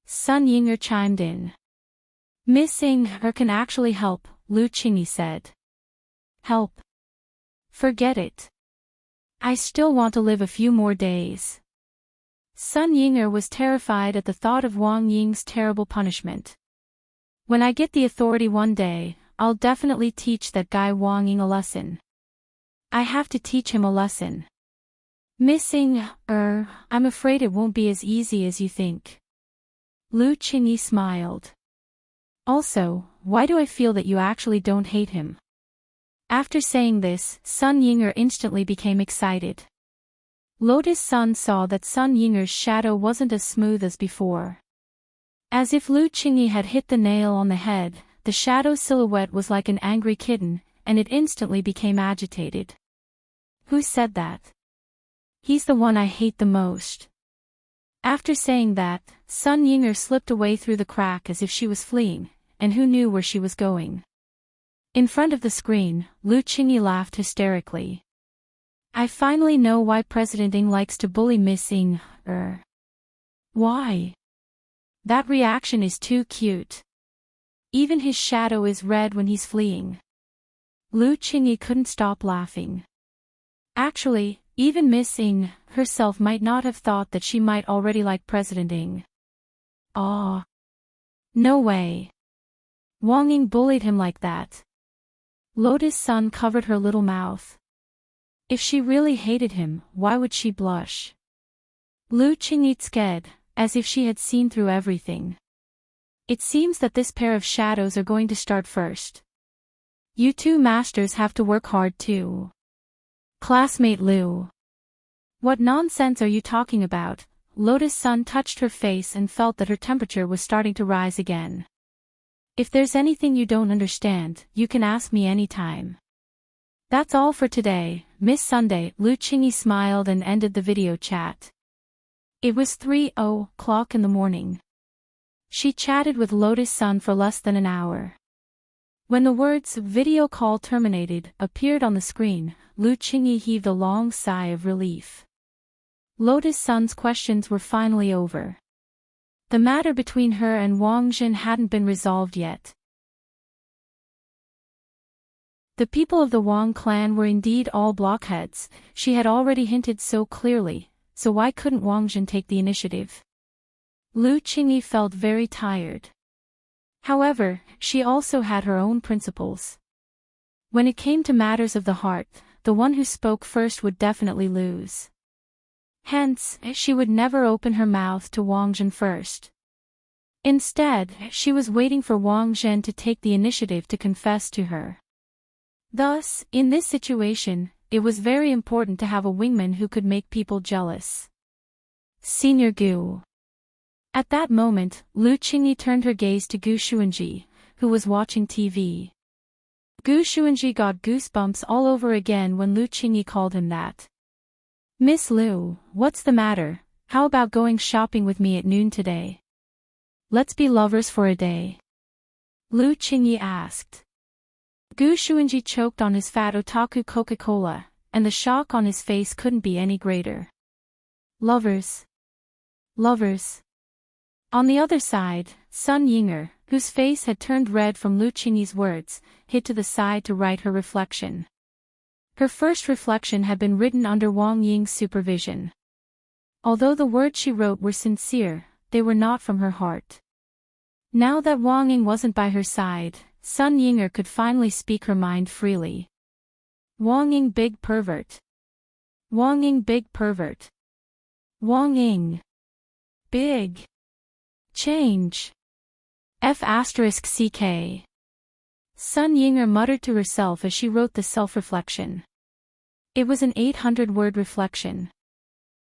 Sun Yinger chimed in. Miss Her can actually help, Lu Qingyi said. Help? Forget it. I still want to live a few more days. Sun Yinger was terrified at the thought of Wang Ying's terrible punishment. When I get the authority one day, I'll definitely teach that guy Wang Ying a lesson. I have to teach him a lesson. Miss I'm afraid it won't be as easy as you think. Lu Qingyi smiled. Also, why do I feel that you actually don't hate him? After saying this, Sun Yinger instantly became excited. Lotus Sun saw that Sun Yinger's shadow wasn't as smooth as before. As if Lu Qingyi had hit the nail on the head, the shadow's silhouette was like an angry kitten, and it instantly became agitated. Who said that? He's the one I hate the most. After saying that, Sun Yinger slipped away through the crack as if she was fleeing, and who knew where she was going. In front of the screen, Lu Qingyi laughed hysterically. I finally know why President Ng likes to bully Miss Why? That reaction is too cute. Even his shadow is red when he's fleeing. Lu Qingyi couldn't stop laughing. Actually, even Miss herself might not have thought that she might already like President Ng. Ah. No way. Wang Ying bullied him like that. Lotus Sun covered her little mouth. If she really hated him, why would she blush? Lu Qingyi scared, as if she had seen through everything. It seems that this pair of shadows are going to start first. You two masters have to work hard too. Classmate Lu. What nonsense are you talking about? Lotus Sun touched her face and felt that her temperature was starting to rise again. If there's anything you don't understand, you can ask me anytime. That's all for today, Miss Sunday. Lu Qingyi smiled and ended the video chat. It was 3:00 in the morning. She chatted with Lotus Sun for less than an hour. When the words "video call terminated" appeared on the screen, Lu Qingyi heaved a long sigh of relief. Lotus Sun's questions were finally over. The matter between her and Wang Jin hadn't been resolved yet. The people of the Wang clan were indeed all blockheads. She had already hinted so clearly, so why couldn't Wang Jin take the initiative? Lu Qingyi felt very tired. However, she also had her own principles. When it came to matters of the heart, the one who spoke first would definitely lose. Hence, she would never open her mouth to Wang Jin first. Instead, she was waiting for Wang Jin to take the initiative to confess to her. Thus, in this situation, it was very important to have a wingman who could make people jealous. Senior Gu. At that moment, Lu Qingyi turned her gaze to Gu Xuanji, who was watching TV. Gu Xuanji got goosebumps all over again when Lu Qingyi called him that. Miss Lu, what's the matter? How about going shopping with me at noon today? Let's be lovers for a day. Lu Qingyi asked. Gu Xuanji choked on his fat otaku Coca-Cola, and the shock on his face couldn't be any greater. Lovers. Lovers. On the other side, Sun Yinger, whose face had turned red from Lu Qingyi's words, hid to the side to write her reflection. Her first reflection had been written under Wang Ying's supervision. Although the words she wrote were sincere, they were not from her heart. Now that Wang Ying wasn't by her side, Sun Yinger could finally speak her mind freely. Wang Ying big pervert. Wang Ying big pervert. Wang Ying. Big. Change. F***ck. Sun Yinger muttered to herself as she wrote the self-reflection. It was an 800-word reflection.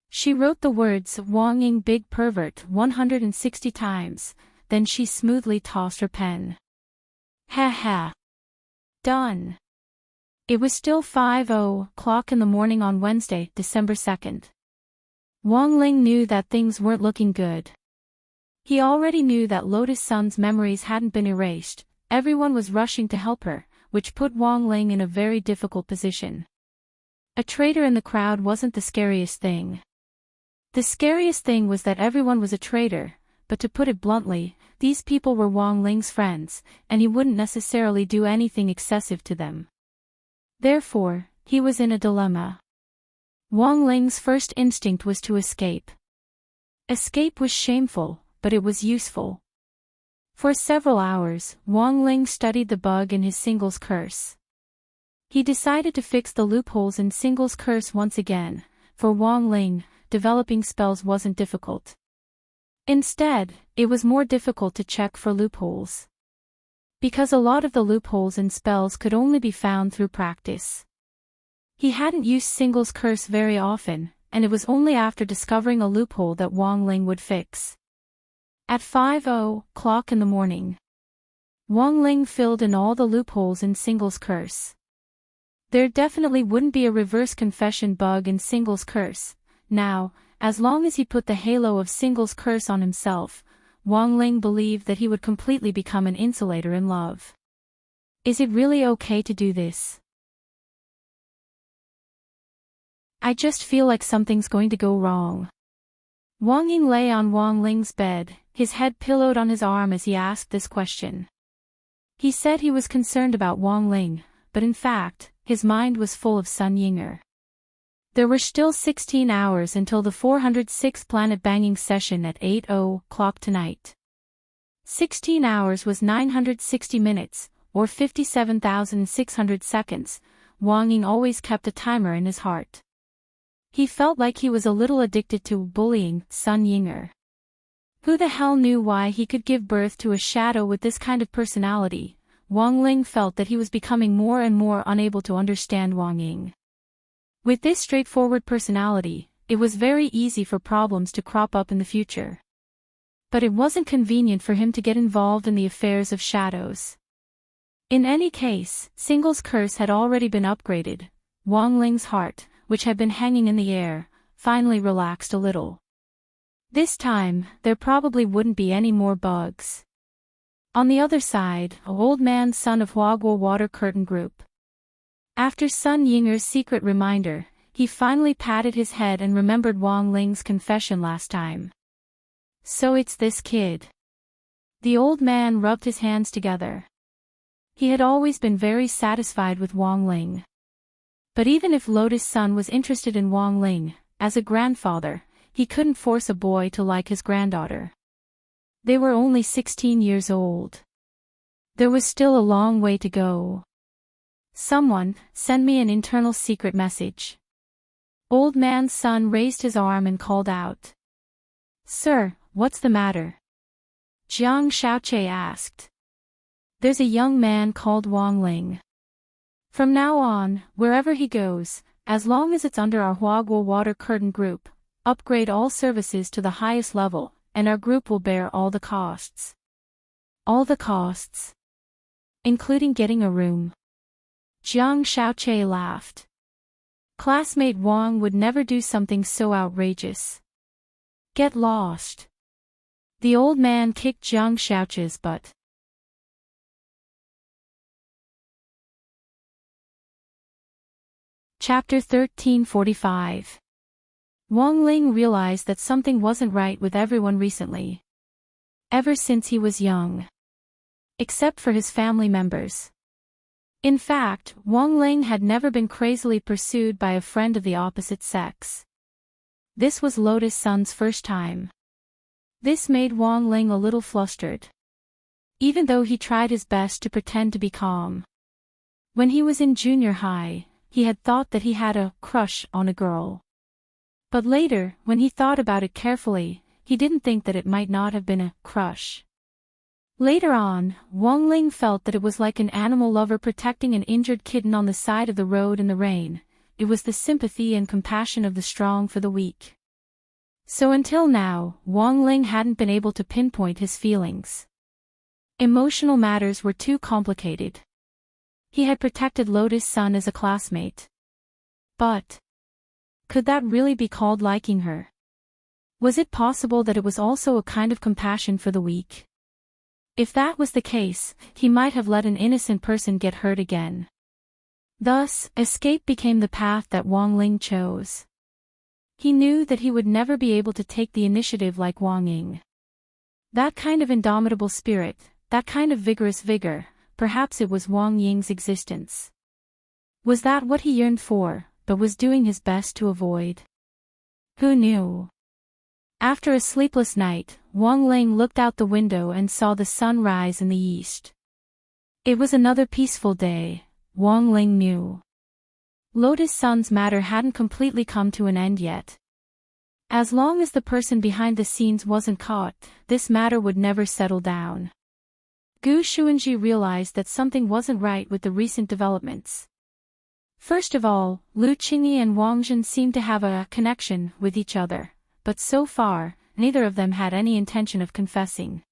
She wrote the words Wang Ying big pervert 160 times, then she smoothly tossed her pen. Ha ha. Done. It was still 5:00 in the morning on Wednesday, December 2nd. Wang Ling knew that things weren't looking good. He already knew that Lotus Sun's memories hadn't been erased. Everyone was rushing to help her, which put Wang Ling in a very difficult position. A traitor in the crowd wasn't the scariest thing. The scariest thing was that everyone was a traitor, but to put it bluntly, these people were Wang Ling's friends, and he wouldn't necessarily do anything excessive to them. Therefore, he was in a dilemma. Wang Ling's first instinct was to escape. Escape was shameful, but it was useful. For several hours, Wang Ling studied the bug in his singles curse. He decided to fix the loopholes in singles curse once again. For Wang Ling, developing spells wasn't difficult. Instead, it was more difficult to check for loopholes. Because a lot of the loopholes in spells could only be found through practice. He hadn't used singles curse very often, and it was only after discovering a loophole that Wang Ling would fix. At 5:00 in the morning, Wang Ling filled in all the loopholes in singles curse. There definitely wouldn't be a reverse confession bug in singles curse. Now, as long as he put the halo of singles curse on himself, Wang Ling believed that he would completely become an insulator in love. Is it really okay to do this? I just feel like something's going to go wrong. Wang Ying lay on Wang Ling's bed, his head pillowed on his arm as he asked this question. He said he was concerned about Wang Ling, but in fact, his mind was full of Sun Yinger. There were still 16 hours until the 406th planet banging session at 8:00 tonight. 16 hours was 960 minutes, or 57,600 seconds. Wang Ying always kept a timer in his heart. He felt like he was a little addicted to bullying Sun Yinger. Who the hell knew why he could give birth to a shadow with this kind of personality? Wang Ling felt that he was becoming more and more unable to understand Wang Ying. With this straightforward personality, it was very easy for problems to crop up in the future. But it wasn't convenient for him to get involved in the affairs of shadows. In any case, singles curse had already been upgraded. Wang Ling's heart, which had been hanging in the air, finally relaxed a little. This time, there probably wouldn't be any more bugs. On the other side, Old Man Son of Heartwarming Water Curtain Group. After Sun Yinger's secret reminder, he finally patted his head and remembered Wang Ling's confession last time. So it's this kid. The old man rubbed his hands together. He had always been very satisfied with Wang Ling. But even if Lotus Sun was interested in Wang Ling, as a grandfather, he couldn't force a boy to like his granddaughter. They were only 16 years old. There was still a long way to go. Someone, send me an internal secret message. Old Man's son raised his arm and called out. Sir, what's the matter? Jiang Xiaoche asked. There's a young man called Wang Ling. From now on, wherever he goes, as long as it's under our Heartwarming Water Curtain Group, upgrade all services to the highest level, and our group will bear all the costs. All the costs. Including getting a room. Jiang Xiaoche laughed. Classmate Wang would never do something so outrageous. Get lost. The old man kicked Jiang Xiaoche's butt. Chapter 1345. Wang Ling realized that something wasn't right with everyone recently. Ever since he was young. Except for his family members. In fact, Wang Ling had never been crazily pursued by a friend of the opposite sex. This was Lotus Sun's first time. This made Wang Ling a little flustered. even though he tried his best to pretend to be calm. When he was in junior high, he had thought that he had a crush on a girl. But later, when he thought about it carefully, he didn't think that it might not have been a crush. Later on, Wang Ling felt that it was like an animal lover protecting an injured kitten on the side of the road in the rain. It was the sympathy and compassion of the strong for the weak. So until now, Wang Ling hadn't been able to pinpoint his feelings. Emotional matters were too complicated. He had protected Lotus Sun as a classmate. But could that really be called liking her? Was it possible that it was also a kind of compassion for the weak? If that was the case, he might have let an innocent person get hurt again. Thus, escape became the path that Wang Ling chose. He knew that he would never be able to take the initiative like Wang Ying. That kind of indomitable spirit, that kind of vigorous vigor, perhaps it was Wang Ying's existence. Was that what he yearned for, but was doing his best to avoid? Who knew? After a sleepless night, Wang Ling looked out the window and saw the sun rise in the east. It was another peaceful day, Wang Ling knew. Lotus Sun's matter hadn't completely come to an end yet. As long as the person behind the scenes wasn't caught, this matter would never settle down. Gu Xuanji realized that something wasn't right with the recent developments. First of all, Lu Qingyi and Wang Zhen seemed to have a connection with each other, but so far, neither of them had any intention of confessing.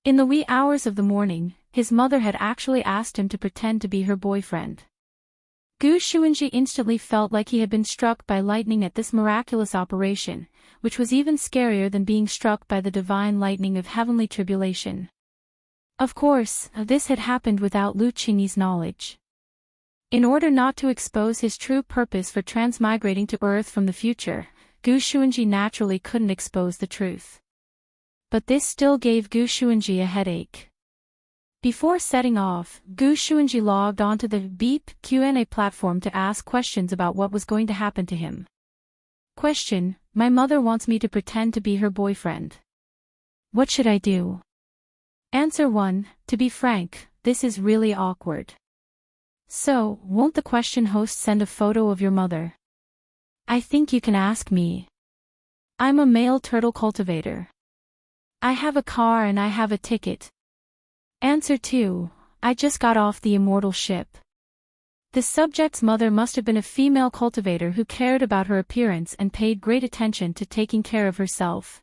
In the wee hours of the morning, his mother had actually asked him to pretend to be her boyfriend. Gu Xuanji instantly felt like he had been struck by lightning at this miraculous operation, which was even scarier than being struck by the divine lightning of heavenly tribulation. Of course, this had happened without Lu Qingyi's knowledge. In order not to expose his true purpose for transmigrating to Earth from the future, Gu Xuanji naturally couldn't expose the truth. But this still gave Gu Xuanji a headache. Before setting off, Gu Xuanji logged onto the Beep Q&A platform to ask questions about what was going to happen to him. Question: My mother wants me to pretend to be her boyfriend. What should I do? Answer 1: To be frank, this is really awkward. So, won't the question host send a photo of your mother? I think you can ask me. I'm a male turtle cultivator. I have a car and I have a ticket. Answer 2: I just got off the immortal ship. The subject's mother must have been a female cultivator who cared about her appearance and paid great attention to taking care of herself.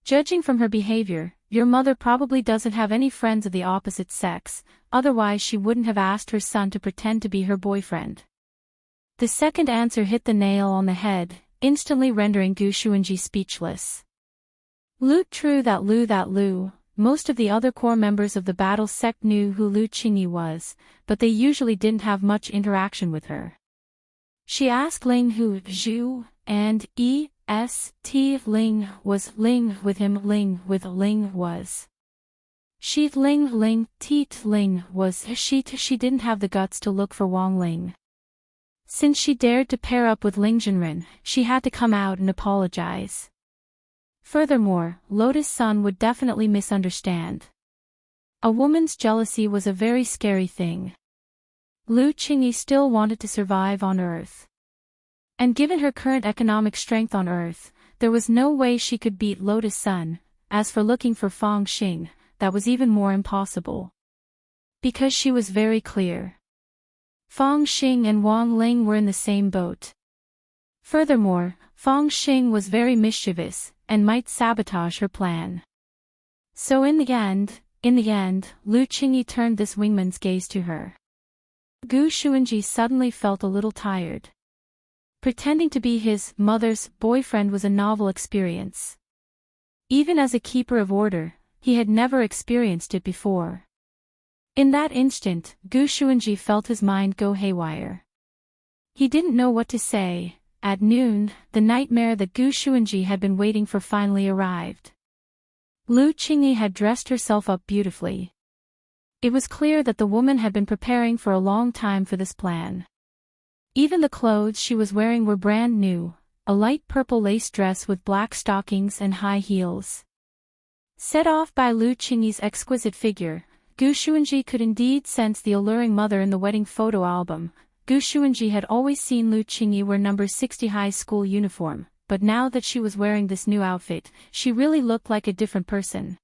Judging from her behavior, your mother probably doesn't have any friends of the opposite sex, otherwise she wouldn't have asked her son to pretend to be her boyfriend. The second answer hit the nail on the head, instantly rendering Gu Xuanji speechless. True that Lu, most of the other core members of the battle sect knew who Lu Qingyi was, but they usually didn't have much interaction with her. She asked Ling who Zhu, and Ling was Ling with him Ling with Ling was. She Ling was she didn't have the guts to look for Wang Ling. Since she dared to pair up with Ling Zhenren, she had to come out and apologize. Furthermore, Lotus Sun would definitely misunderstand. A woman's jealousy was a very scary thing. Lu Qingyi still wanted to survive on Earth. And given her current economic strength on Earth, there was no way she could beat Lotus Sun. As for looking for Fang Xing, that was even more impossible. Because she was very clear. Fang Xing and Wang Ling were in the same boat. Furthermore, Fang Xing was very mischievous, and might sabotage her plan. So in the end, Lu Qingyi turned this wingman's gaze to her. Gu Xuanji suddenly felt a little tired. Pretending to be his mother's boyfriend was a novel experience. Even as a keeper of order, he had never experienced it before. In that instant, Gu Xuanji felt his mind go haywire. He didn't know what to say. At noon, the nightmare that Gu Xuanji had been waiting for finally arrived. Lu Qingyi had dressed herself up beautifully. It was clear that the woman had been preparing for a long time for this plan. Even the clothes she was wearing were brand new, a light purple lace dress with black stockings and high heels. Set off by Lu Qingyi's exquisite figure, Gu Xuanji could indeed sense the alluring mother in the wedding photo album. Gu Xuanji had always seen Lu Qingyi wear number 60 high school uniform, but now that she was wearing this new outfit, she really looked like a different person.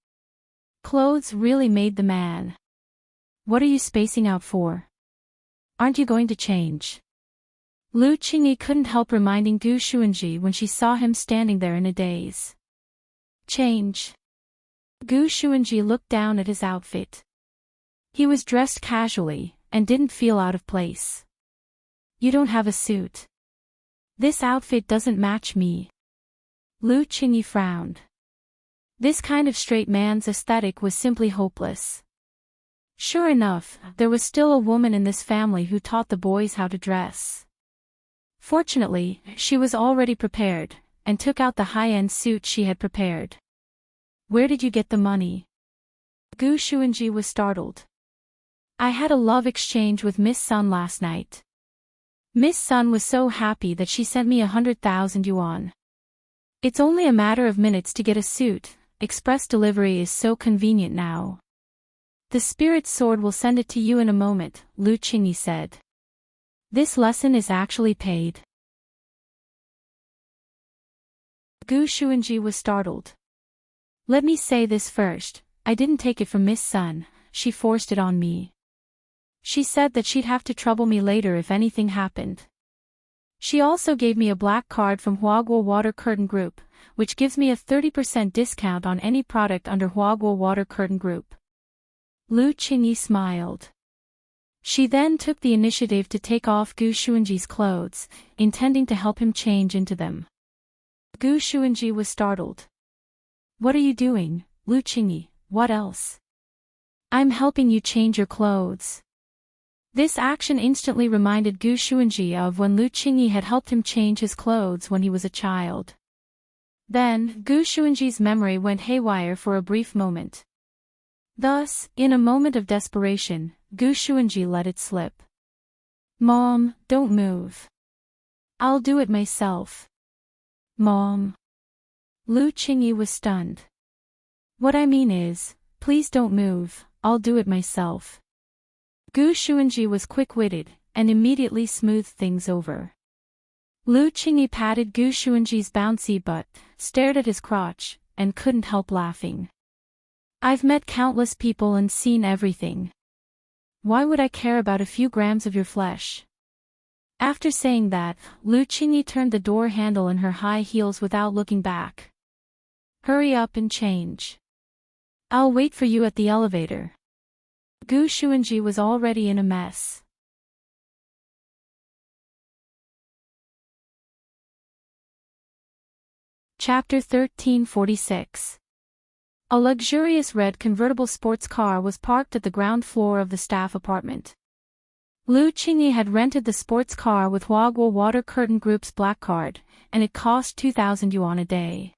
Clothes really made the man. What are you spacing out for? Aren't you going to change? Lu Qingyi couldn't help reminding Gu Xuanji when she saw him standing there in a daze. Change. Gu Xuanji looked down at his outfit. He was dressed casually, and didn't feel out of place. You don't have a suit. This outfit doesn't match me. Lu Qingyi frowned. This kind of straight man's aesthetic was simply hopeless. Sure enough, there was still a woman in this family who taught the boys how to dress. Fortunately, she was already prepared, and took out the high-end suit she had prepared. Where did you get the money? Gu Xuanji was startled. I had a love exchange with Miss Sun last night. Miss Sun was so happy that she sent me 100,000 yuan. It's only a matter of minutes to get a suit, express delivery is so convenient now. The spirit sword will send it to you in a moment, Lu Qingyi said. This lesson is actually paid. Gu Xuanji was startled. Let me say this first, I didn't take it from Miss Sun, she forced it on me. She said that she'd have to trouble me later if anything happened. She also gave me a black card from Heartwarming Water Curtain Group, which gives me a 30% discount on any product under Heartwarming Water Curtain Group. Lu Qingyi smiled. She then took the initiative to take off Gu Xuanji's clothes, intending to help him change into them. Gu Xuanji was startled. What are you doing, Lu Qingyi? What else? I'm helping you change your clothes. This action instantly reminded Gu Xuanji of when Lu Qingyi had helped him change his clothes when he was a child. Then, Gu Xuanji's memory went haywire for a brief moment. Thus, in a moment of desperation, Gu Xuanji let it slip. Mom, don't move. I'll do it myself. Mom. Lu Qingyi was stunned. What I mean is, please don't move, I'll do it myself. Gu Xuanji was quick-witted, and immediately smoothed things over. Lu Qingyi patted Gu Xuanji's bouncy butt, stared at his crotch, and couldn't help laughing. I've met countless people and seen everything. Why would I care about a few grams of your flesh? After saying that, Lu Qingyi turned the door handle in her high heels without looking back. Hurry up and change. I'll wait for you at the elevator. Gu Xuanji was already in a mess. Chapter 1346. A luxurious red convertible sports car was parked at the ground floor of the staff apartment. Lu Qingyi had rented the sports car with Heartwarming Water Curtain Group's black card, and it cost 2,000 yuan a day.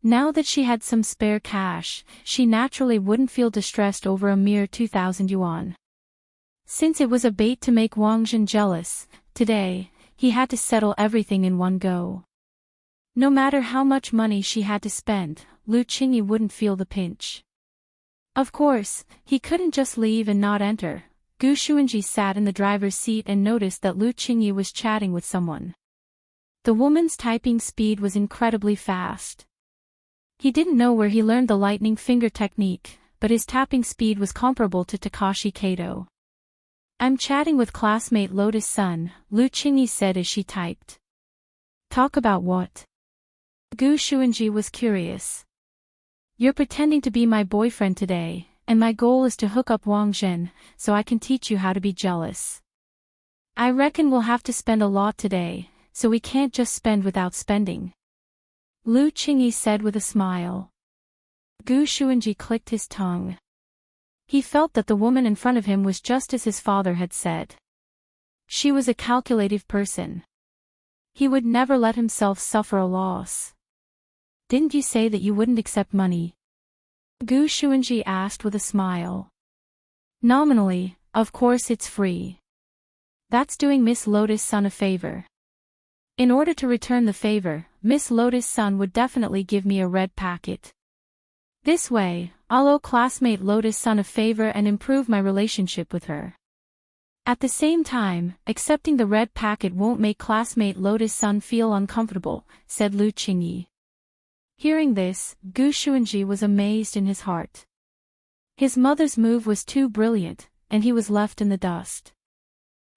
Now that she had some spare cash, she naturally wouldn't feel distressed over a mere 2,000 yuan. Since it was a bait to make Wang Zhen jealous, today, he had to settle everything in one go. No matter how much money she had to spend, Lu Qingyi wouldn't feel the pinch. Of course, he couldn't just leave and not enter. Gu Xuanji sat in the driver's seat and noticed that Lu Qingyi was chatting with someone. The woman's typing speed was incredibly fast. He didn't know where he learned the lightning finger technique, but his tapping speed was comparable to Takashi Kato. I'm chatting with classmate Lotus Sun, Lu Qingyi said as she typed. Talk about what? Gu Xuanji was curious. You're pretending to be my boyfriend today, and my goal is to hook up Wang Zhen, so I can teach you how to be jealous. I reckon we'll have to spend a lot today, so we can't just spend without spending. Lu Qingyi said with a smile. Gu Xuanji clicked his tongue. He felt that the woman in front of him was just as his father had said. She was a calculative person. He would never let himself suffer a loss. Didn't you say that you wouldn't accept money? Gu Xuanji asked with a smile. Nominally, of course it's free. That's doing Miss Lotus Sun a favor. In order to return the favor, Miss Lotus Sun would definitely give me a red packet. This way, I'll owe classmate Lotus Sun a favor and improve my relationship with her. At the same time, accepting the red packet won't make classmate Lotus Sun feel uncomfortable, said Lu Qingyi. Hearing this, Gu Xuanji was amazed in his heart. His mother's move was too brilliant, and he was left in the dust.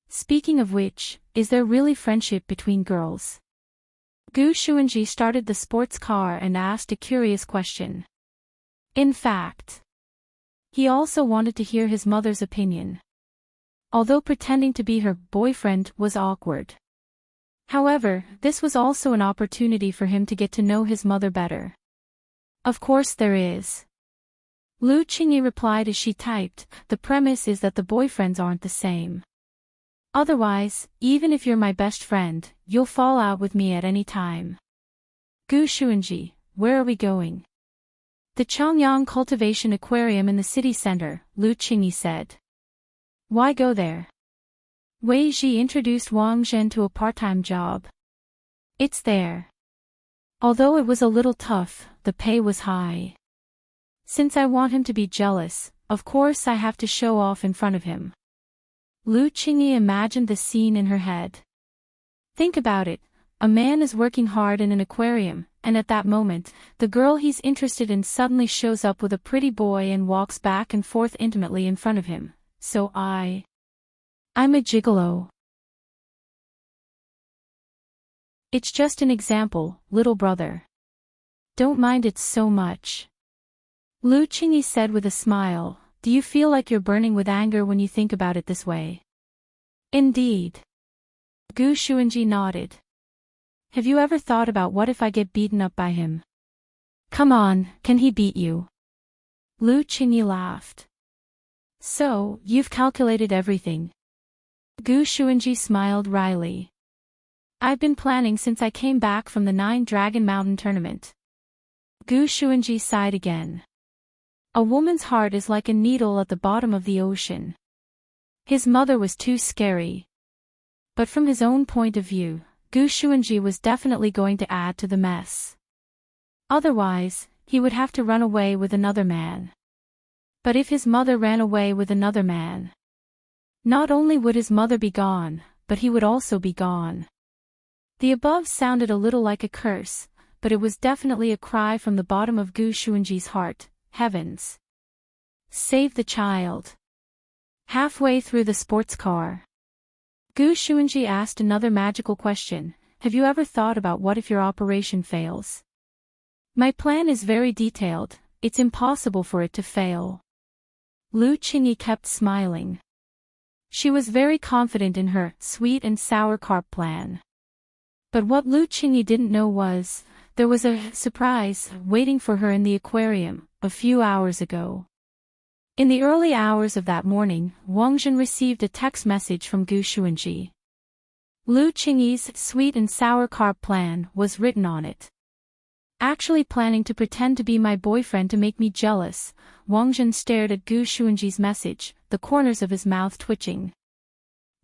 Speaking of which, is there really friendship between girls? Gu Xuanji started the sports car and asked a curious question. In fact, he also wanted to hear his mother's opinion. Although pretending to be her boyfriend was awkward. However, this was also an opportunity for him to get to know his mother better. Of course there is. Lu Qingyi replied as she typed, the premise is that the boyfriends aren't the same. Otherwise, even if you're my best friend, you'll fall out with me at any time. Gu Xuanji, where are we going? The Changyang Cultivation Aquarium in the city center, Lu Qingyi said. Why go there? Wei Ji introduced Wang Zhen to a part-time job. It's there. Although it was a little tough, the pay was high. Since I want him to be jealous, of course I have to show off in front of him. Lu Qingyi imagined the scene in her head. Think about it, a man is working hard in an aquarium, and at that moment, the girl he's interested in suddenly shows up with a pretty boy and walks back and forth intimately in front of him. So I'm a gigolo. It's just an example, little brother. Don't mind it so much. Lu Qingyi said with a smile, do you feel like you're burning with anger when you think about it this way? Indeed. Gu Xuanji nodded. Have you ever thought about what if I get beaten up by him? Come on, can he beat you? Lu Qingyi laughed. So, you've calculated everything. Gu Xuanji smiled wryly. I've been planning since I came back from the 9 Dragon Mountain tournament. Gu Xuanji sighed again. A woman's heart is like a needle at the bottom of the ocean. His mother was too scary. But from his own point of view, Gu Xuanji was definitely going to add to the mess. Otherwise, he would have to run away with another man. But if his mother ran away with another man, not only would his mother be gone, but he would also be gone. The above sounded a little like a curse, but it was definitely a cry from the bottom of Gu Xuanji's heart. Heavens! Save the child. Halfway through the sports car, Gu Xuanji asked another magical question. Have you ever thought about what if your operation fails? My plan is very detailed, it's impossible for it to fail. Lu Qingyi kept smiling. She was very confident in her sweet and sour carp plan. But what Lu Qingyi didn't know was, there was a surprise waiting for her in the aquarium a few hours ago. In the early hours of that morning, Wang Zhen received a text message from Gu Xuanji. Lu Qingyi's sweet and sour carp plan was written on it. Actually planning to pretend to be my boyfriend to make me jealous, Wang Zhen stared at Gu Xuanji's message, the corners of his mouth twitching.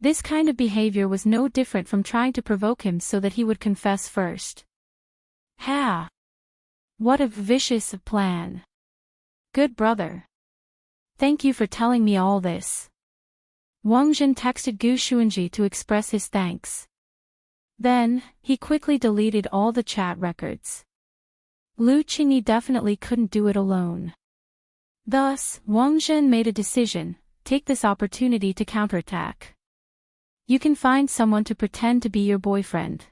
This kind of behavior was no different from trying to provoke him so that he would confess first. Ha! What a vicious plan. Good brother. Thank you for telling me all this. Wang Zhen texted Gu Xuanji to express his thanks. Then, he quickly deleted all the chat records. Lu Qingyi definitely couldn't do it alone. Thus, Wang Zhen made a decision, take this opportunity to counterattack. You can find someone to pretend to be your boyfriend.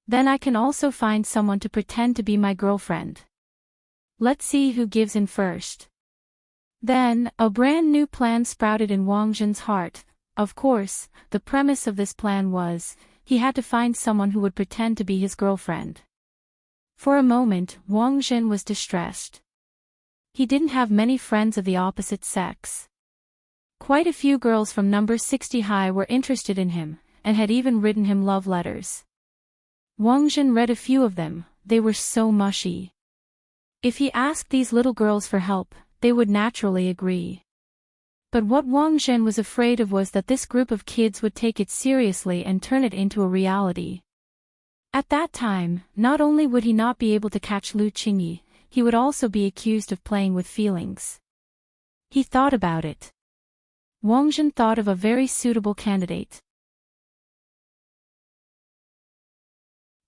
Then I can also find someone to pretend to be my girlfriend. Let's see who gives in first. Then, a brand new plan sprouted in Wang Zhen's heart. Of course, the premise of this plan was, he had to find someone who would pretend to be his girlfriend. For a moment, Wang Zhen was distressed. He didn't have many friends of the opposite sex. Quite a few girls from number 60 high were interested in him, and had even written him love letters. Wang Zhen read a few of them, they were so mushy. If he asked these little girls for help, they would naturally agree. But what Wang Zhen was afraid of was that this group of kids would take it seriously and turn it into a reality. At that time, not only would he not be able to catch Lu Qingyi, he would also be accused of playing with feelings. He thought about it. Wang Jin thought of a very suitable candidate.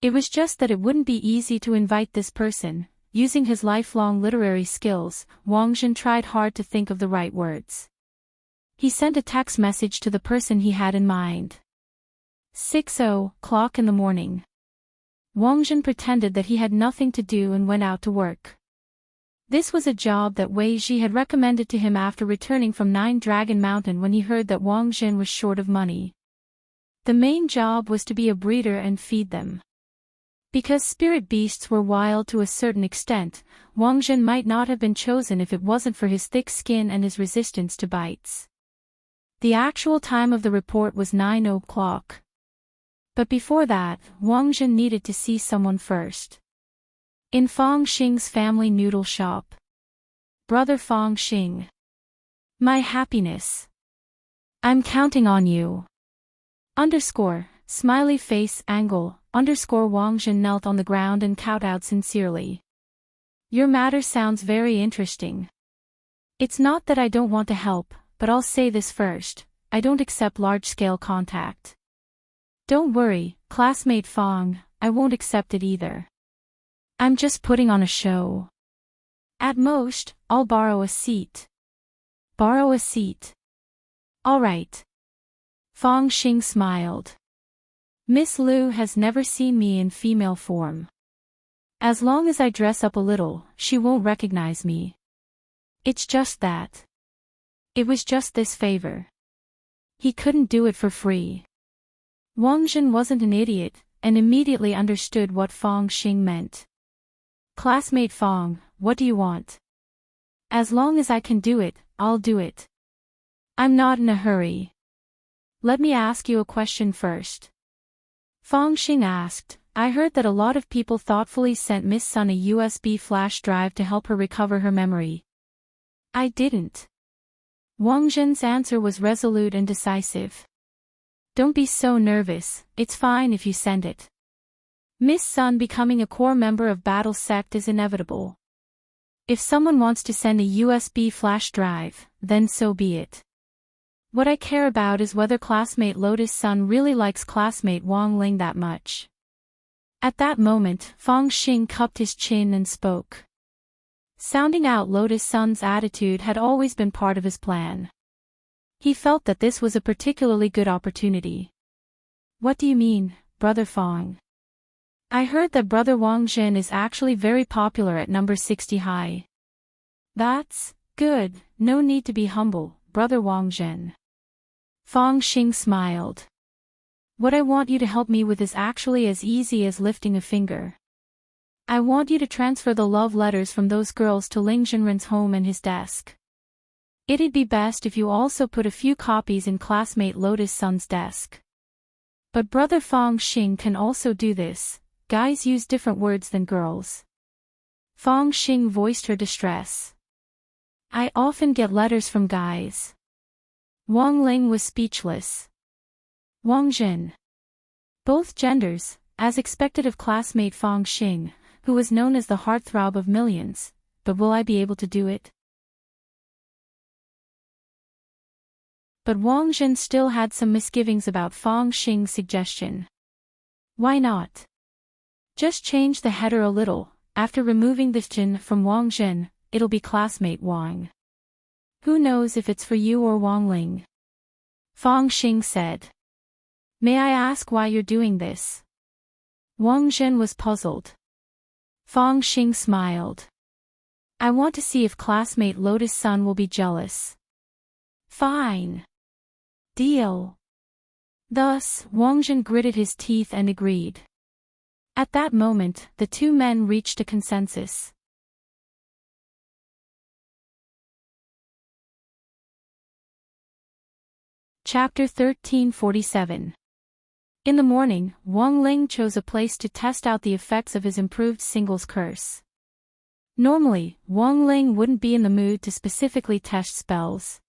It was just that it wouldn't be easy to invite this person. Using his lifelong literary skills, Wang Jin tried hard to think of the right words. He sent a text message to the person he had in mind. 6:00 in the morning. Wang Jin pretended that he had nothing to do and went out to work. This was a job that Wei Ji had recommended to him after returning from Nine Dragon Mountain when he heard that Wang Jin was short of money. The main job was to be a breeder and feed them. Because spirit beasts were wild to a certain extent, Wang Jin might not have been chosen if it wasn't for his thick skin and his resistance to bites. The actual time of the report was 9:00. But before that, Wang Jin needed to see someone first. In Fang Xing's family noodle shop. Brother Fang Xing. My happiness. I'm counting on you. Smiley face angle, Wang Jin knelt on the ground and kowtowed sincerely. Your matter sounds very interesting. It's not that I don't want to help, but I'll say this first, I don't accept large-scale contact. Don't worry, classmate Fang, I won't accept it either. I'm just putting on a show. At most, I'll borrow a seat. Borrow a seat. All right. Fang Xing smiled. Miss Liu has never seen me in female form. As long as I dress up a little, she won't recognize me. It's just that. It was just this favor. He couldn't do it for free. Wang Jin wasn't an idiot, and immediately understood what Fang Xing meant. Classmate Fang, what do you want? As long as I can do it, I'll do it. I'm not in a hurry. Let me ask you a question first. Fang Xing asked, I heard that a lot of people thoughtfully sent Miss Sun a USB flash drive to help her recover her memory. I didn't. Wang Jin's answer was resolute and decisive. Don't be so nervous, it's fine if you send it. Miss Sun becoming a core member of Battle Sect is inevitable. If someone wants to send a USB flash drive, then so be it. What I care about is whether classmate Lotus Sun really likes classmate Wang Ling that much. At that moment, Fang Xing cupped his chin and spoke. Sounding out Lotus Sun's attitude had always been part of his plan. He felt that this was a particularly good opportunity. What do you mean, Brother Fang? I heard that Brother Wang Jin is actually very popular at number 60 high. That's good, no need to be humble, Brother Wang Jin. Fang Xing smiled. What I want you to help me with is actually as easy as lifting a finger. I want you to transfer the love letters from those girls to Ling Jinren's home and his desk. It'd be best if you also put a few copies in classmate Lotus Sun's desk. But Brother Fang Xing can also do this. Guys use different words than girls. Fang Xing voiced her distress. I often get letters from guys. Wang Ling was speechless. Wang Jin. Both genders, as expected of classmate Fang Xing, who was known as the heartthrob of millions, but will I be able to do it? But Wang Jin still had some misgivings about Fang Xing's suggestion. Why not? Just change the header a little, after removing the Jin from Wang Jin, it'll be classmate Wang. Who knows if it's for you or Wang Ling? Fang Xing said. May I ask why you're doing this? Wang Jin was puzzled. Fang Xing smiled. I want to see if classmate Lotus Sun will be jealous. Fine. Deal. Thus, Wang Jin gritted his teeth and agreed. At that moment, the two men reached a consensus. Chapter 1347. In the morning, Wang Ling chose a place to test out the effects of his improved singles curse. Normally, Wang Ling wouldn't be in the mood to specifically test spells.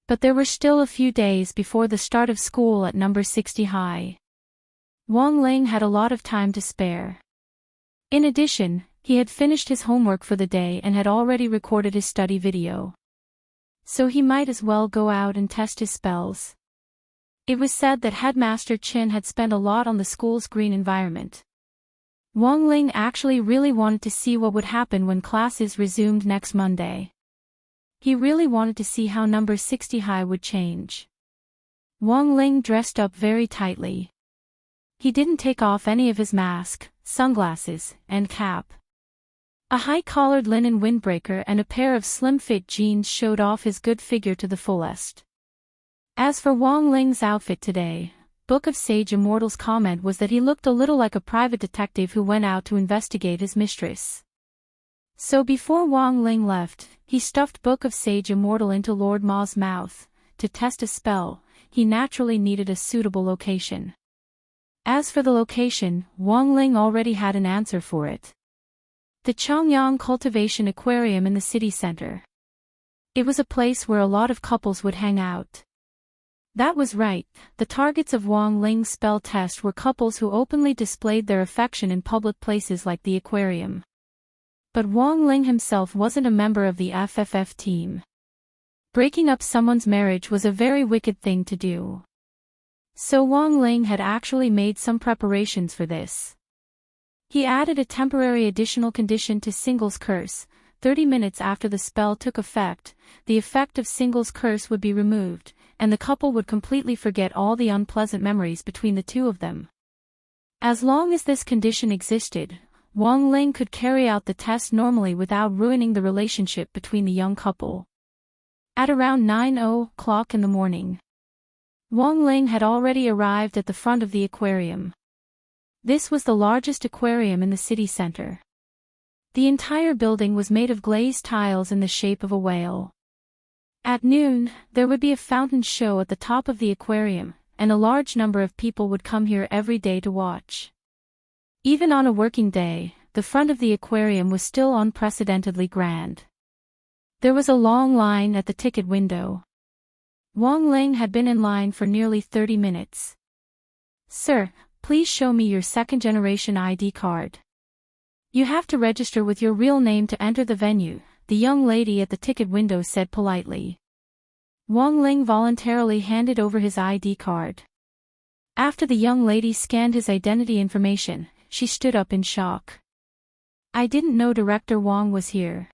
But there were still a few days before the start of school at number 60 high. Wang Ling had a lot of time to spare. In addition, he had finished his homework for the day and had already recorded his study video. So he might as well go out and test his spells. It was said that Headmaster Chin had spent a lot on the school's green environment. Wang Ling actually really wanted to see what would happen when classes resumed next Monday. He really wanted to see how number 60 high would change. Wang Ling dressed up very tightly. He didn't take off any of his mask, sunglasses, and cap. A high-collared linen windbreaker and a pair of slim-fit jeans showed off his good figure to the fullest. As for Wang Ling's outfit today, Book of Sage Immortal's comment was that he looked a little like a private detective who went out to investigate his mistress. So before Wang Ling left, he stuffed Book of Sage Immortal into Lord Ma's mouth. To test a spell, he naturally needed a suitable location. As for the location, Wang Ling already had an answer for it. The Chongyang Cultivation Aquarium in the city center. It was a place where a lot of couples would hang out. That was right, the targets of Wang Ling's spell test were couples who openly displayed their affection in public places like the aquarium. But Wang Ling himself wasn't a member of the FFF team. Breaking up someone's marriage was a very wicked thing to do. So Wang Ling had actually made some preparations for this. He added a temporary additional condition to Single's curse. 30 minutes after the spell took effect, the effect of Single's curse would be removed, and the couple would completely forget all the unpleasant memories between the two of them. As long as this condition existed, Wang Ling could carry out the test normally without ruining the relationship between the young couple. At around 9:00 in the morning, Wang Ling had already arrived at the front of the aquarium. This was the largest aquarium in the city center. The entire building was made of glazed tiles in the shape of a whale. At noon, there would be a fountain show at the top of the aquarium, and a large number of people would come here every day to watch. Even on a working day, the front of the aquarium was still unprecedentedly grand. There was a long line at the ticket window. Wang Ling had been in line for nearly 30 minutes. "Sir, please show me your second-generation ID card. You have to register with your real name to enter the venue," the young lady at the ticket window said politely. Wang Ling voluntarily handed over his ID card. After the young lady scanned his identity information, she stood up in shock. "I didn't know Director Wang was here.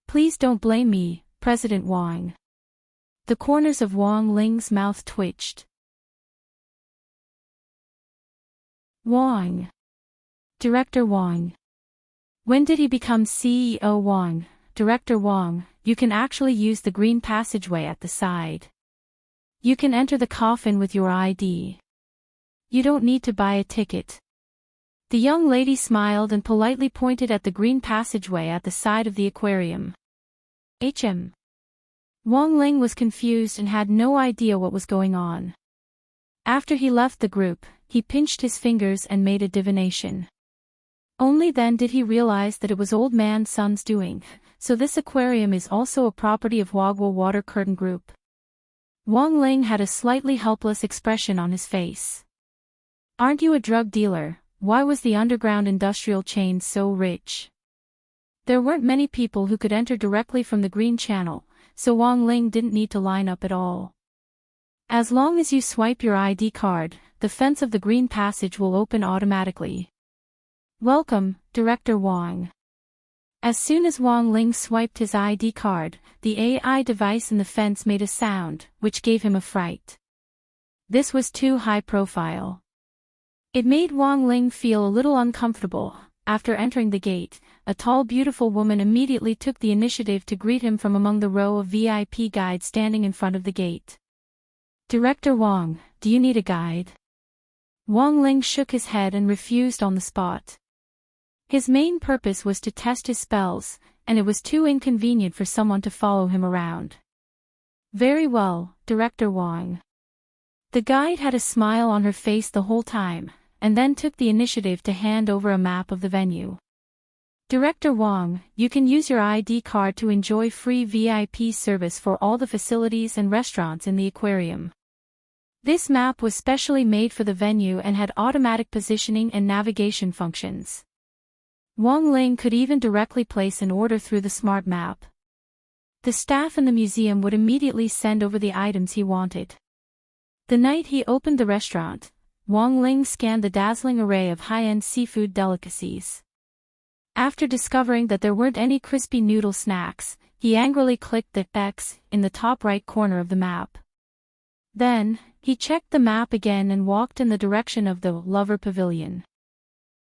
Please don't blame me, President Wang." The corners of Wang Ling's mouth twitched. Wang. Director Wang. When did he become CEO Wang? Director Wang, you can actually use the green passageway at the side. You can enter the coffin with your ID. You don't need to buy a ticket. The young lady smiled and politely pointed at the green passageway at the side of the aquarium. Wang Ling was confused and had no idea what was going on. After he left the group, he pinched his fingers and made a divination. Only then did he realize that it was Old Man Sun's doing, so this aquarium is also a property of Wagwa Water Curtain Group. Wang Ling had a slightly helpless expression on his face. "Aren't you a drug dealer? Why was the underground industrial chain so rich?" There weren't many people who could enter directly from the Green Channel, so Wang Ling didn't need to line up at all. As long as you swipe your ID card, the fence of the Green Passage will open automatically. "Welcome, Director Wang." As soon as Wang Ling swiped his ID card, the AI device in the fence made a sound, which gave him a fright. This was too high profile. It made Wang Ling feel a little uncomfortable. After entering the gate, a tall beautiful woman immediately took the initiative to greet him from among the row of VIP guides standing in front of the gate. "Director Wang, do you need a guide?" Wang Ling shook his head and refused on the spot. His main purpose was to test his spells, and it was too inconvenient for someone to follow him around. "Very well, Director Wang." The guide had a smile on her face the whole time, and then took the initiative to hand over a map of the venue. "Director Wang, you can use your ID card to enjoy free VIP service for all the facilities and restaurants in the aquarium." This map was specially made for the venue and had automatic positioning and navigation functions. Wang Ling could even directly place an order through the smart map. The staff in the museum would immediately send over the items he wanted. The night he opened the restaurant, Wang Ling scanned the dazzling array of high-end seafood delicacies. After discovering that there weren't any crispy noodle snacks, he angrily clicked the X in the top right corner of the map. Then, he checked the map again and walked in the direction of the Lover Pavilion.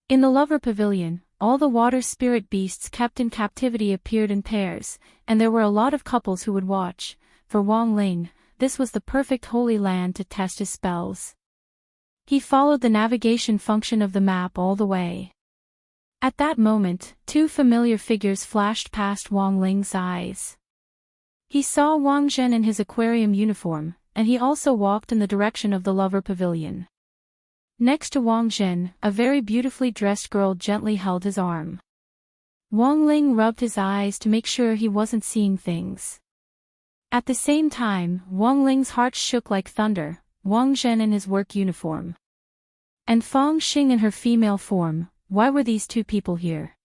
In the Lover Pavilion, all the water spirit beasts kept in captivity appeared in pairs, and there were a lot of couples who would watch. For Wang Ling, this was the perfect holy land to test his spells. He followed the navigation function of the map all the way. At that moment, two familiar figures flashed past Wang Ling's eyes. He saw Wang Zhen in his aquarium uniform, and he also walked in the direction of the Lover Pavilion. Next to Wang Zhen, a very beautifully dressed girl gently held his arm. Wang Ling rubbed his eyes to make sure he wasn't seeing things. At the same time, Wang Ling's heart shook like thunder, Wang Zhen in his work uniform. And Fang Xing in her female form, why were these two people here?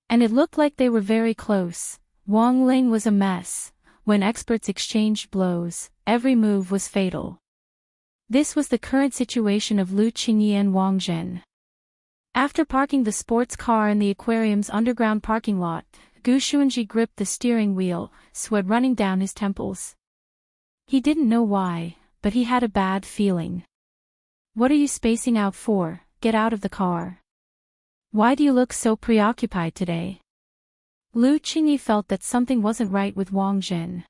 And it looked like they were very close. Wang Ling was a mess. When experts exchanged blows, every move was fatal. This was the current situation of Lu Qingyi and Wang Zhen. After parking the sports car in the aquarium's underground parking lot, Gu Xuanji gripped the steering wheel, sweat running down his temples. He didn't know why, but he had a bad feeling. What are you spacing out for? Get out of the car. Why do you look so preoccupied today? Lu Qingyi felt that something wasn't right with Wang Zhen.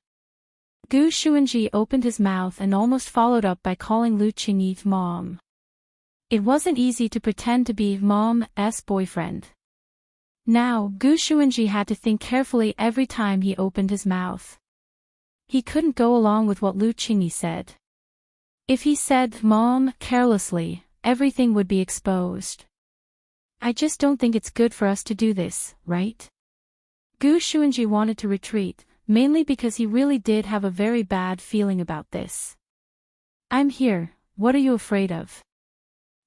Gu Xuanji opened his mouth and almost followed up by calling Lu Qingyi mom. It wasn't easy to pretend to be mom's boyfriend. Now, Gu Xuanji had to think carefully every time he opened his mouth. He couldn't go along with what Lu Qingyi said. If he said mom carelessly, everything would be exposed. I just don't think it's good for us to do this, right? Gu Xuanji wanted to retreat, mainly because he really did have a very bad feeling about this. I'm here, what are you afraid of?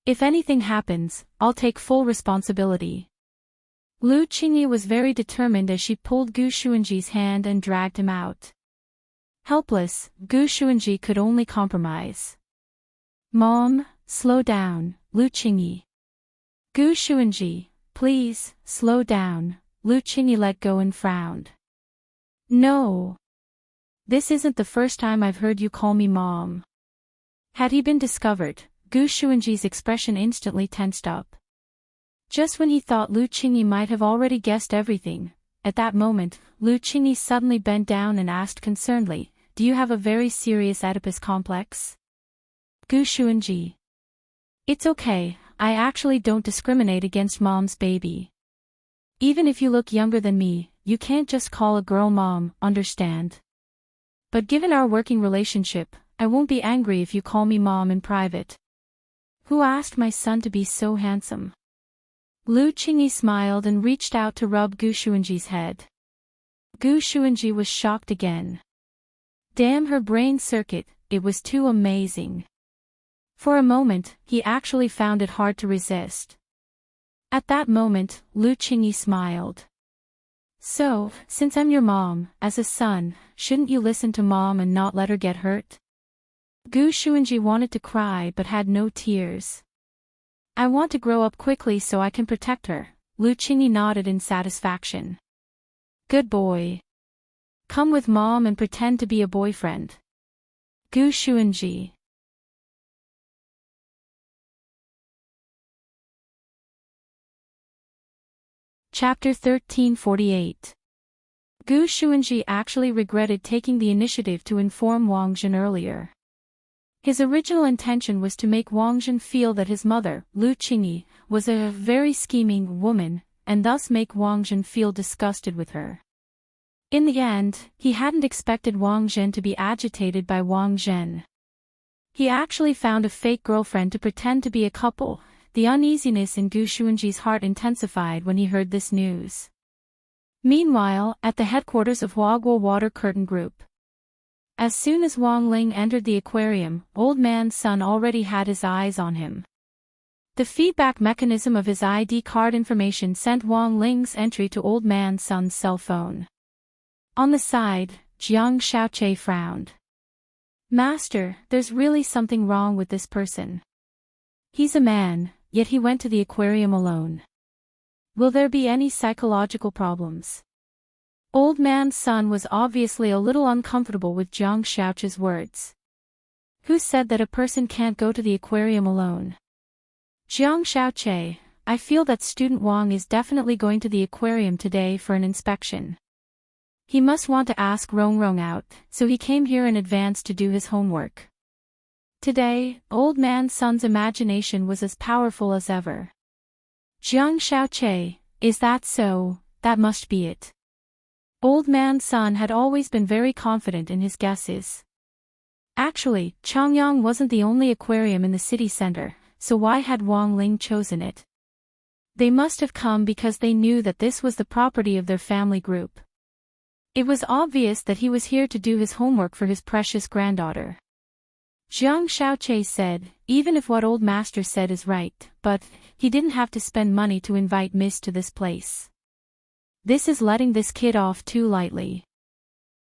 If anything happens, I'll take full responsibility. Lu Qingyi was very determined as she pulled Gu Xuanji's hand and dragged him out. Helpless, Gu Xuanji could only compromise. Mom, slow down, Lu Qingyi. Gu Xuanji, please, slow down. Lu Qingyi let go and frowned. No. This isn't the first time I've heard you call me mom. Had he been discovered, Gu Xuanji's expression instantly tensed up. Just when he thought Lu Qingyi might have already guessed everything, at that moment, Lu Qingyi suddenly bent down and asked concernedly, do you have a very serious Oedipus complex? Gu Xuanji. It's okay, I actually don't discriminate against mom's baby. Even if you look younger than me, you can't just call a girl mom, understand? But given our working relationship, I won't be angry if you call me mom in private. Who asked my son to be so handsome? Lu Qingyi smiled and reached out to rub Gu Xuanji's head. Gu Xuanji was shocked again. Damn her brain circuit, it was too amazing. For a moment, he actually found it hard to resist. At that moment, Lu Qingyi smiled. So, since I'm your mom, as a son, shouldn't you listen to mom and not let her get hurt? Gu Xuanji wanted to cry but had no tears. I want to grow up quickly so I can protect her, Lu Qingyi nodded in satisfaction. Good boy. Come with mom and pretend to be a boyfriend. Gu Xuanji. Chapter 1348. Gu Xuanji actually regretted taking the initiative to inform Wang Zhen earlier. His original intention was to make Wang Zhen feel that his mother, Lu Qingyi, was a very scheming woman, and thus make Wang Zhen feel disgusted with her. In the end, he hadn't expected Wang Zhen to be agitated by Wang Zhen. He actually found a fake girlfriend to pretend to be a couple. The uneasiness in Gu Xuanji's heart intensified when he heard this news. Meanwhile, at the headquarters of Huaguo Water Curtain Group. As soon as Wang Ling entered the aquarium, Old Man Sun already had his eyes on him. The feedback mechanism of his ID card information sent Wang Ling's entry to Old Man Sun's cell phone. On the side, Jiang Xiaoqie frowned. Master, there's really something wrong with this person. He's a man, yet he went to the aquarium alone. Will there be any psychological problems? Old Man Sun was obviously a little uncomfortable with Jiang Xiaoqie's words. Who said that a person can't go to the aquarium alone? Jiang Xiaoqie, I feel that student Wang is definitely going to the aquarium today for an inspection. He must want to ask Rongrong out, so he came here in advance to do his homework. Today, Old Man Sun's imagination was as powerful as ever. Jiang Xiaoqie, is that so? That must be it. Old Man Sun had always been very confident in his guesses. Actually, Changyang wasn't the only aquarium in the city center, so why had Wang Ling chosen it? They must have come because they knew that this was the property of their family group. It was obvious that he was here to do his homework for his precious granddaughter. Jiang Xiaoqie said, even if what old master said is right, but he didn't have to spend money to invite Miss to this place. This is letting this kid off too lightly.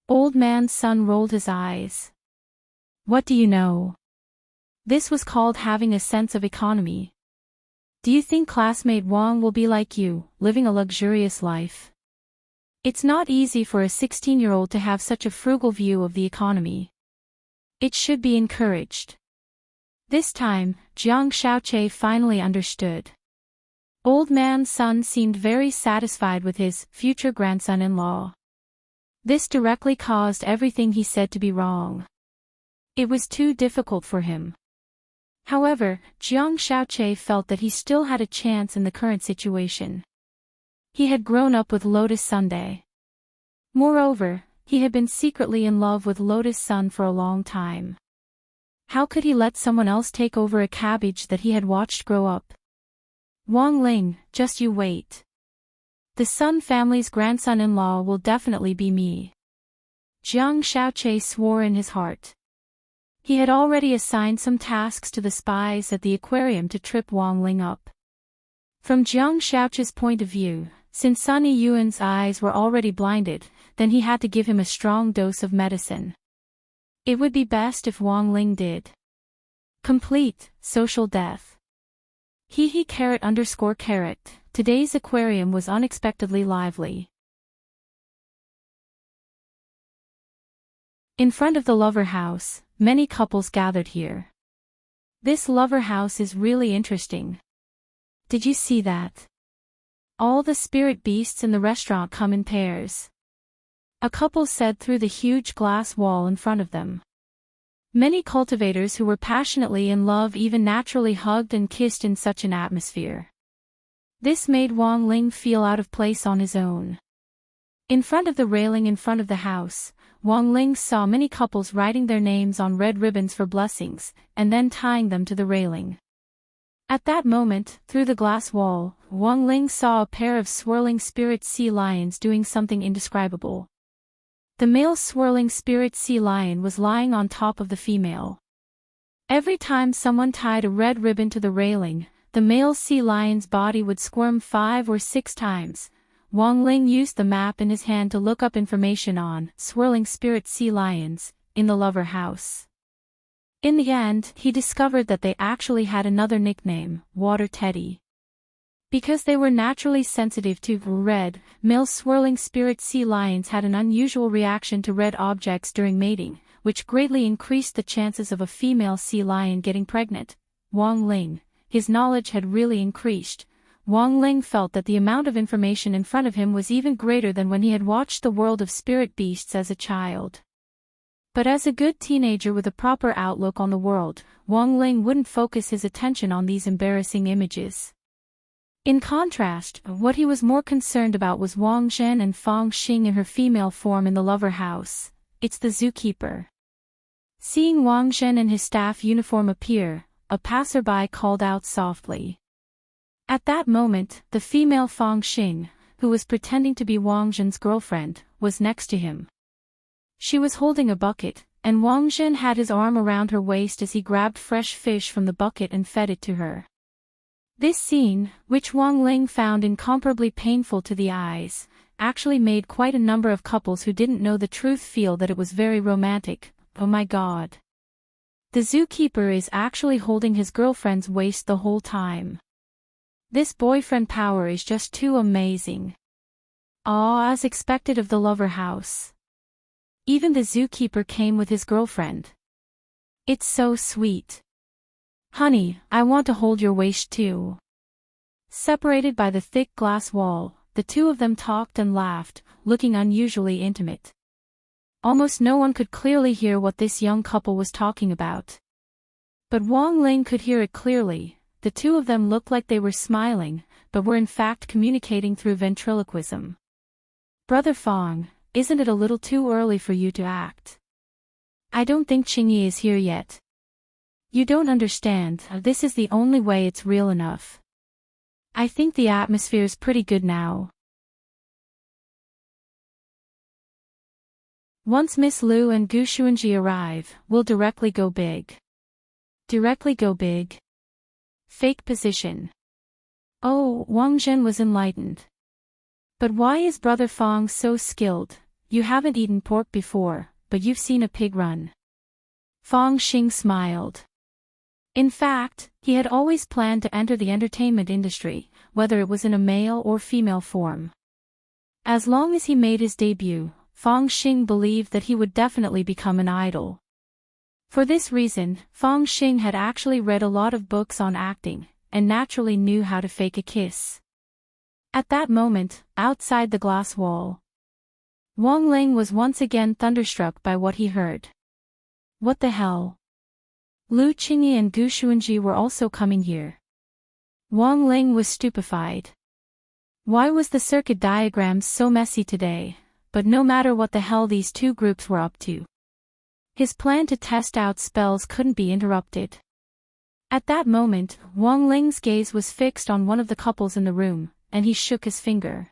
Old Man Sun rolled his eyes. What do you know? This was called having a sense of economy. Do you think classmate Wang will be like you, living a luxurious life? It's not easy for a 16-year-old to have such a frugal view of the economy. It should be encouraged. This time, Jiang Xiaoqie finally understood. Old Man Sun seemed very satisfied with his future grandson-in-law. This directly caused everything he said to be wrong. It was too difficult for him. However, Jiang Xiaoqie felt that he still had a chance in the current situation. He had grown up with Lotus Sunday. Moreover, he had been secretly in love with Lotus Sun for a long time. How could he let someone else take over a cabbage that he had watched grow up? Wang Ling, just you wait. The Sun family's grandson-in-law will definitely be me. Jiang Xiaoqie swore in his heart. He had already assigned some tasks to the spies at the aquarium to trip Wang Ling up. From Jiang Xiaoqie's point of view, since Sun Yuan's eyes were already blinded, then he had to give him a strong dose of medicine. It would be best if Wang Ling did. Complete, social death. __. Today's aquarium was unexpectedly lively. In front of the lover house, many couples gathered here. This lover house is really interesting. Did you see that? All the spirit beasts in the restaurant come in pairs. A couple said through the huge glass wall in front of them. Many cultivators who were passionately in love even naturally hugged and kissed in such an atmosphere. This made Wang Ling feel out of place on his own. In front of the railing in front of the house, Wang Ling saw many couples writing their names on red ribbons for blessings, and then tying them to the railing. At that moment, through the glass wall, Wang Ling saw a pair of swirling spirit sea lions doing something indescribable. The male swirling spirit sea lion was lying on top of the female. Every time someone tied a red ribbon to the railing, the male sea lion's body would squirm 5 or 6 times. Wang Ling used the map in his hand to look up information on swirling spirit sea lions in the lover house. In the end, he discovered that they actually had another nickname, Water Teddy. Because they were naturally sensitive to red, male swirling spirit sea lions had an unusual reaction to red objects during mating, which greatly increased the chances of a female sea lion getting pregnant. Wang Ling, his knowledge had really increased. Wang Ling felt that the amount of information in front of him was even greater than when he had watched the world of spirit beasts as a child. But as a good teenager with a proper outlook on the world, Wang Ling wouldn't focus his attention on these embarrassing images. In contrast, what he was more concerned about was Wang Zhen and Fang Xing in her female form in the lover house. It's the zookeeper. Seeing Wang Zhen in his staff uniform appear, a passerby called out softly. At that moment, the female Fang Xing, who was pretending to be Wang Zhen's girlfriend, was next to him. She was holding a bucket, and Wang Zhen had his arm around her waist as he grabbed fresh fish from the bucket and fed it to her. This scene, which Wang Ling found incomparably painful to the eyes, actually made quite a number of couples who didn't know the truth feel that it was very romantic. Oh my god. The zookeeper is actually holding his girlfriend's waist the whole time. This boyfriend power is just too amazing. Ah, as expected of the lover house. Even the zookeeper came with his girlfriend. It's so sweet. Honey, I want to hold your waist too. Separated by the thick glass wall, the two of them talked and laughed, looking unusually intimate. Almost no one could clearly hear what this young couple was talking about. But Wang Ling could hear it clearly. The two of them looked like they were smiling, but were in fact communicating through ventriloquism. Brother Fong, isn't it a little too early for you to act? I don't think Qingyi is here yet. You don't understand, this is the only way it's real enough. I think the atmosphere's pretty good now. Once Miss Liu and Gu Xuanji arrive, we'll directly go big. Directly go big? Fake position. Oh, Wang Zhen was enlightened. But why is Brother Fong so skilled? You haven't eaten pork before, but you've seen a pig run. Fong Xing smiled. In fact, he had always planned to enter the entertainment industry, whether it was in a male or female form. As long as he made his debut, Fong Xing believed that he would definitely become an idol. For this reason, Fong Xing had actually read a lot of books on acting, and naturally knew how to fake a kiss. At that moment, outside the glass wall, Wang Ling was once again thunderstruck by what he heard. What the hell? Lu Qingyi and Gu Xuanji were also coming here. Wang Ling was stupefied. Why was the circuit diagram so messy today? But no matter what the hell these two groups were up to, his plan to test out spells couldn't be interrupted. At that moment, Wang Ling's gaze was fixed on one of the couples in the room, and he shook his finger.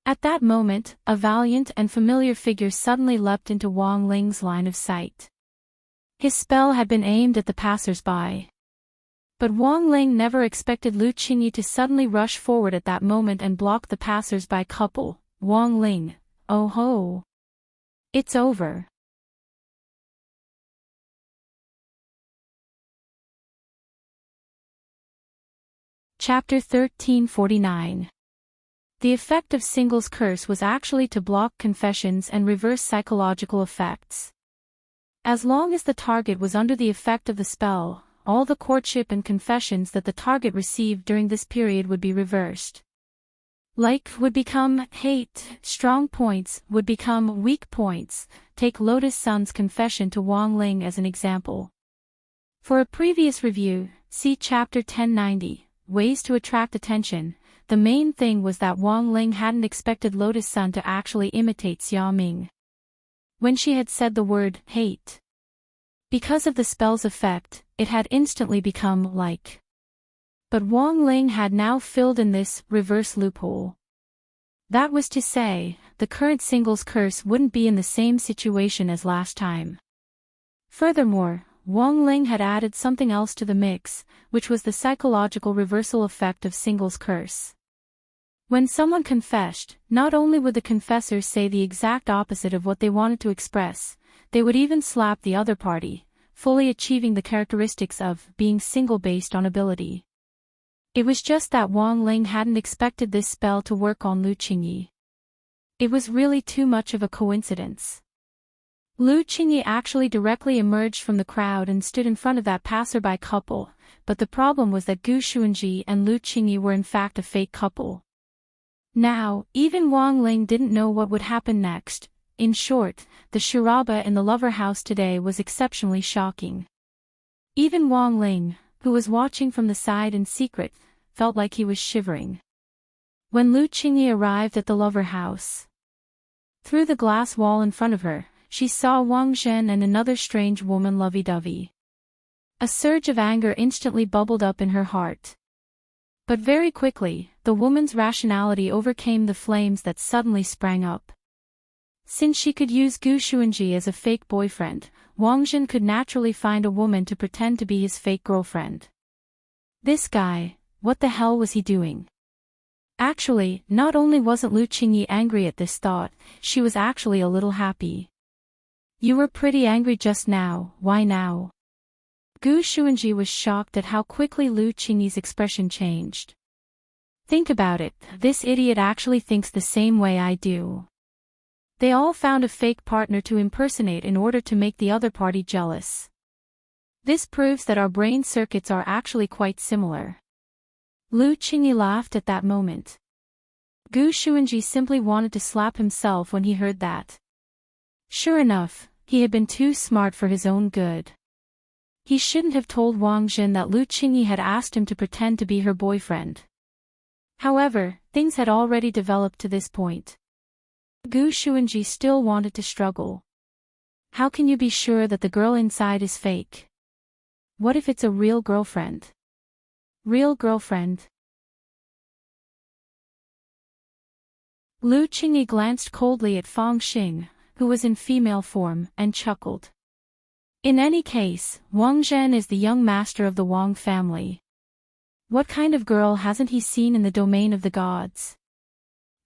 At that moment, a valiant and familiar figure suddenly leapt into Wang Ling's line of sight. His spell had been aimed at the passers-by. But Wang Ling never expected Lu Qingyi to suddenly rush forward at that moment and block the passers-by couple. Wang Ling, oh ho! It's over. Chapter 1349. The effect of Single's curse was actually to block confessions and reverse psychological effects. As long as the target was under the effect of the spell, all the courtship and confessions that the target received during this period would be reversed. Like would become hate, strong points would become weak points. Take Lotus Sun's confession to Wang Ling as an example. For a previous review, see Chapter 1090, Ways to Attract Attention. The main thing was that Wang Ling hadn't expected Lotus Sun to actually imitate Xia Ming when she had said the word hate. Because of the spell's effect, it had instantly become like. But Wang Ling had now filled in this reverse loophole. That was to say, the current Single's curse wouldn't be in the same situation as last time. Furthermore, Wang Ling had added something else to the mix, which was the psychological reversal effect of Single's curse. When someone confessed, not only would the confessor say the exact opposite of what they wanted to express, they would even slap the other party, fully achieving the characteristics of being single based on ability. It was just that Wang Ling hadn't expected this spell to work on Lu Qingyi. It was really too much of a coincidence. Lu Qingyi actually directly emerged from the crowd and stood in front of that passerby couple, but the problem was that Gu Xuanji and Lu Qingyi were in fact a fake couple. Now, even Wang Ling didn't know what would happen next. In short, the charaba in the lover house today was exceptionally shocking. Even Wang Ling, who was watching from the side in secret, felt like he was shivering. When Lu Qingyi arrived at the lover house, through the glass wall in front of her, she saw Wang Zhen and another strange woman lovey-dovey. A surge of anger instantly bubbled up in her heart. But very quickly, the woman's rationality overcame the flames that suddenly sprang up. Since she could use Gu Xuanji as a fake boyfriend, Wang Zhen could naturally find a woman to pretend to be his fake girlfriend. This guy, what the hell was he doing? Actually, not only wasn't Lu Qingyi angry at this thought, she was actually a little happy. You were pretty angry just now, why now? Gu Xuanji was shocked at how quickly Lu Qingyi's expression changed. Think about it, this idiot actually thinks the same way I do. They all found a fake partner to impersonate in order to make the other party jealous. This proves that our brain circuits are actually quite similar. Lu Qingyi laughed at that moment. Gu Xuanji simply wanted to slap himself when he heard that. Sure enough, he had been too smart for his own good. He shouldn't have told Wang Jin that Lu Qingyi had asked him to pretend to be her boyfriend. However, things had already developed to this point. Gu Xuanji still wanted to struggle. How can you be sure that the girl inside is fake? What if it's a real girlfriend? Real girlfriend? Lu Qingyi glanced coldly at Fang Xing, who was in female form, and chuckled. In any case, Wang Zhen is the young master of the Wang family. What kind of girl hasn't he seen in the domain of the gods?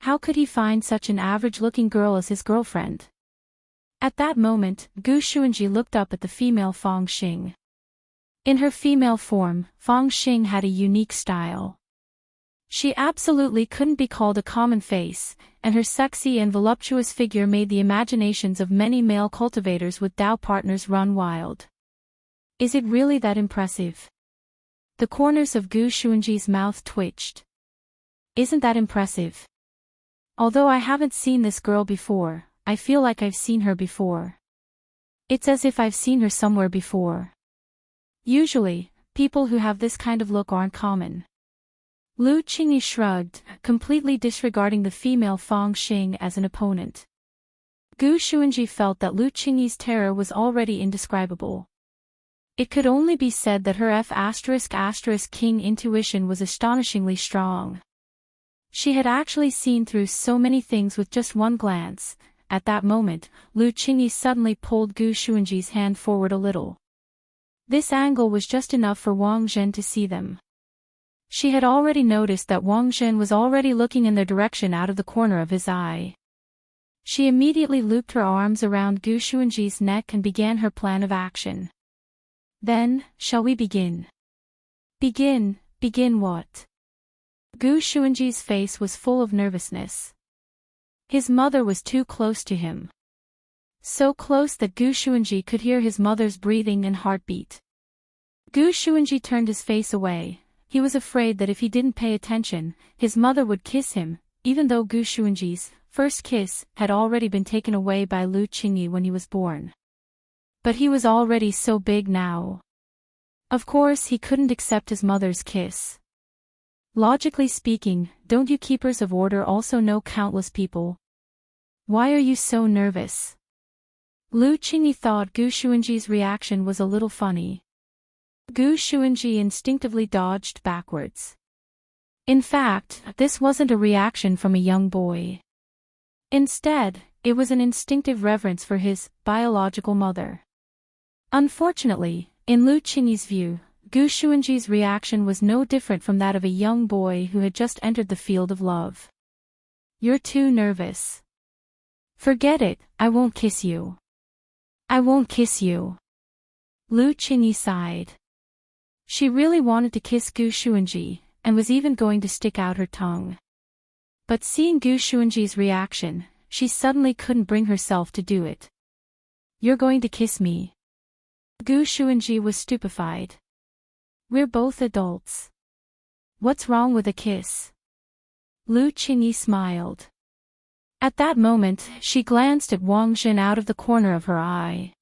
How could he find such an average-looking girl as his girlfriend? At that moment, Gu Xuanji looked up at the female Fang Xing. In her female form, Fang Xing had a unique style. She absolutely couldn't be called a common face, and her sexy and voluptuous figure made the imaginations of many male cultivators with Dao partners run wild. Is it really that impressive? The corners of Gu Xuanji's mouth twitched. Isn't that impressive? Although I haven't seen this girl before, I feel like I've seen her before. It's as if I've seen her somewhere before. Usually, people who have this kind of look aren't common. Lu Qingyi shrugged, completely disregarding the female Fang Xing as an opponent. Gu Xuanji felt that Lu Qingyi's terror was already indescribable. It could only be said that her F***king intuition was astonishingly strong. She had actually seen through so many things with just one glance. At that moment, Lu Qingyi suddenly pulled Gu Xuanji's hand forward a little. This angle was just enough for Wang Zhen to see them. She had already noticed that Wang Zhen was already looking in their direction out of the corner of his eye. She immediately looped her arms around Gu Xuanji's neck and began her plan of action. Then, shall we begin? Begin what? Gu Xuanji's face was full of nervousness. His mother was too close to him. So close that Gu Xuanji could hear his mother's breathing and heartbeat. Gu Xuanji turned his face away. He was afraid that if he didn't pay attention, his mother would kiss him, even though Gu Xuanji's first kiss had already been taken away by Lu Qingyi when he was born. But he was already so big now. Of course he couldn't accept his mother's kiss. Logically speaking, don't you keepers of order also know countless people? Why are you so nervous? Lu Qingyi thought Gu Xuanji's reaction was a little funny. Gu Xuanji instinctively dodged backwards. In fact, this wasn't a reaction from a young boy. Instead, it was an instinctive reverence for his biological mother. Unfortunately, in Lu Qingyi's view, Gu Xuanji's reaction was no different from that of a young boy who had just entered the field of love. You're too nervous. Forget it, I won't kiss you. I won't kiss you. Lu Qingyi sighed. She really wanted to kiss Gu Xuanji, and was even going to stick out her tongue. But seeing Gu Xuanji's reaction, she suddenly couldn't bring herself to do it. You're going to kiss me? Gu Xuanji was stupefied. We're both adults. What's wrong with a kiss? Lu Qingyi smiled. At that moment, she glanced at Wang Zhen out of the corner of her eye.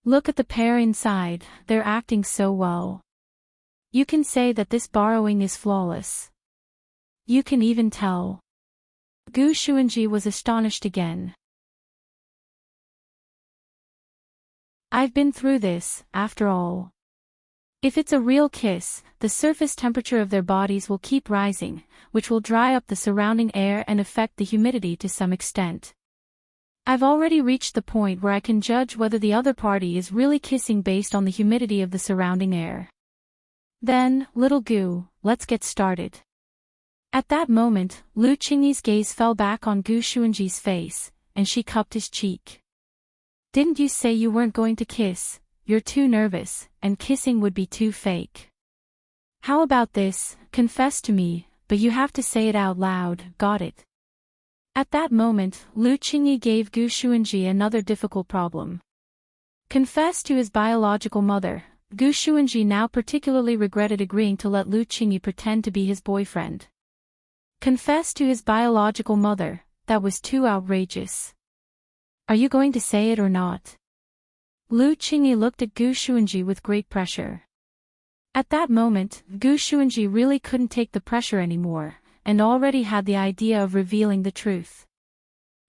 Look at the pair inside, they're acting so well. You can say that this borrowing is flawless. You can even tell. Gu Xuanji was astonished again. I've been through this, after all. If it's a real kiss, the surface temperature of their bodies will keep rising, which will dry up the surrounding air and affect the humidity to some extent. I've already reached the point where I can judge whether the other party is really kissing based on the humidity of the surrounding air. Then, little Gu, let's get started. At that moment, Lu Qingyi's gaze fell back on Gu Xuanji's face, and she cupped his cheek. Didn't you say you weren't going to kiss? You're too nervous, and kissing would be too fake. How about this, confess to me, but you have to say it out loud, got it? At that moment, Lu Qingyi gave Gu Xuanji another difficult problem. Confess to his biological mother. Gu Xuanji now particularly regretted agreeing to let Lu Qingyi pretend to be his boyfriend. Confess to his biological mother, that was too outrageous. Are you going to say it or not? Lu Qingyi looked at Gu Xuanji with great pressure. At that moment, Gu Xuanji really couldn't take the pressure anymore, and already had the idea of revealing the truth.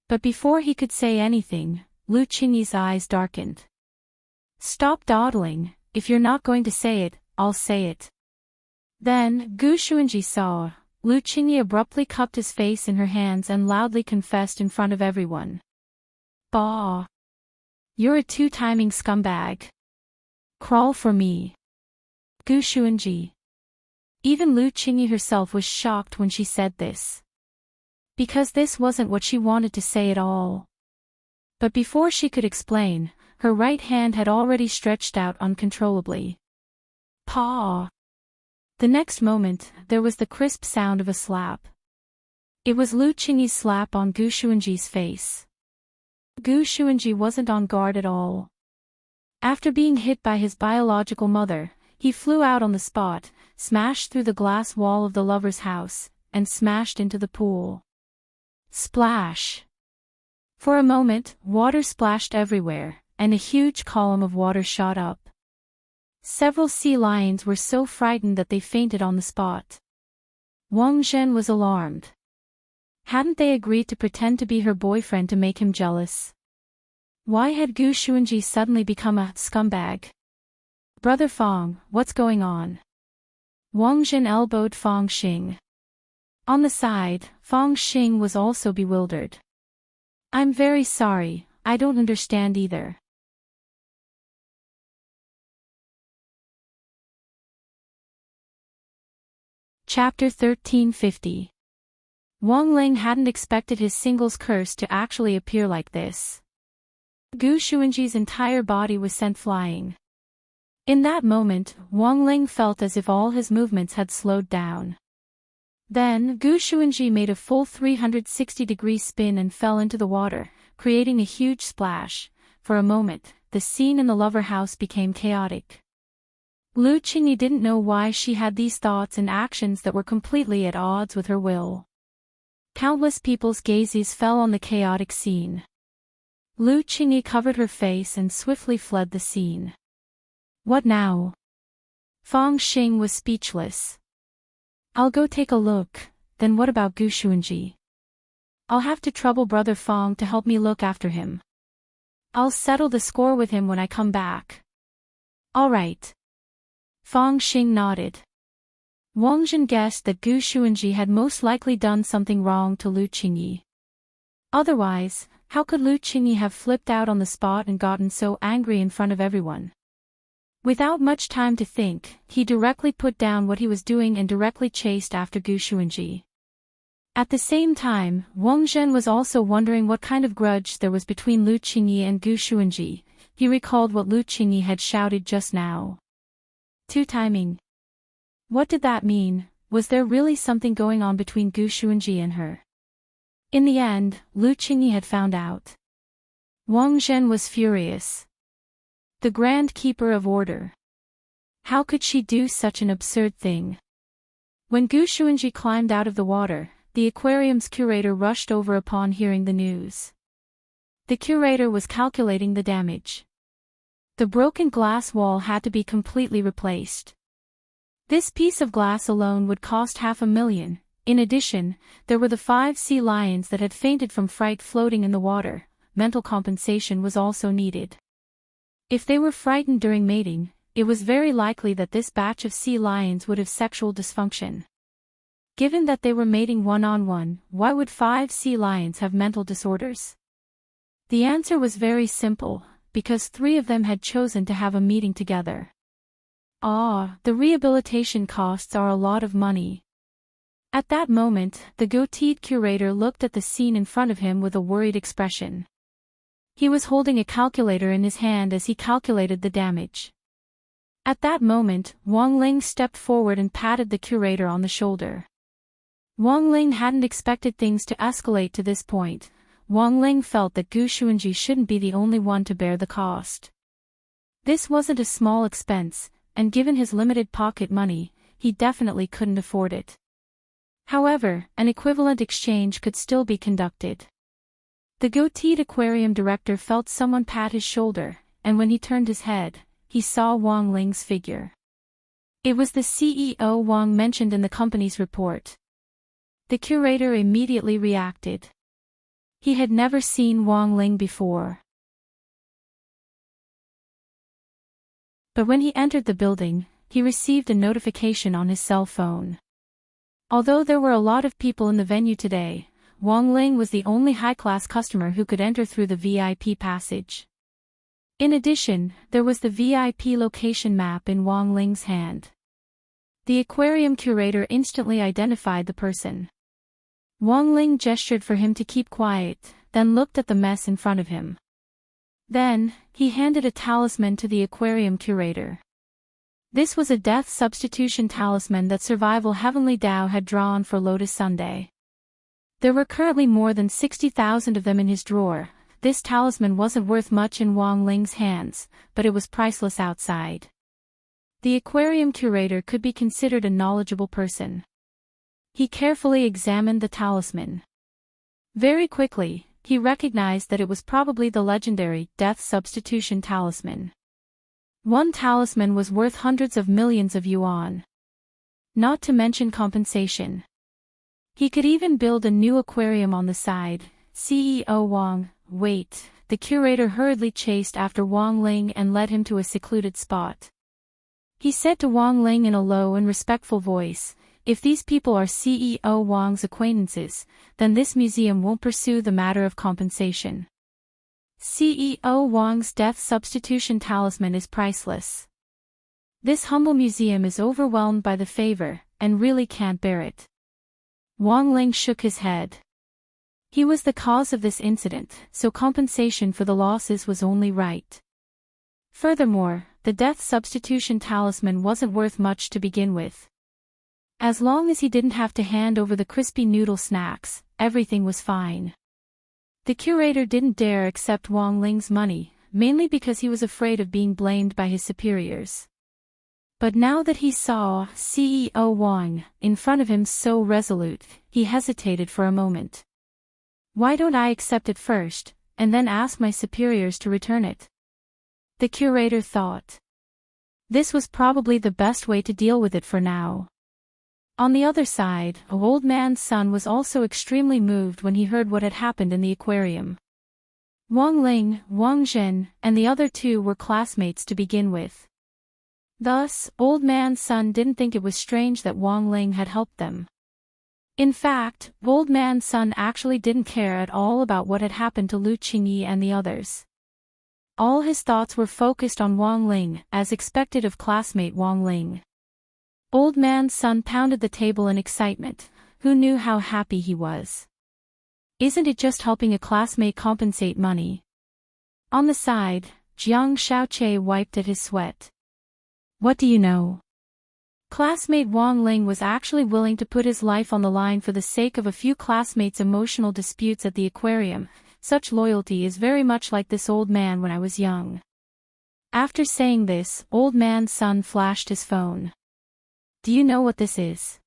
But before he could say anything, Lu Qingyi's eyes darkened. Stop dawdling, if you're not going to say it, I'll say it. Then, Gu Xuanji saw, Lu Qingyi abruptly cupped his face in her hands and loudly confessed in front of everyone. Bah! You're a two-timing scumbag. Crawl for me. Gu Xuanji. Even Lu Qingyi herself was shocked when she said this. Because this wasn't what she wanted to say at all. But before she could explain, her right hand had already stretched out uncontrollably. Paw! The next moment, there was the crisp sound of a slap. It was Lu Qingyi's slap on Gu Xuanji's face. Gu Xuanji wasn't on guard at all. After being hit by his biological mother, he flew out on the spot, smashed through the glass wall of the lover's house, and smashed into the pool. Splash! For a moment, water splashed everywhere, and a huge column of water shot up. Several sea lions were so frightened that they fainted on the spot. Wang Zhen was alarmed. Hadn't they agreed to pretend to be her boyfriend to make him jealous? Why had Gu Xuanji suddenly become a scumbag? Brother Fang, what's going on? Wang Zhen elbowed Fang Xing. On the side, Fang Xing was also bewildered. I'm very sorry, I don't understand either. Chapter 1350. Wang Ling hadn't expected his singles curse to actually appear like this. Gu Xuanji's entire body was sent flying. In that moment, Wang Ling felt as if all his movements had slowed down. Then, Gu Xuanji made a full 360-degree spin and fell into the water, creating a huge splash. For a moment, the scene in the lover house became chaotic. Lu Qingyi didn't know why she had these thoughts and actions that were completely at odds with her will. Countless people's gazes fell on the chaotic scene. Lu Qingyi covered her face and swiftly fled the scene. What now? Fang Xing was speechless. I'll go take a look, then what about Gu Xuanji? I'll have to trouble Brother Fang to help me look after him. I'll settle the score with him when I come back. All right. Fang Xing nodded. Wang Zhen guessed that Gu Xuanji had most likely done something wrong to Lu Qingyi. Otherwise, how could Lu Qingyi have flipped out on the spot and gotten so angry in front of everyone? Without much time to think, he directly put down what he was doing and directly chased after Gu Xuanji. At the same time, Wang Zhen was also wondering what kind of grudge there was between Lu Qingyi and Gu Xuanji. He recalled what Lu Qingyi had shouted just now. Two-timing. What did that mean? Was there really something going on between Gu Xuanji and her? In the end, Lu Qingyi had found out. Wang Zhen was furious. The Grand Keeper of Order. How could she do such an absurd thing? When Gu Xuanji climbed out of the water, the aquarium's curator rushed over upon hearing the news. The curator was calculating the damage. The broken glass wall had to be completely replaced. This piece of glass alone would cost $500,000. In addition, there were the 5 sea lions that had fainted from fright floating in the water. Mental compensation was also needed. If they were frightened during mating, it was very likely that this batch of sea lions would have sexual dysfunction. Given that they were mating one-on-one, why would 5 sea lions have mental disorders? The answer was very simple, because 3 of them had chosen to have a meeting together. Ah, the rehabilitation costs are a lot of money. At that moment, the goateed curator looked at the scene in front of him with a worried expression. He was holding a calculator in his hand as he calculated the damage. At that moment, Wang Ling stepped forward and patted the curator on the shoulder. Wang Ling hadn't expected things to escalate to this point. Wang Ling felt that Gu Xuanji shouldn't be the only one to bear the cost. This wasn't a small expense, and given his limited pocket money, he definitely couldn't afford it. However, an equivalent exchange could still be conducted. The goateed aquarium director felt someone pat his shoulder, and when he turned his head, he saw Wang Ling's figure. It was the CEO Wang mentioned in the company's report. The curator immediately reacted. He had never seen Wang Ling before. But when he entered the building, he received a notification on his cell phone. Although there were a lot of people in the venue today, Wang Ling was the only high-class customer who could enter through the VIP passage. In addition, there was the VIP location map in Wang Ling's hand. The aquarium curator instantly identified the person. Wang Ling gestured for him to keep quiet, then looked at the mess in front of him. Then, he handed a talisman to the aquarium curator. This was a death substitution talisman that Survival Heavenly Dao had drawn for Lotus Sunday. There were currently more than 60,000 of them in his drawer. This talisman wasn't worth much in Wang Ling's hands, but it was priceless outside. The aquarium curator could be considered a knowledgeable person. He carefully examined the talisman. Very quickly, he recognized that it was probably the legendary death substitution talisman. One talisman was worth hundreds of millions of yuan. Not to mention compensation. He could even build a new aquarium on the side. CEO Wang, wait, the curator hurriedly chased after Wang Ling and led him to a secluded spot. He said to Wang Ling in a low and respectful voice, if these people are CEO Wang's acquaintances, then this museum won't pursue the matter of compensation. CEO Wang's death substitution talisman is priceless. This humble museum is overwhelmed by the favor, and really can't bear it. Wang Ling shook his head. He was the cause of this incident, so compensation for the losses was only right. Furthermore, the death substitution talisman wasn't worth much to begin with. As long as he didn't have to hand over the crispy noodle snacks, everything was fine. The curator didn't dare accept Wang Ling's money, mainly because he was afraid of being blamed by his superiors. But now that he saw CEO Wang in front of him so resolute, he hesitated for a moment. Why don't I accept it first, and then ask my superiors to return it? The curator thought. This was probably the best way to deal with it for now. On the other side, an old man's son was also extremely moved when he heard what had happened in the aquarium. Wang Ling, Wang Zhen, and the other two were classmates to begin with. Thus, old man's son didn't think it was strange that Wang Ling had helped them. In fact, old man's son actually didn't care at all about what had happened to Lu Qingyi and the others. All his thoughts were focused on Wang Ling, as expected of classmate Wang Ling. Old man's son pounded the table in excitement. Who knew how happy he was? Isn't it just helping a classmate compensate money? On the side, Jiang Xiaoqie wiped at his sweat. What do you know? Classmate Wang Ling was actually willing to put his life on the line for the sake of a few classmates' emotional disputes at the aquarium. Such loyalty is very much like this old man when I was young. After saying this, old man's son flashed his phone. Do you know what this is?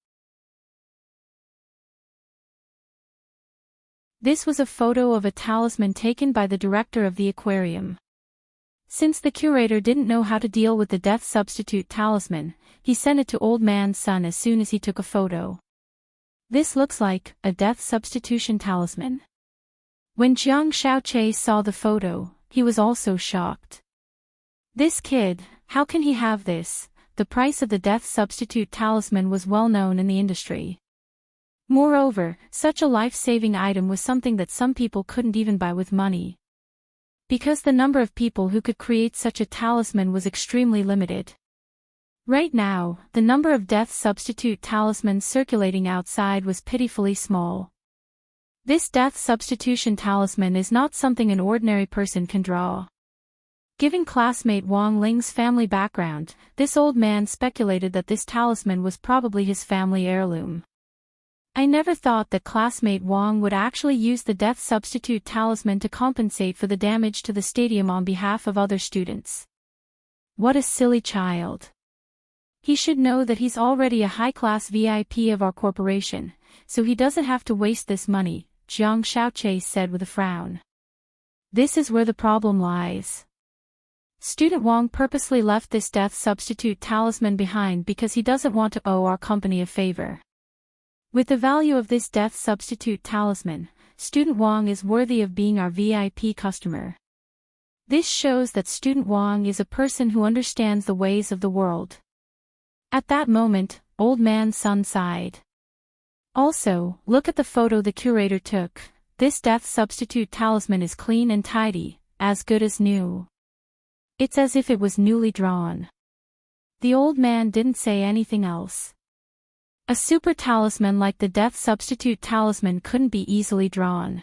This was a photo of a talisman taken by the director of the aquarium. Since the curator didn't know how to deal with the death substitute talisman, he sent it to old man's son as soon as he took a photo. This looks like a death substitution talisman. When Jiang Xiaoqie saw the photo, he was also shocked. This kid, how can he have this? The price of the death substitute talisman was well known in the industry. Moreover, such a life-saving item was something that some people couldn't even buy with money. Because the number of people who could create such a talisman was extremely limited. Right now, the number of death substitute talismans circulating outside was pitifully small. This death substitution talisman is not something an ordinary person can draw. Given classmate Wang Ling's family background, this old man speculated that this talisman was probably his family heirloom. I never thought that classmate Wang would actually use the death substitute talisman to compensate for the damage to the stadium on behalf of other students. What a silly child. He should know that he's already a high-class VIP of our corporation, so he doesn't have to waste this money, Jiang Xiaoche said with a frown. This is where the problem lies. Student Wang purposely left this death substitute talisman behind because he doesn't want to owe our company a favor. With the value of this death substitute talisman, Student Wang is worthy of being our VIP customer. This shows that Student Wang is a person who understands the ways of the world. At that moment, Old Man Sun sighed. Also, look at the photo the curator took. This death substitute talisman is clean and tidy, as good as new. It's as if it was newly drawn. The old man didn't say anything else. A super talisman like the death substitute talisman couldn't be easily drawn.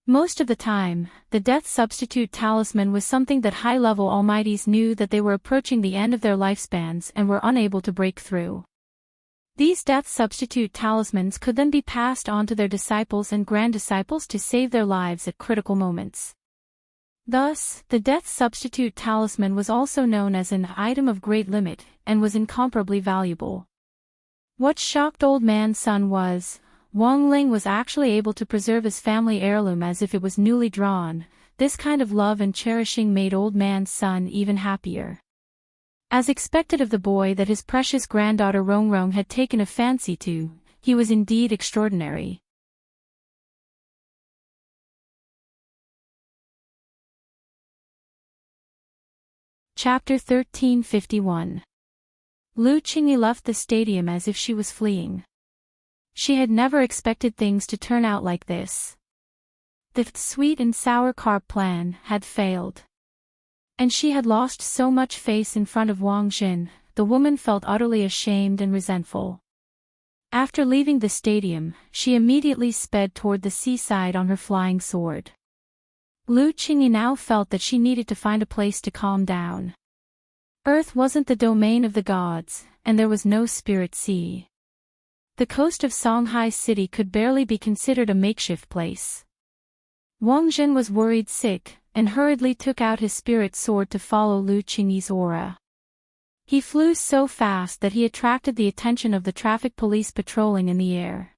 Most of the time, the death substitute talisman was something that high-level almighties knew that they were approaching the end of their lifespans and were unable to break through. These death substitute talismans could then be passed on to their disciples and grand-disciples to save their lives at critical moments. Thus, the death substitute talisman was also known as an item of great limit and was incomparably valuable. What shocked Old Man Sun was, Wang Ling was actually able to preserve his family heirloom as if it was newly drawn. This kind of love and cherishing made Old Man Sun even happier. As expected of the boy that his precious granddaughter Rongrong had taken a fancy to, he was indeed extraordinary. Chapter 1351. Lu Qingyi left the stadium as if she was fleeing. She had never expected things to turn out like this. The sweet and sour carp plan had failed. And she had lost so much face in front of Wang Jin. The woman felt utterly ashamed and resentful. After leaving the stadium, she immediately sped toward the seaside on her flying sword. Lu Qingyi now felt that she needed to find a place to calm down. Earth wasn't the domain of the gods, and there was no spirit sea. The coast of Songhai City could barely be considered a makeshift place. Wang Jin was worried sick, and hurriedly took out his spirit sword to follow Lu Qingyi's aura. He flew so fast that he attracted the attention of the traffic police patrolling in the air.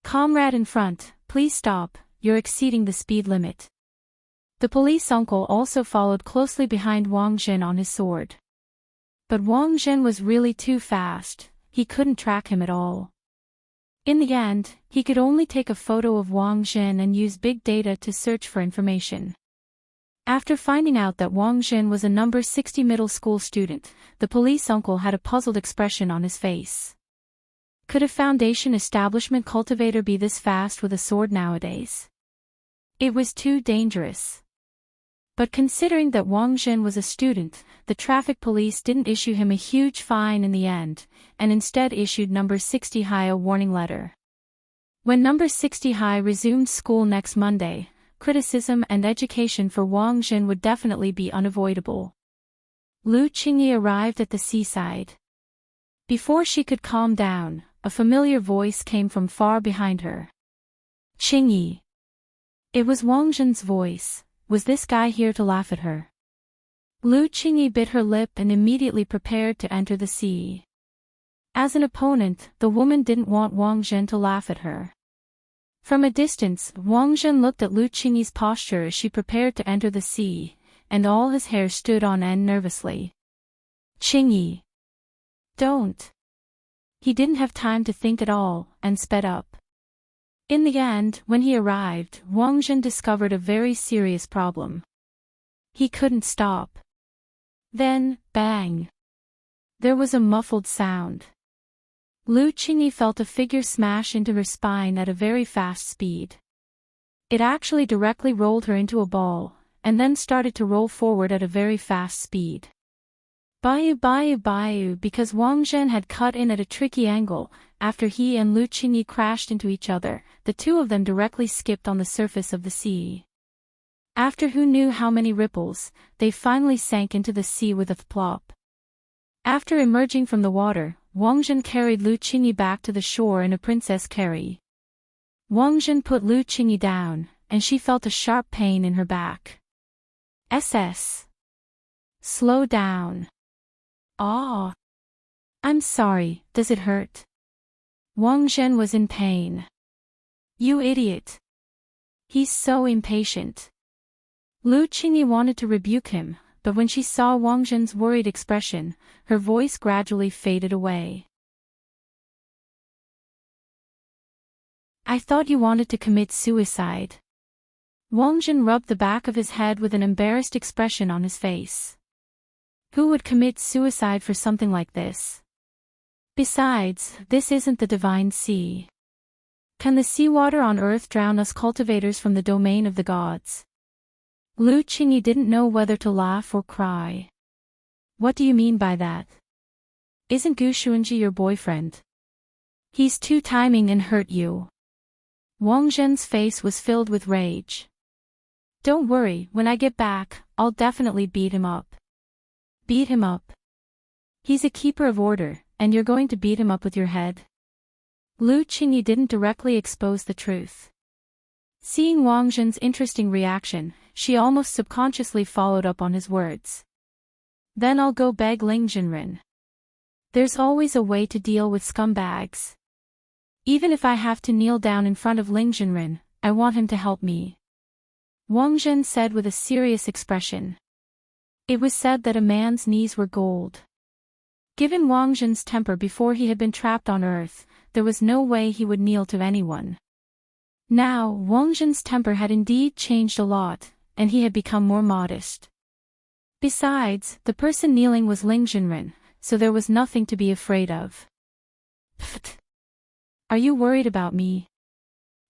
"Comrade in front, please stop, you're exceeding the speed limit." The police uncle also followed closely behind Wang Jin on his sword. But Wang Jin was really too fast, he couldn't track him at all. In the end, he could only take a photo of Wang Jin and use big data to search for information. After finding out that Wang Jin was a number 60 middle school student, the police uncle had a puzzled expression on his face. Could a foundation establishment cultivator be this fast with a sword nowadays? It was too dangerous. But considering that Wang Jin was a student, the traffic police didn't issue him a huge fine in the end, and instead issued number 60 High a warning letter. When number 60 High resumed school next Monday, criticism and education for Wang Jin would definitely be unavoidable. Lu Qingyi arrived at the seaside. Before she could calm down, a familiar voice came from far behind her. "Qingyi." It was Wang Jin's voice. Was this guy here to laugh at her? Lu Qingyi bit her lip and immediately prepared to enter the sea. As an opponent, the woman didn't want Wang Jin to laugh at her. From a distance, Wang Jin looked at Lu Qingyi's posture as she prepared to enter the sea, and all his hair stood on end nervously. "Qingyi. Don't." He didn't have time to think at all, and sped up. In the end, when he arrived, Wang Jin discovered a very serious problem. He couldn't stop. Then, bang! There was a muffled sound. Lu Qingyi felt a figure smash into her spine at a very fast speed. It actually directly rolled her into a ball, and then started to roll forward at a very fast speed. Bayou because Wang Zhen had cut in at a tricky angle. After he and Lu Qingyi crashed into each other, the two of them directly skipped on the surface of the sea. After who knew how many ripples, they finally sank into the sea with a plop. After emerging from the water, Wang Zhen carried Lu Qingyi back to the shore in a princess carry. Wang Zhen put Lu Qingyi down, and she felt a sharp pain in her back. SS. Slow down. Ah. I'm sorry, does it hurt? Wang Zhen was in pain. You idiot. He's so impatient. Lu Qingyi wanted to rebuke him, but when she saw Wang Zhen's worried expression, her voice gradually faded away. I thought you wanted to commit suicide. Wang Zhen rubbed the back of his head with an embarrassed expression on his face. Who would commit suicide for something like this? Besides, this isn't the divine sea. Can the seawater on earth drown us cultivators from the domain of the gods? Lu Qingyi didn't know whether to laugh or cry. What do you mean by that? Isn't Gu Xuanji your boyfriend? He's two-timing and hurt you. Wang Zhen's face was filled with rage. Don't worry, when I get back, I'll definitely beat him up. Beat him up? He's a keeper of order, and you're going to beat him up with your head? Lu Qingyi didn't directly expose the truth. Seeing Wang Zhen's interesting reaction, she almost subconsciously followed up on his words. Then I'll go beg Ling Jinren. There's always a way to deal with scumbags. Even if I have to kneel down in front of Ling Jinren, I want him to help me. Wang Zhen said with a serious expression. It was said that a man's knees were gold. Given Wang Zhen's temper before he had been trapped on Earth, there was no way he would kneel to anyone. Now, Wang Zhen's temper had indeed changed a lot, and he had become more modest. Besides, the person kneeling was Ling Jinren, so there was nothing to be afraid of. Pfft. Are you worried about me?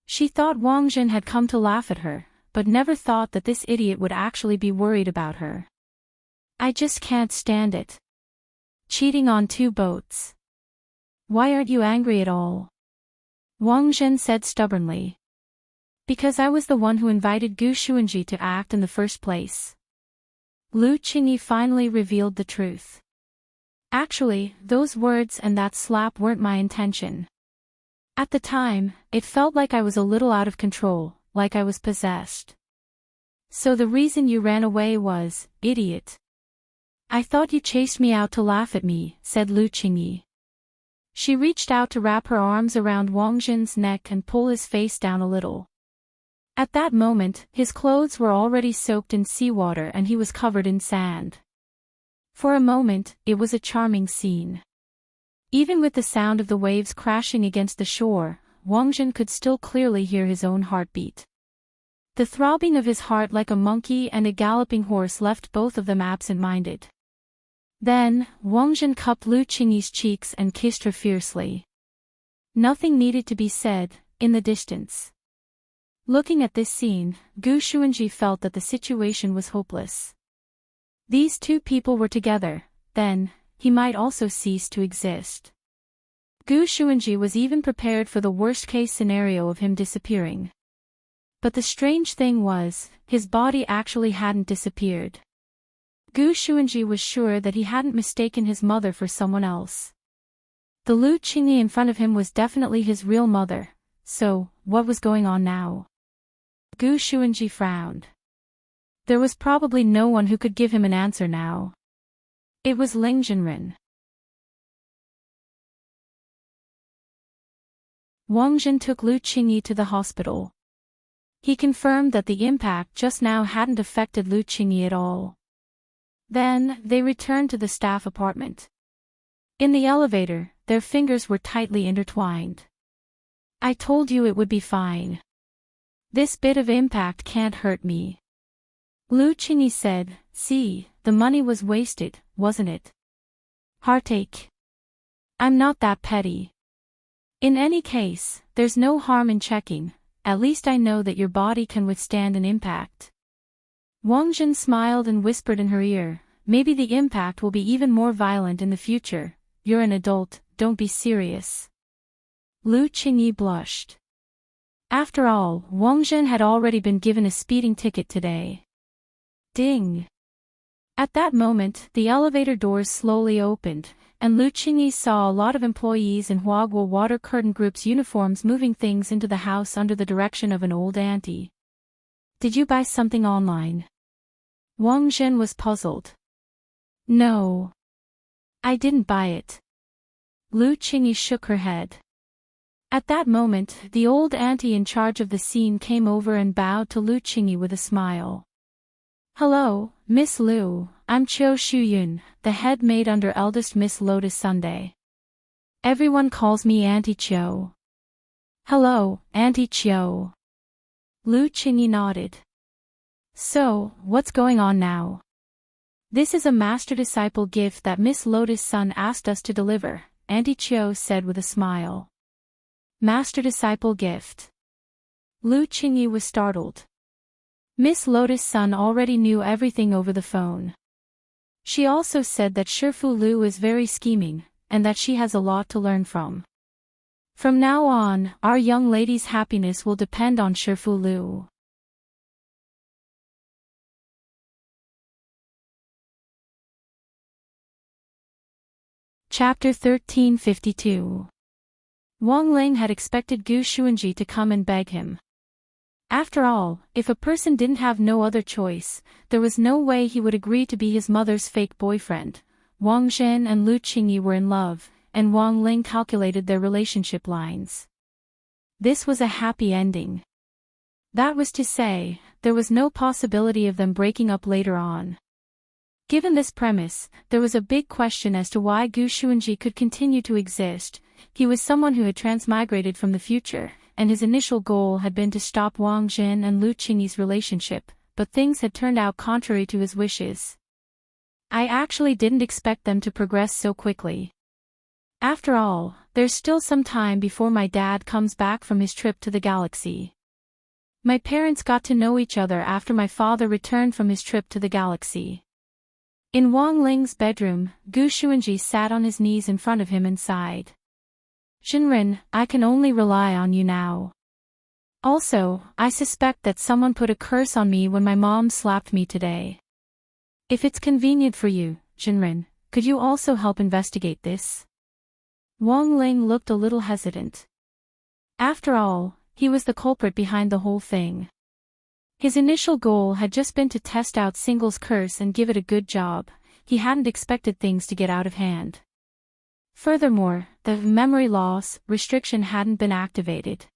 She thought Wang Zhen had come to laugh at her, but never thought that this idiot would actually be worried about her. I just can't stand it. Cheating on two boats. Why aren't you angry at all? Wang Zhen said stubbornly. Because I was the one who invited Gu Xuanji to act in the first place. Lu Qingyi finally revealed the truth. Actually, those words and that slap weren't my intention. At the time, it felt like I was a little out of control, like I was possessed. So the reason you ran away was, idiot. I thought you chased me out to laugh at me, said Lu Qingyi. She reached out to wrap her arms around Wang Zhen's neck and pull his face down a little. At that moment, his clothes were already soaked in seawater and he was covered in sand. For a moment, it was a charming scene. Even with the sound of the waves crashing against the shore, Wang Zhen could still clearly hear his own heartbeat. The throbbing of his heart like a monkey and a galloping horse left both of them absent-minded. Then, Wang Zhen cupped Lu Qingyi's cheeks and kissed her fiercely. Nothing needed to be said, in the distance. Looking at this scene, Gu Xuanji felt that the situation was hopeless. These two people were together, then, he might also cease to exist. Gu Xuanji was even prepared for the worst-case scenario of him disappearing. But the strange thing was, his body actually hadn't disappeared. Gu Xuanji was sure that he hadn't mistaken his mother for someone else. The Lu Qingyi in front of him was definitely his real mother, so, what was going on now? Gu Xuanji frowned. There was probably no one who could give him an answer now. It was Ling Jinren. Wang Zhen took Lu Qingyi to the hospital. He confirmed that the impact just now hadn't affected Lu Qingyi at all. Then, they returned to the staff apartment. In the elevator, their fingers were tightly intertwined. I told you it would be fine. This bit of impact can't hurt me. Lu Qingyi said, see, the money was wasted, wasn't it? Heartache. I'm not that petty. In any case, there's no harm in checking, at least I know that your body can withstand an impact. Wang Zhen smiled and whispered in her ear, maybe the impact will be even more violent in the future. You're an adult, don't be serious. Lu Qingyi blushed. After all, Wang Zhen had already been given a speeding ticket today. Ding! At that moment, the elevator doors slowly opened, and Lu Qingyi saw a lot of employees in Huagua Water Curtain Group's uniforms moving things into the house under the direction of an old auntie. Did you buy something online? Wang Zhen was puzzled. No. I didn't buy it. Lu Qingyi shook her head. At that moment, the old auntie in charge of the scene came over and bowed to Lu Qingyi with a smile. Hello, Miss Lu, I'm Chiu Shuyun, the head maid under eldest Miss Lotus Sunday. Everyone calls me Auntie Chiu. Hello, Auntie Chiu. Lu Qingyi nodded. So, what's going on now? This is a master-disciple gift that Miss Lotus Sun asked us to deliver, Auntie Chiu said with a smile. Master-disciple gift. Lu Qingyi was startled. Miss Lotus Sun already knew everything over the phone. She also said that Shifu Lu is very scheming, and that she has a lot to learn from. From now on, our young lady's happiness will depend on Shifu Lu. Chapter 1352. Wang Ling had expected Gu Xuanji to come and beg him. After all, if a person didn't have no other choice, there was no way he would agree to be his mother's fake boyfriend. Wang Zhen and Lu Qingyi were in love, and Wang Ling calculated their relationship lines. This was a happy ending. That was to say, there was no possibility of them breaking up later on. Given this premise, there was a big question as to why Gu Xuanji could continue to exist. He was someone who had transmigrated from the future, and his initial goal had been to stop Wang Zhen and Lu Qingyi's relationship, but things had turned out contrary to his wishes. I actually didn't expect them to progress so quickly. After all, there's still some time before my dad comes back from his trip to the galaxy. My parents got to know each other after my father returned from his trip to the galaxy. In Wang Ling's bedroom, Gu Xuanji sat on his knees in front of him and sighed. Jinren, I can only rely on you now. Also, I suspect that someone put a curse on me when my mom slapped me today. If it's convenient for you, Jinren, could you also help investigate this? Wang Ling looked a little hesitant. After all, he was the culprit behind the whole thing. His initial goal had just been to test out Single's curse and give it a good job. He hadn't expected things to get out of hand. Furthermore, the memory loss restriction hadn't been activated.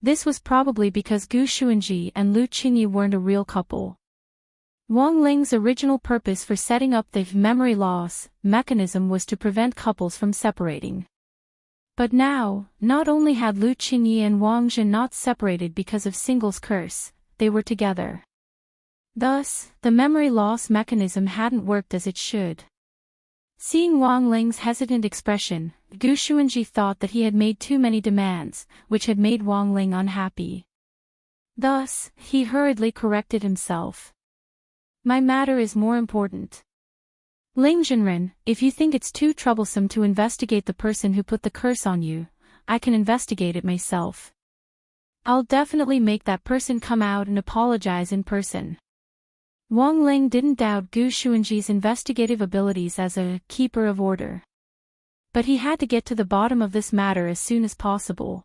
This was probably because Gu Xuanji and Lu Qingyi weren't a real couple. Wang Ling's original purpose for setting up the memory loss mechanism was to prevent couples from separating. But now, not only had Lu Qingyi and Wang Zhen not separated because of Single's curse, they were together. Thus, the memory loss mechanism hadn't worked as it should. Seeing Wang Ling's hesitant expression, Gu Xuanji thought that he had made too many demands, which had made Wang Ling unhappy. Thus, he hurriedly corrected himself. My matter is more important. Ling Jinren, if you think it's too troublesome to investigate the person who put the curse on you, I can investigate it myself. I'll definitely make that person come out and apologize in person. Wang Ling didn't doubt Gu Xuanji's investigative abilities as a keeper of order. But he had to get to the bottom of this matter as soon as possible.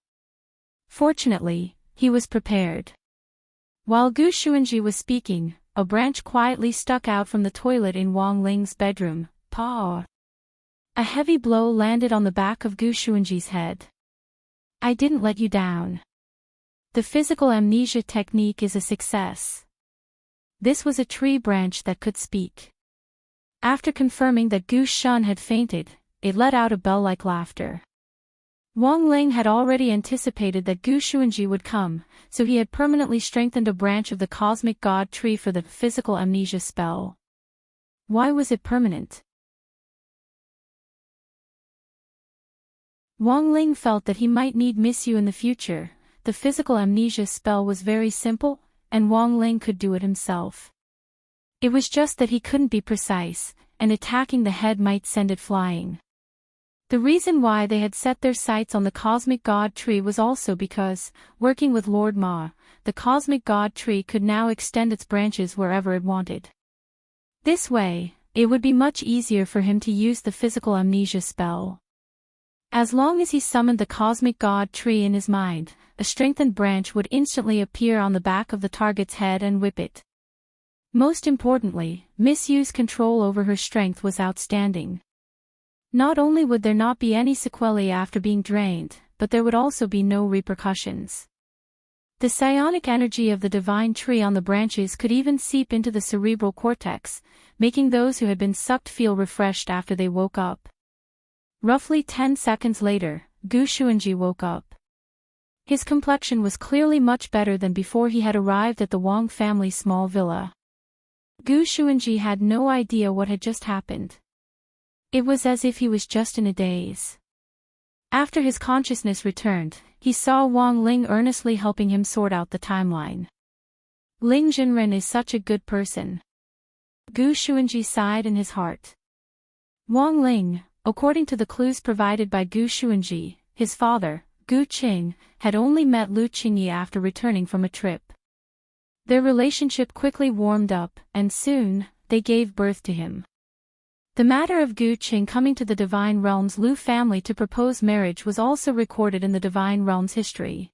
Fortunately, he was prepared. While Gu Xuanji was speaking, a branch quietly stuck out from the toilet in Wang Ling's bedroom. Pa! A heavy blow landed on the back of Gu Xuanji's head. I didn't let you down. The physical amnesia technique is a success. This was a tree branch that could speak. After confirming that Gu Shun had fainted, it let out a bell-like laughter. Wang Ling had already anticipated that Gu Xuanji would come, so he had permanently strengthened a branch of the cosmic god tree for the physical amnesia spell. Why was it permanent? Wang Ling felt that he might need miss you in the future. The physical amnesia spell was very simple, and Wang Ling could do it himself. It was just that he couldn't be precise, and attacking the head might send it flying. The reason why they had set their sights on the Cosmic God Tree was also because, working with Lord Ma, the Cosmic God Tree could now extend its branches wherever it wanted. This way, it would be much easier for him to use the physical amnesia spell. As long as he summoned the Cosmic God Tree in his mind, a strengthened branch would instantly appear on the back of the target's head and whip it. Most importantly, Miss Yu's control over her strength was outstanding. Not only would there not be any sequelae after being drained, but there would also be no repercussions. The psionic energy of the divine tree on the branches could even seep into the cerebral cortex, making those who had been sucked feel refreshed after they woke up. Roughly 10 seconds later, Gu Xuanji woke up. His complexion was clearly much better than before he had arrived at the Wang family's small villa. Gu Xuanji had no idea what had just happened. It was as if he was just in a daze. After his consciousness returned, he saw Wang Ling earnestly helping him sort out the timeline. Ling Jinren is such a good person. Gu Xuanji sighed in his heart. Wang Ling, according to the clues provided by Gu Xuanji, his father, Gu Qing, had only met Lu Qingyi after returning from a trip. Their relationship quickly warmed up, and soon, they gave birth to him. The matter of Gu Qing coming to the Divine Realm's Lu family to propose marriage was also recorded in the Divine Realm's history.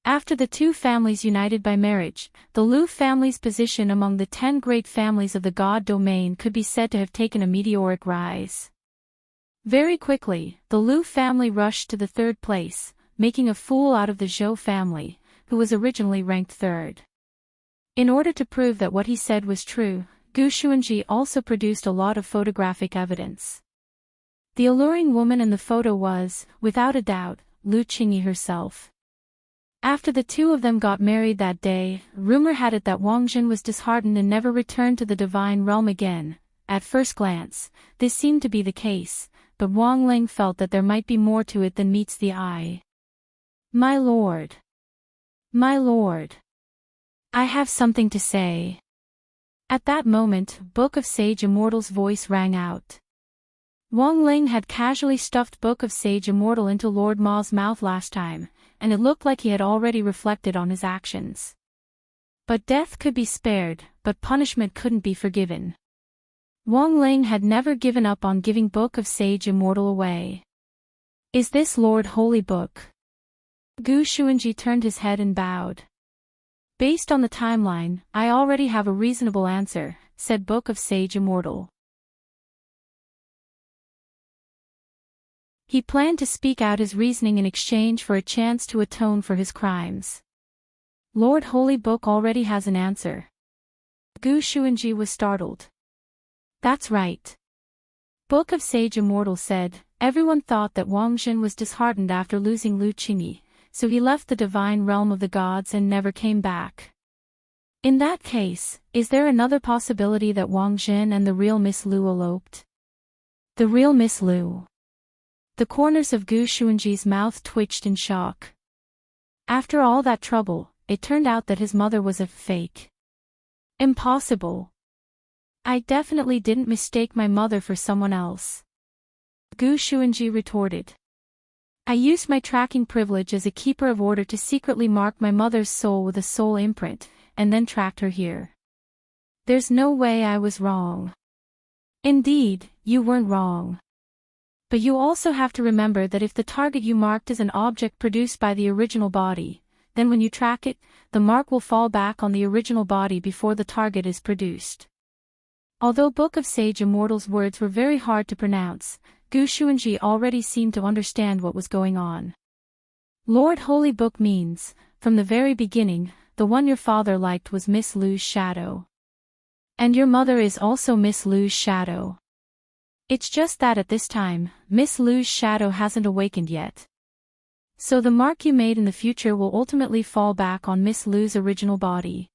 After the two families united by marriage, the Lu family's position among the 10 great families of the God domain could be said to have taken a meteoric rise. Very quickly, the Lu family rushed to the 3rd place, making a fool out of the Zhou family, who was originally ranked 3rd. In order to prove that what he said was true, Gu Xuanji also produced a lot of photographic evidence. The alluring woman in the photo was, without a doubt, Lu Qingyi herself. After the two of them got married that day, rumor had it that Wang Jin was disheartened and never returned to the Divine Realm again. At first glance, this seemed to be the case, but Wang Ling felt that there might be more to it than meets the eye. My lord. My lord. I have something to say. At that moment, Book of Sage Immortal's voice rang out. Wang Ling had casually stuffed Book of Sage Immortal into Lord Ma's mouth last time, and it looked like he had already reflected on his actions. But death could be spared, but punishment couldn't be forgiven. Wang Ling had never given up on giving Book of Sage Immortal away. Is this Lord Holy Book? Gu Xuanji turned his head and bowed. Based on the timeline, I already have a reasonable answer, said Book of Sage Immortal. He planned to speak out his reasoning in exchange for a chance to atone for his crimes. Lord Holy Book already has an answer. Gu Xuanji was startled. That's right. Book of Sage Immortal said, everyone thought that Wang Jin was disheartened after losing Lu Qingyi, so he left the divine realm of the gods and never came back. In that case, is there another possibility that Wang Jin and the real Miss Lu eloped? The real Miss Lu. The corners of Gu Xuanji's mouth twitched in shock. After all that trouble, it turned out that his mother was a fake. Impossible. I definitely didn't mistake my mother for someone else. Gu Xuanji retorted. I used my tracking privilege as a keeper of order to secretly mark my mother's soul with a soul imprint, and then tracked her here. There's no way I was wrong. Indeed, you weren't wrong. But you also have to remember that if the target you marked is an object produced by the original body, then when you track it, the mark will fall back on the original body before the target is produced. Although Book of Sage Immortal's words were very hard to pronounce, Gu Xuanji already seemed to understand what was going on. Lord Holy Book means, from the very beginning, the one your father liked was Miss Lu's shadow. And your mother is also Miss Lu's shadow. It's just that at this time, Miss Lu's shadow hasn't awakened yet. So the mark you made in the future will ultimately fall back on Miss Lu's original body.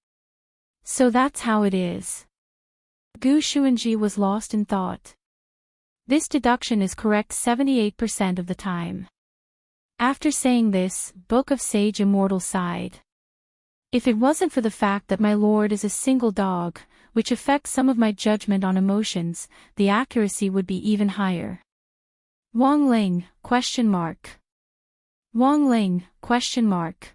So that's how it is. Gu Xuanji was lost in thought. This deduction is correct 78% of the time. After saying this, Book of Sage Immortal sighed. If it wasn't for the fact that my lord is a single dog, which affects some of my judgment on emotions, the accuracy would be even higher. Wang Ling, question mark. Wang Ling, question mark.